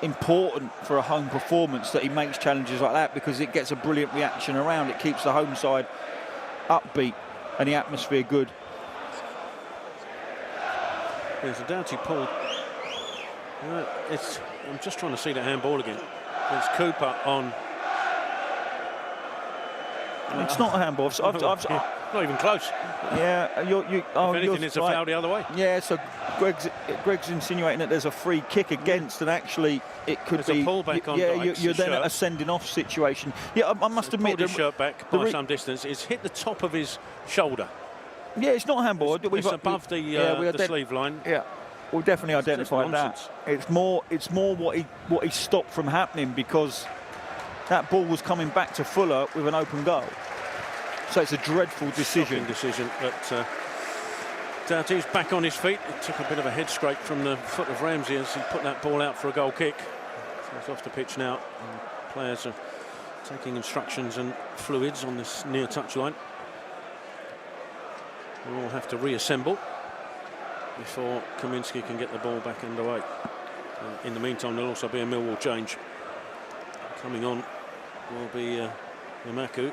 important for a home performance that he makes challenges like that, because it gets a brilliant reaction around. It keeps the home side upbeat and the atmosphere good. There's a Doughty pulled. I'm just trying to see the handball again. It's Cooper on. It's not a handball. Not even close. Yeah, if anything, it's a foul the other way. Yeah, so Greg's insinuating that there's a free kick against, and actually it could be a pullback on Dykes' you're then at a sending off situation. Yeah, I must admit, his shirt back by some distance. It's hit the top of his shoulder. Yeah, it's not a handball. It's above the sleeve line. Yeah, we definitely identified that. It's more what he stopped from happening, because that ball was coming back to Fuller with an open goal. So it's a dreadful decision. But Doughty's back on his feet. It took a bit of a head scrape from the foot of Ramsey as he put that ball out for a goal kick. So it's off the pitch now. And players are taking instructions and fluids on this near touch line. We'll all have to reassemble before Kaminski can get the ball back underway. In the meantime, there'll also be a Millwall change. Coming on will be Yamaku.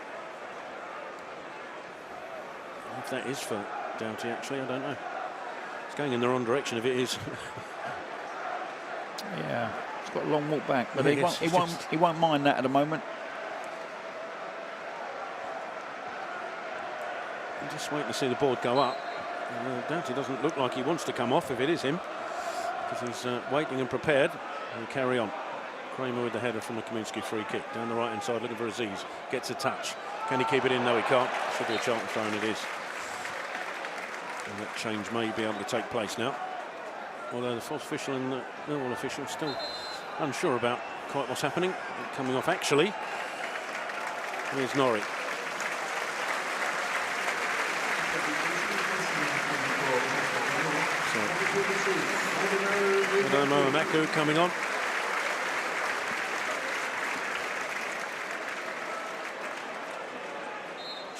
If that is for Doughty, actually, I don't know. It's going in the wrong direction if it is. Yeah, he's got a long walk back, but he won't mind that at the moment. I'm just waiting to see the board go up. Doughty doesn't look like he wants to come off if it is him, because he's waiting and prepared. And carry on. Kramer with the header from the Kaminski free kick down the right hand side, looking for Aziz. Gets a touch. Can he keep it in? No, he can't. Should be a Charlton throw, and it is. And that change may be able to take place now. Although the fourth official and the Millwall official still unsure about quite what's happening. Coming off, actually. Here's Norrie. Adomo Amaku coming on.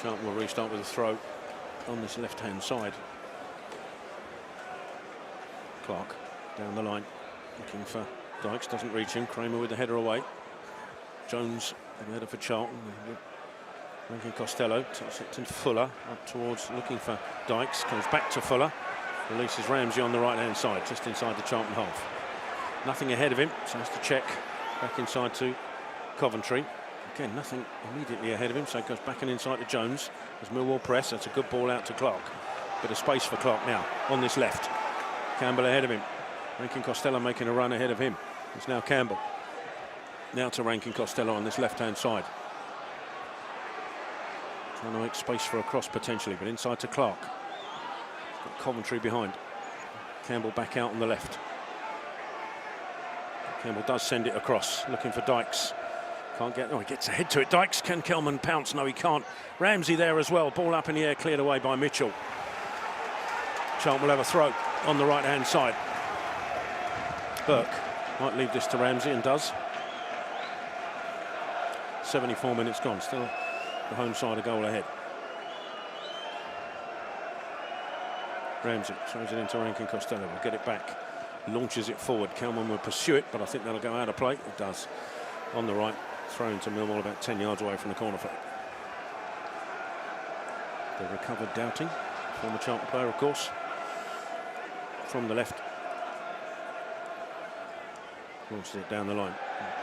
Charlton will restart with a throw on this left-hand side. Clark down the line, looking for Dykes, doesn't reach him. Kramer with the header away. Jones, the header for Charlton. Rankin Costello takes it to Fuller, up towards, looking for Dykes, comes back to Fuller, releases Ramsey on the right-hand side, just inside the Charlton half. Nothing ahead of him, so has to check back inside to Coventry. Again, nothing immediately ahead of him, so it goes back and inside to Jones. As Millwall press, that's a good ball out to Clark. Bit of space for Clark now, on this left. Campbell ahead of him. Rankin Costello making a run ahead of him. It's now Campbell. Now to Rankin Costello on this left-hand side. Trying to make space for a cross potentially, but inside to Clark. He's got Coventry behind. Campbell back out on the left. Campbell does send it across, looking for Dykes. Can't get, oh, he gets ahead to it. Dykes, can Kelman pounce? No, he can't. Ramsey there as well. Ball up in the air, cleared away by Mitchell. Charlton will have a throw on the right-hand side. Burke might leave this to Ramsey, and does. 74 minutes gone, still the home side a goal ahead. Ramsey throws it into Rankin Costello, will get it back, launches it forward. Kelman will pursue it, but I think that'll go out of play. It does. On the right, thrown to Millwall about 10 yards away from the corner flag. The recovered Doughty, former Charlton player, of course, from the left. Launches it down the line.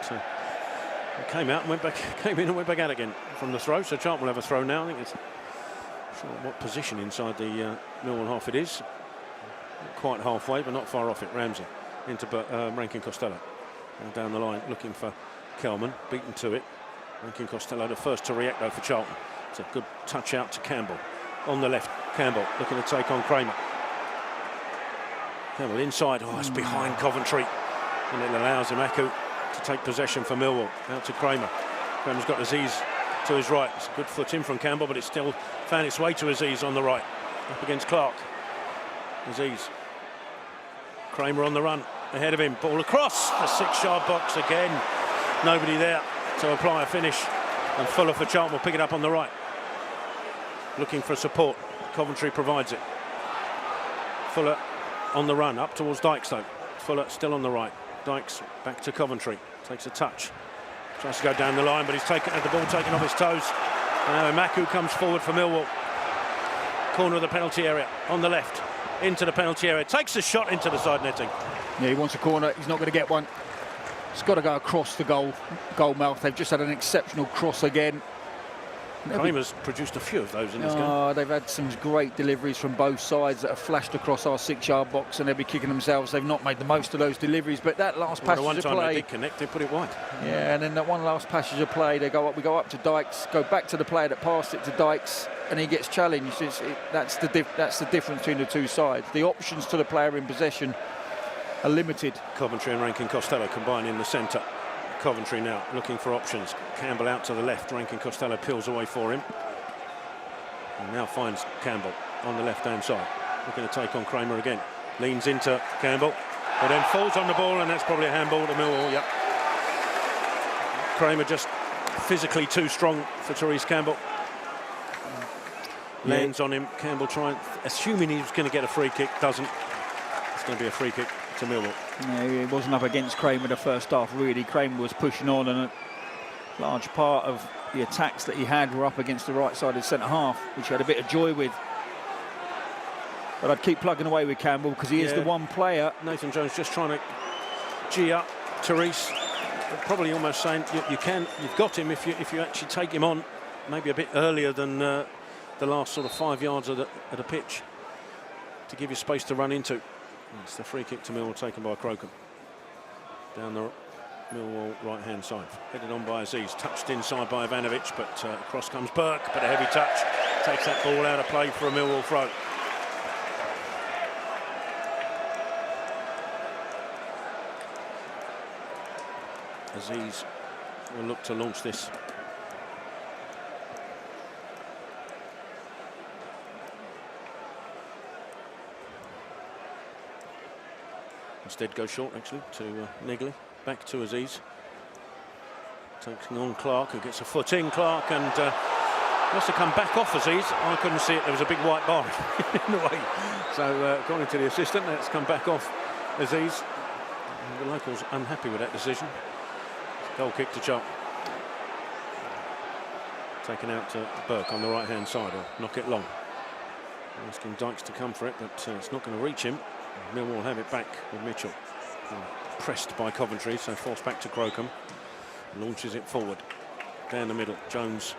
It came out and went back, came in and went back out again from the throw. So Charlton will have a throw now. I think it's not sure what position inside the Millwall half it is. Not quite halfway, but not far off it. Ramsey into Rankin Costello. And down the line, looking for Kelman, beaten to it. Rankin Costello, the first to react though for Charlton. It's a good touch out to Campbell. On the left, Campbell looking to take on Kramer. Campbell inside, oh, it's behind Coventry. And it allows Imaku to take possession for Millwall. Out to Kramer. Kramer's got Aziz to his right. It's a good foot in from Campbell, but it still found its way to Aziz on the right. Up against Clark. Aziz. Kramer on the run. Ahead of him. Ball across the 6-yard box again. Nobody there to apply a finish. And Fuller for Charlton will pick it up on the right. Looking for support. Coventry provides it. Fuller on the run. Up towards Dykes though. Fuller still on the right. Dykes back to Coventry, takes a touch, tries to go down the line, but he's had the ball taken off his toes. Now Imaku comes forward for Millwall. Corner of the penalty area, on the left, into the penalty area, takes a shot into the side netting. Yeah, he wants a corner, he's not going to get one. It's got to go across the goal mouth. They've just had an exceptional cross again. Kramer's produced a few of those in this game. Oh, they've had some great deliveries from both sides that have flashed across our 6-yard box, and they'll be kicking themselves. They've not made the most of those deliveries, but that last passage of play. They did connect, they put it wide. Yeah, and then that one last passage of play, we go up to Dykes, go back to the player that passed it to Dykes, and he gets challenged. That's the difference between the two sides. The options to the player in possession are limited. Coventry and Rankin Costello combine in the centre. Coventry now looking for options. Campbell out to the left. Rankin Costello peels away for him. And now finds Campbell on the left-hand side. Looking to take on Kramer again. Leans into Campbell, but then falls on the ball, and that's probably a handball to Millwall. Yep. Kramer just physically too strong for Therese Campbell. Lands on him. Campbell trying, assuming he was going to get a free kick, doesn't. It's going to be a free kick to Millwall. Yeah, he wasn't up against Kramer the first half, really. Kramer was pushing on, and a large part of the attacks that he had were up against the right side of the centre half, which he had a bit of joy with. But I'd keep plugging away with Campbell because he is the one player. Nathan Jones just trying to gee up Therese, probably almost saying you've got him if you actually take him on, maybe a bit earlier than the last sort of 5 yards of the pitch, to give you space to run into. It's the free kick to Millwall taken by Crocombe. Down the Millwall right-hand side. Headed on by Aziz. Touched inside by Ivanovic, but across comes Burke, but a heavy touch. Takes that ball out of play for a Millwall throw. Aziz will look to launch this. Instead goes short actually to Negley. Back to Aziz. Taking on Clark, who gets a foot in. Clark, and must have come back off Aziz. I couldn't see it. There was a big white bar in the way. So according to the assistant, that's come back off Aziz. And the locals unhappy with that decision. Goal kick to Charlton. Taken out to Burke on the right-hand side, or knock it long. Asking Dykes to come for it, but it's not going to reach him. Millwall have it back with Mitchell. Pressed by Coventry, so forced back to Crocombe. Launches it forward. Down the middle. Jones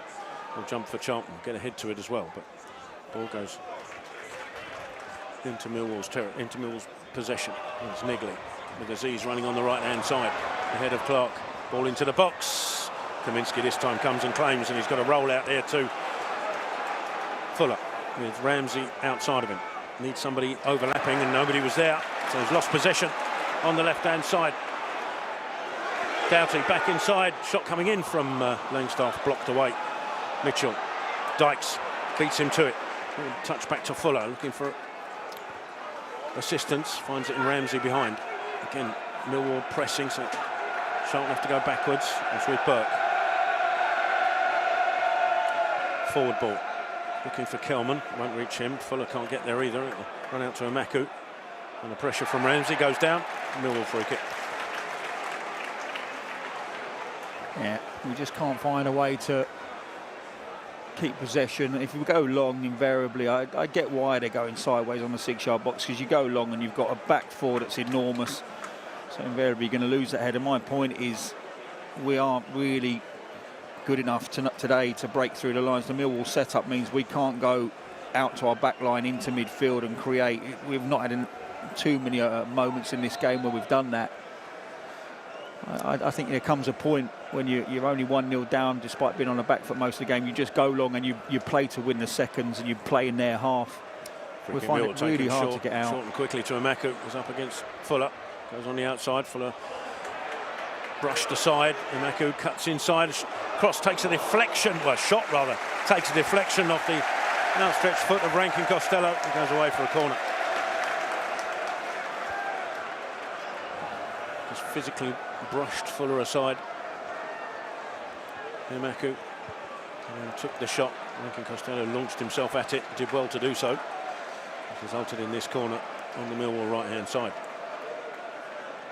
will jump for Charlton, get a head to it as well, but ball goes into Millwall's possession. It's Nigley with Aziz running on the right-hand side. Ahead of Clark. Ball into the box. Kaminsky this time comes and claims, and he's got a roll out there to Fuller, with Ramsey outside of him. Needs somebody overlapping, and nobody was there, so he's lost possession on the left-hand side. Doughty back inside, shot coming in from Langstaff, blocked away. Mitchell, Dykes beats him to it. Touch back to Fuller, looking for assistance, finds it in Ramsey behind. Again, Millwall pressing, so Charlton have to go backwards. It's with Burke. Forward ball, looking for Kelman, won't reach him. Fuller can't get there either. It'll run out to Amaku, and the pressure from Ramsey goes down. Millwall free kick. Yeah, we just can't find a way to keep possession. If we go long, invariably, I get why they're going sideways on the 6-yard box, because you go long and you've got a back four that's enormous. So invariably you're going to lose that header. My point is, we aren't really good enough today to break through the lines. The Millwall setup means we can't go out to our back line into midfield and create. We've not had too many moments in this game where we've done that. I think there comes a point when you're only 1-0 down, despite being on the back foot most of the game. You just go long and you play to win the seconds, and you play in their half. We find it really hard to get out. Short and quickly to Amaku, was up against Fuller. Goes on the outside, Fuller brushed aside. Amaku cuts inside. Cross takes a deflection, well, shot rather, takes a deflection off the outstretched foot of Rankin Costello and goes away for a corner. Just physically brushed Fuller aside. Amaku took the shot. Rankin Costello launched himself at it, did well to do so. It resulted in this corner on the Millwall right-hand side.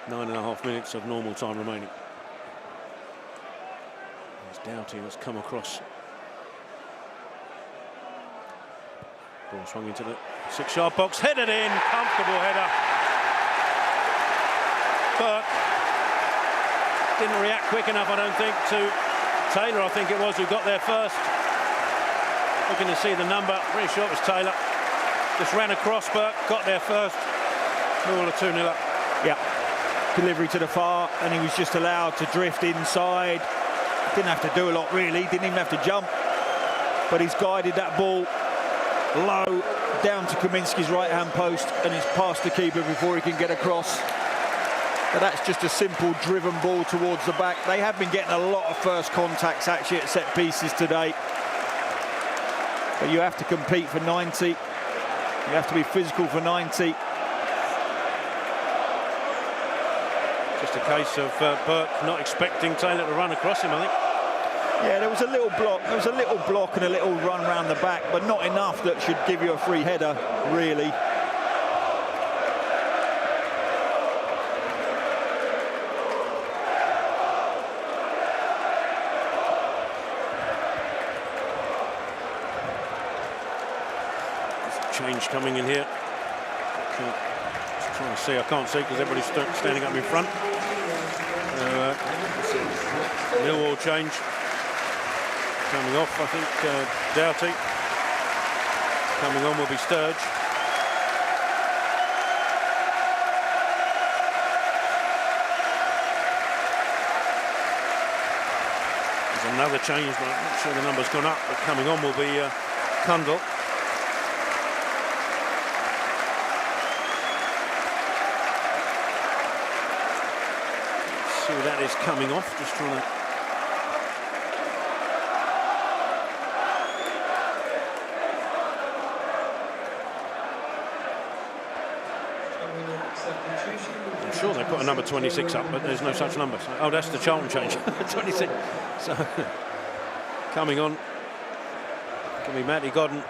9.5 minutes of normal time remaining. There's Doughty that's come across. Ball swung into the 6-yard box, headed in, comfortable header. Burke didn't react quick enough, I don't think, to Taylor, I think it was, who got there first. Looking to see the number, pretty sure it was Taylor. Just ran across, Burke got there first. Millwall 2-0 up. Yeah. Delivery to the far, and he was just allowed to drift inside. Didn't have to do a lot really, didn't even have to jump, but he's guided that ball low down to Kaminsky's right-hand post, and it's past the keeper before he can get across. But that's just a simple driven ball towards the back. They have been getting a lot of first contacts actually at set pieces today, but you have to compete for 90. You have to be physical for 90. Just a case of Burke not expecting Taylor to run across him, I think. Yeah, there was a little block. There was a little block and a little run round the back, but not enough that should give you a free header, really. There's change coming in here. Trying to see, I can't see because everybody's standing up in front. Millwall change coming off, I think. Doughty coming on will be Sturge. There's another change, but I'm not sure the number's gone up, but coming on will be Cundall. That is coming off, just trying to I'm sure they put a number 26 up, but there's no such number. So, oh, that's the Charlton change. 26. So coming on can be Matty Godden.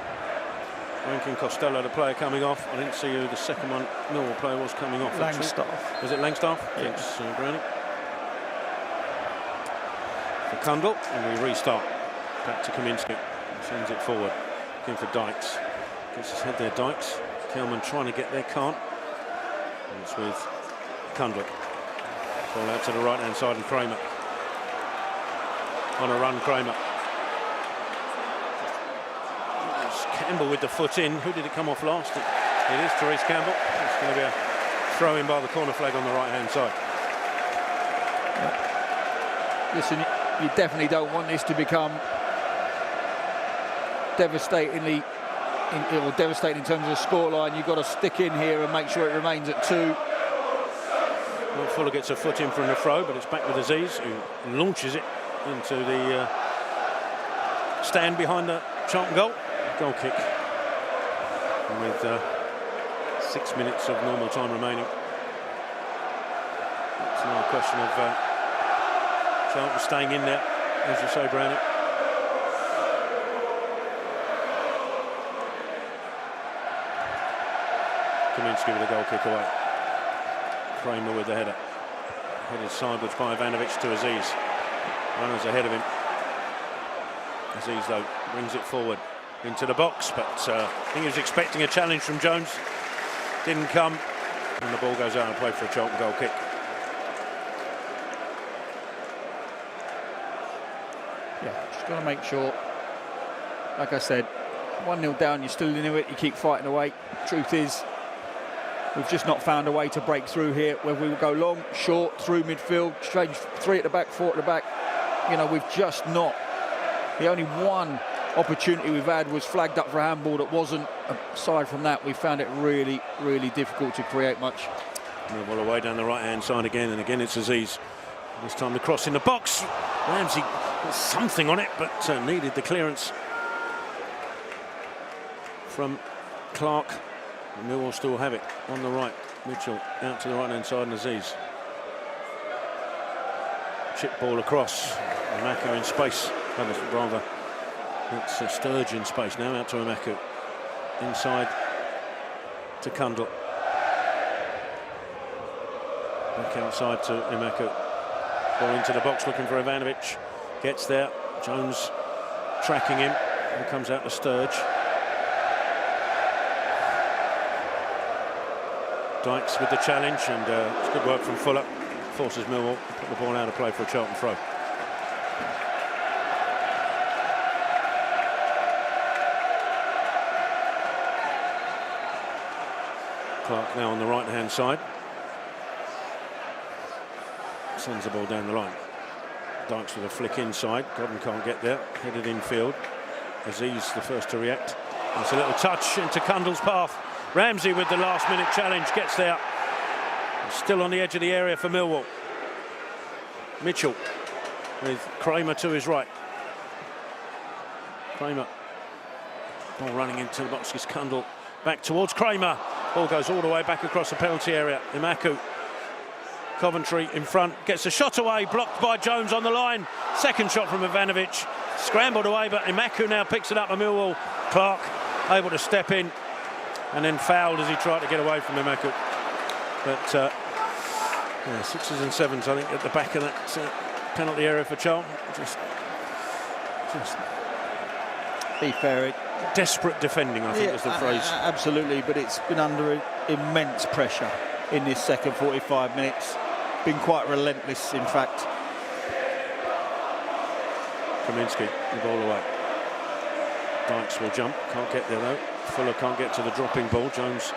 Rankin Costello, the player coming off. I didn't see who the second one Millwall player was coming off. Langstaff. Was it Langstaff? Yeah. Thanks, Browning. For Cundall, and we restart. Back to Kaminsky. Sends it forward. Looking for Dykes. Gets his head there, Dykes. Kelman trying to get there, can't. And it's with Kundle. Ball out to the right-hand side and Kramer. On a run, Kramer. It's Campbell with the foot in. Who did it come off last? It is Therese Campbell. It's going to be a throw-in by the corner flag on the right-hand side. Listen, you definitely don't want this to become devastating in terms of the scoreline. You've got to stick in here and make sure it remains at 2. Well, Fuller gets a foot in from the throw, but it's back with Aziz, who launches it into the stand behind the Charlton goal. Goal kick. And with 6 minutes of normal time remaining, it's now a question of Charlton staying in there, as you say, Brownie. Kaminsky with a goal kick away. Kramer with the header. Headed sideways by Ivanovic to Aziz. Runners ahead of him. Aziz, though, brings it forward into the box, but I think he was expecting a challenge from Jones. Didn't come, and the ball goes out and play for a Charlton goal kick. Yeah, just got to make sure, like I said, 1-0 down, you're still into it, you keep fighting away. Truth is, we've just not found a way to break through here, whether we will go long, short, through midfield, change 3 at the back, 4 at the back. You know, we've just not. The only one opportunity we've had was flagged up for a handball that wasn't. Aside from that, we found it really, really difficult to create much. Millwall away down the right-hand side again, and again it's Aziz. This time the cross in the box. Ramsey got something on it, but needed the clearance from Clark. And Millwall still have it on the right. Mitchell out to the right-hand side and Aziz. Chip ball across. Emeku in space. Rather, it's Sturge in space now, out to Emeku. Inside to Kundle. Back outside to Emeku. Ball into the box looking for Ivanovic. Gets there. Jones tracking him. And comes out to Sturge. Dykes with the challenge, and it's good work from Fuller. Forces Millwall to put the ball out of play for a Charlton throw. Clark now on the right-hand side. Sends the ball down the line. Dykes with a flick inside. Godden can't get there. Headed infield. Aziz the first to react. It's a little touch into Kundle's path. Ramsey with the last-minute challenge gets there. Still on the edge of the area for Millwall. Mitchell with Kramer to his right. Kramer. Ball running into the box. Is Kundle back towards Kramer. Ball goes all the way back across the penalty area. Emeku. Coventry in front. Gets a shot away. Blocked by Jones on the line. Second shot from Ivanovic. Scrambled away, but Emeku now picks it up. A Millwall. Clark able to step in. And then fouled as he tried to get away from Emeku. But yeah, 6s and 7s, I think, at the back of that penalty area for Charlton. Just Be fair, desperate defending, I think, is the phrase. Absolutely, but it's been under immense pressure in this second 45 minutes. Been quite relentless, in fact. Kaminsky, the ball away. Dykes will jump, can't get there though. Fuller can't get to the dropping ball. Jones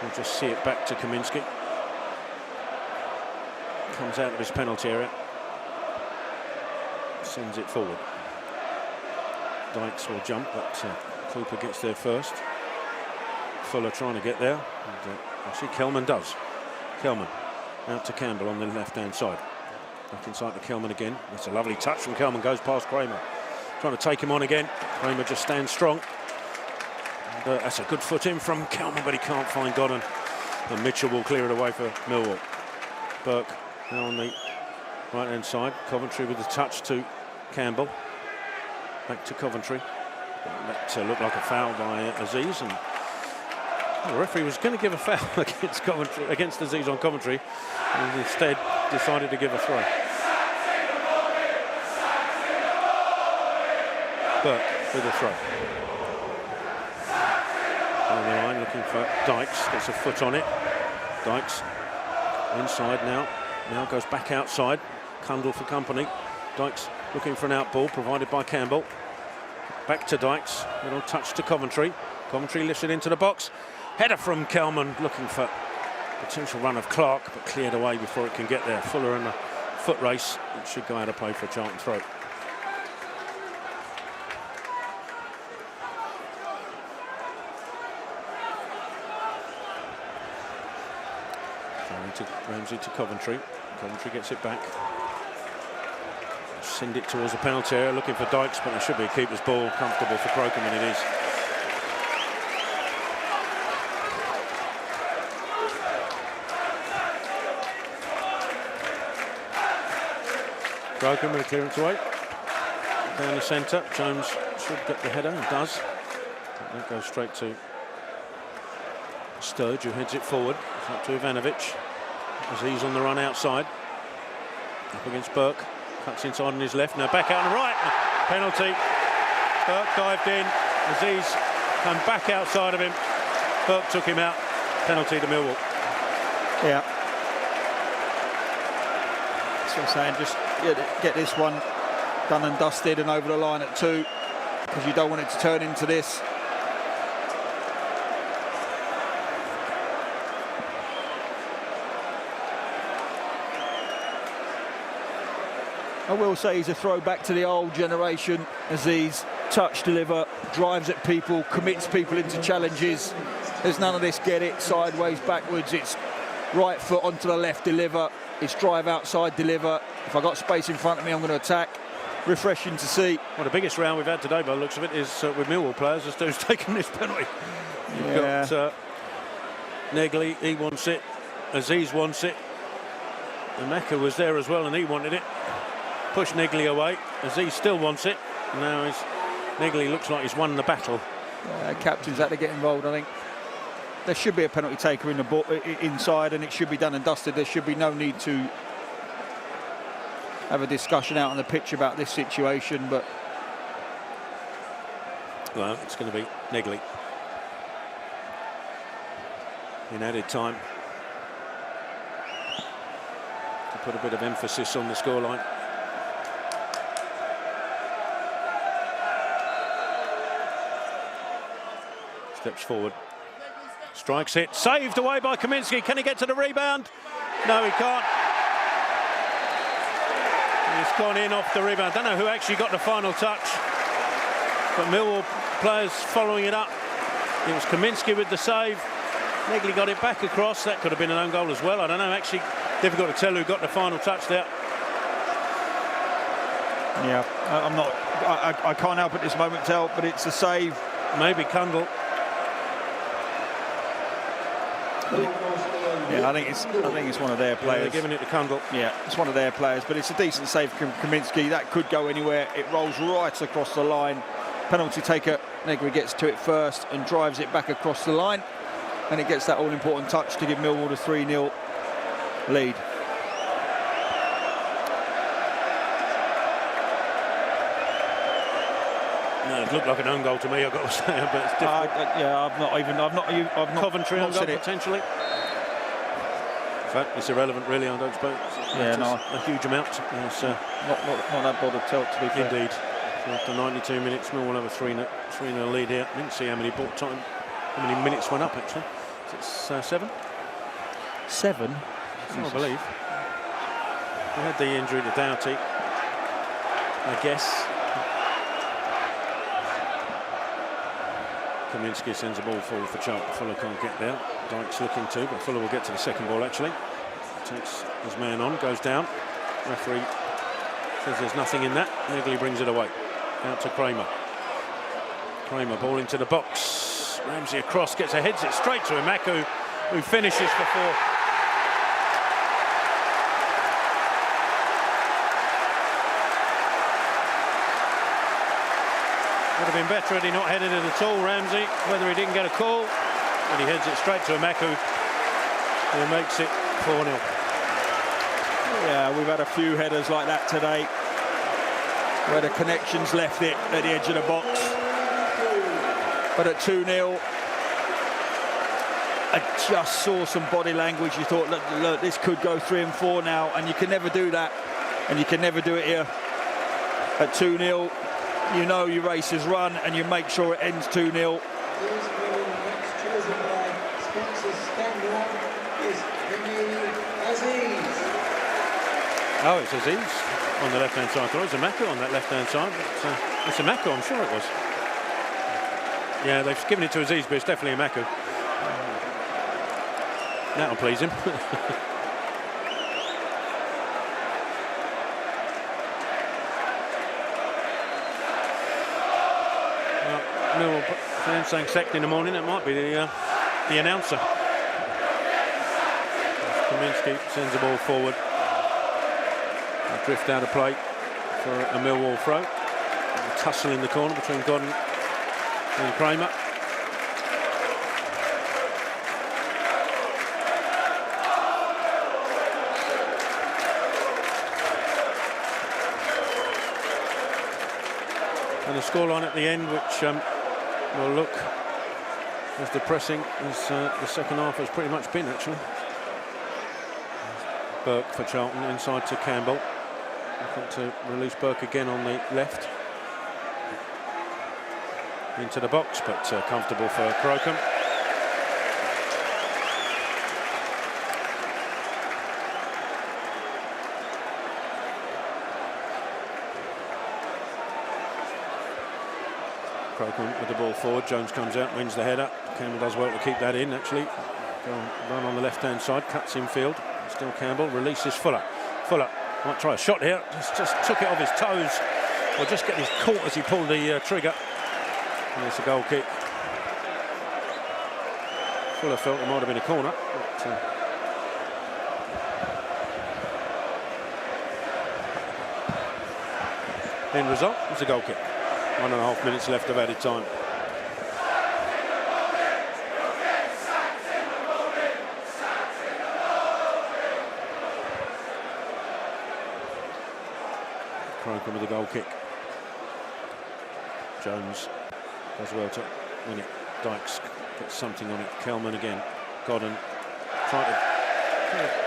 will just see it back to Kaminsky. Comes out of his penalty area. Sends it forward. Dykes will jump, but Cooper gets there first. Fuller trying to get there. And, actually, Kelman does. Kelman out to Campbell on the left-hand side. Back inside to Kelman again. That's a lovely touch from Kelman. Goes past Kramer. Trying to take him on again. Kramer just stands strong. And, that's a good foot in from Kelman, but he can't find Godden. And Mitchell will clear it away for Millwall. Burke now on the right-hand side. Coventry with the touch to Campbell. Back to Coventry. That looked like a foul by Aziz, and the referee was going to give a foul against Aziz on Coventry, and instead decided to give a throw. Burke with the throw. On the line, looking for Dykes. Gets a foot on it. Dykes inside now. Now goes back outside. Cundle for company. Dykes looking for an out ball provided by Campbell. Back to Dykes. Little touch to Coventry. Coventry lifts it into the box. Header from Kelman, looking for potential run of Clark, but cleared away before it can get there. Fuller in the foot race. It should go out of play for a Charlton throw. To Ramsey to Coventry. Coventry gets it back. Send it towards the penalty area, looking for Dykes, but there should be a keeper's ball. Comfortable for Crocombe, and it is. Crocombe with a clearance away. Down the centre. Jones should get the header, and does. And that goes straight to Sturge, who heads it forward. It's up to Ivanovic. As he's on the run outside. Up against Burke. Cuts inside on his left. Now back out on the right. Penalty. Burke dived in. Aziz came back outside of him. Burke took him out. Penalty to Millwall. Yeah. That's what I'm saying. Just get this one done and dusted and over the line at 2. Because you don't want it to turn into this. I will say he's a throwback to the old generation. Aziz, touch, deliver, drives at people, commits people into challenges. There's none of this get it, sideways, backwards. It's right foot onto the left, deliver. It's drive outside, deliver. If I got space in front of me, I'm going to attack. Refreshing to see. Well, the biggest round we've had today, by the looks of it, is with Millwall players as to who's taken this penalty. You've got Negley, he wants it. Aziz wants it. And Mecca was there as well, and he wanted it. Push Negley away. Aziz still wants it. Now Negley looks like he's won the battle. Captains had to get involved, I think. There should be a penalty taker in the inside, and it should be done and dusted. There should be no need to have a discussion out on the pitch about this situation, but well, it's going to be Negley in added time to put a bit of emphasis on the scoreline. Steps forward, strikes it, saved away by Kaminski. Can he get to the rebound? No, he can't. He's gone in off the rebound. Don't know who actually got the final touch, but Millwall players following it up. It was Kaminski with the save. Negley got it back across. That could have been an own goal as well. I don't know, actually difficult to tell who got the final touch there. Yeah, I'm not. I can't help at this moment tell, but it's a save. Maybe Cundle. Yeah, I think it's one of their players. Yeah, they're giving it to Cundle. Yeah, it's one of their players, but it's a decent save from Kaminski. That could go anywhere. It rolls right across the line. Penalty taker Negri gets to it first and drives it back across the line, and it gets that all-important touch to give Millwall a 3-0 lead. No, it looked like an own goal to me, I've got to say, but it's difficult. Yeah, I've not Coventry own goal said it potentially. In fact, it's irrelevant, really. I don't suppose. Yeah, no, a huge amount. It's, not that bothered tilt, to be fair. Indeed. So after 92 minutes, Millwall have a 3-0 lead here. I didn't see how many how many minutes went up actually. Is it 7? 7? I believe. We had the injury to Doughty, I guess. Kaminski sends a ball forward for Charlton. Fuller can't get there. Dykes looking to, but Fuller will get to the second ball actually. Takes his man on, goes down. Referee says there's nothing in that. Negley brings it away. Out to Kramer. Kramer ball into the box. Ramsey across, heads it straight to Imaku, who finishes for 4. Would have been better had he not headed it at all, Ramsey, whether he didn't get a call, and he heads it straight to Imaku, who makes it 4-0. Yeah, we've had a few headers like that today. where the connections left it at the edge of the box. But at 2-0, I just saw some body language. You thought, look, this could go 3 and 4 now, and you can never do that, and you can never do it here. At 2-0, you know your race is run, and you make sure it ends 2-0. Oh, it's Aziz on the left-hand side. I thought it was a Mako on that left-hand side. But, it's a Mako, I'm sure it was. Yeah, they've given it to Aziz, but it's definitely a Mako. That'll please him. Well, Millwall fans saying second in the morning. That might be the announcer. Kaminsky sends the ball forward. A drift out of play for a Millwall throw. A tussle in the corner between Godden and Kramer. And a scoreline at the end, which will look as depressing as the second half has pretty much been, actually. Burke for Charlton, inside to Campbell. Looking to release Burke again on the left. Into the box, but comfortable for Crocombe. Crocombe with the ball forward. Jones comes out, wins the header. Campbell does well to keep that in, actually. Run on the left-hand side, cuts infield. Still Campbell, releases Fuller. Fuller might try a shot here. Just took it off his toes. Or just get his caught as he pulled the trigger. And it's a goal kick. Fuller felt it might have been a corner. But, end result, it's a goal kick. 1.5 minutes left of added time. Crocombe with the goal kick. Jones does well to win it. Dykes gets something on it. Kelman again. Godden trying to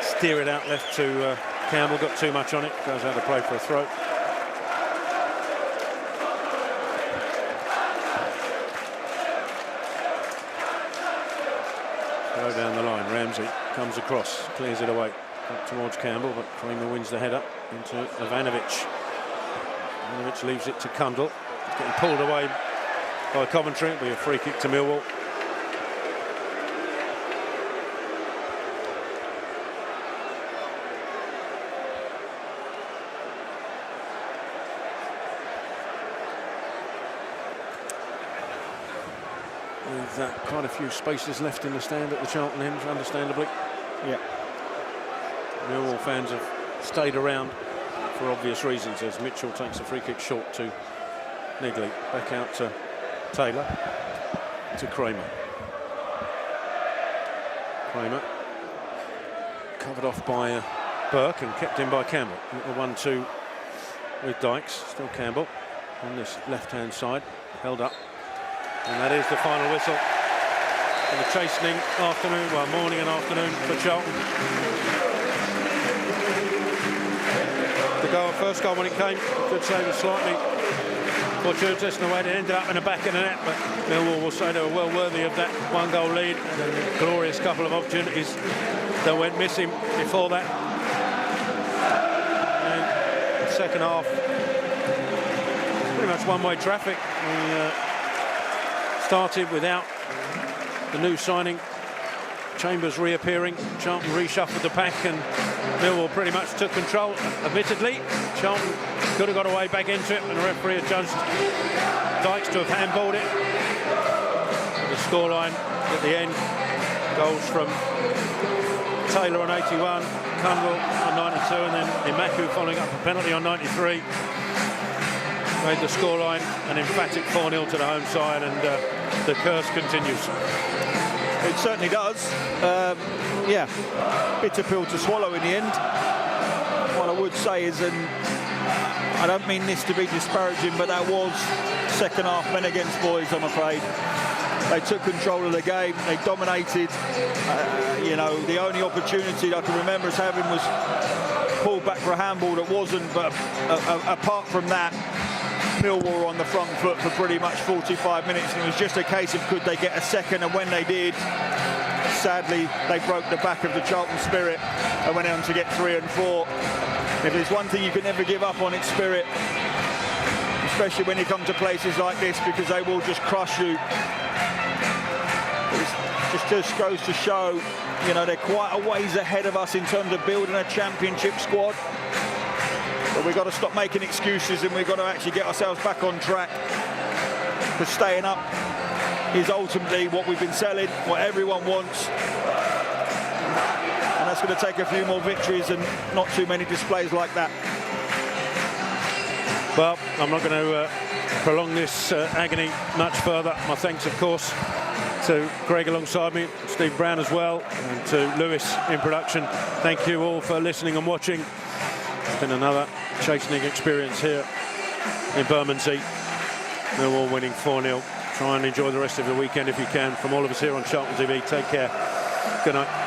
steer it out left to Campbell. Got too much on it. Goes out of play for a throw. Go down the line. Ramsey comes across, clears it away up towards Campbell, but Kramer wins the header into Ivanovic. Ivanovic leaves it to Cundall. It's getting pulled away by Coventry. It'll be a free kick to Millwall. With quite a few spaces left in the stand at the Charlton end, understandably. Yeah. Millwall fans have stayed around for obvious reasons as Mitchell takes a free kick short to Nigley. Back out to Taylor, to Kramer. Kramer covered off by Burke and kept in by Campbell. A 1-2 with Dykes. Still Campbell on this left-hand side, held up. And that is the final whistle in the chastening afternoon, well, morning and afternoon for Charlton. The goal, first goal when it came, I could say was slightly fortuitous in the way it ended up in the back of the net, but Millwall will say they were well worthy of that one-goal lead and a glorious couple of opportunities that went missing before that. And the second half, pretty much one-way traffic. We started without the new signing, Chambers reappearing. Charlton reshuffled the pack and Millwall pretty much took control. Admittedly, Charlton could have got away back into it, and the referee adjudged Dykes to have handballed it. The scoreline at the end, goals from Taylor on 81, Cundall on 92, and then Imaku following up a penalty on 93. Made the scoreline an emphatic 4-0 to the home side, and the curse continues. It certainly does. Yeah, bitter pill to swallow in the end. what I would say is, and I don't mean this to be disparaging, but that was second half men against boys, I'm afraid. They took control of the game, they dominated. You know, the only opportunity I can remember us having was pulled back for a handball that wasn't, but apart from that, Millwall were on the front foot for pretty much 45 minutes, and it was just a case of could they get a second, and when they did, sadly, they broke the back of the Charlton spirit and went on to get 3 and 4. If there's one thing you can never give up on, it's spirit, especially when you come to places like this, because they will just crush you. It just goes to show, you know, they're quite a ways ahead of us in terms of building a championship squad. But we've got to stop making excuses, and we've got to actually get ourselves back on track. Because staying up is ultimately what we've been selling, what everyone wants. And that's going to take a few more victories and not too many displays like that. Well, I'm not going to prolong this agony much further. My thanks, of course, to Greg alongside me, Steve Brown as well, and to Lewis in production. Thank you all for listening and watching. It's been another chastening experience here in Bermondsey. Millwall winning 4-0. Try and enjoy the rest of the weekend if you can. From all of us here on Charlton TV, take care. Good night.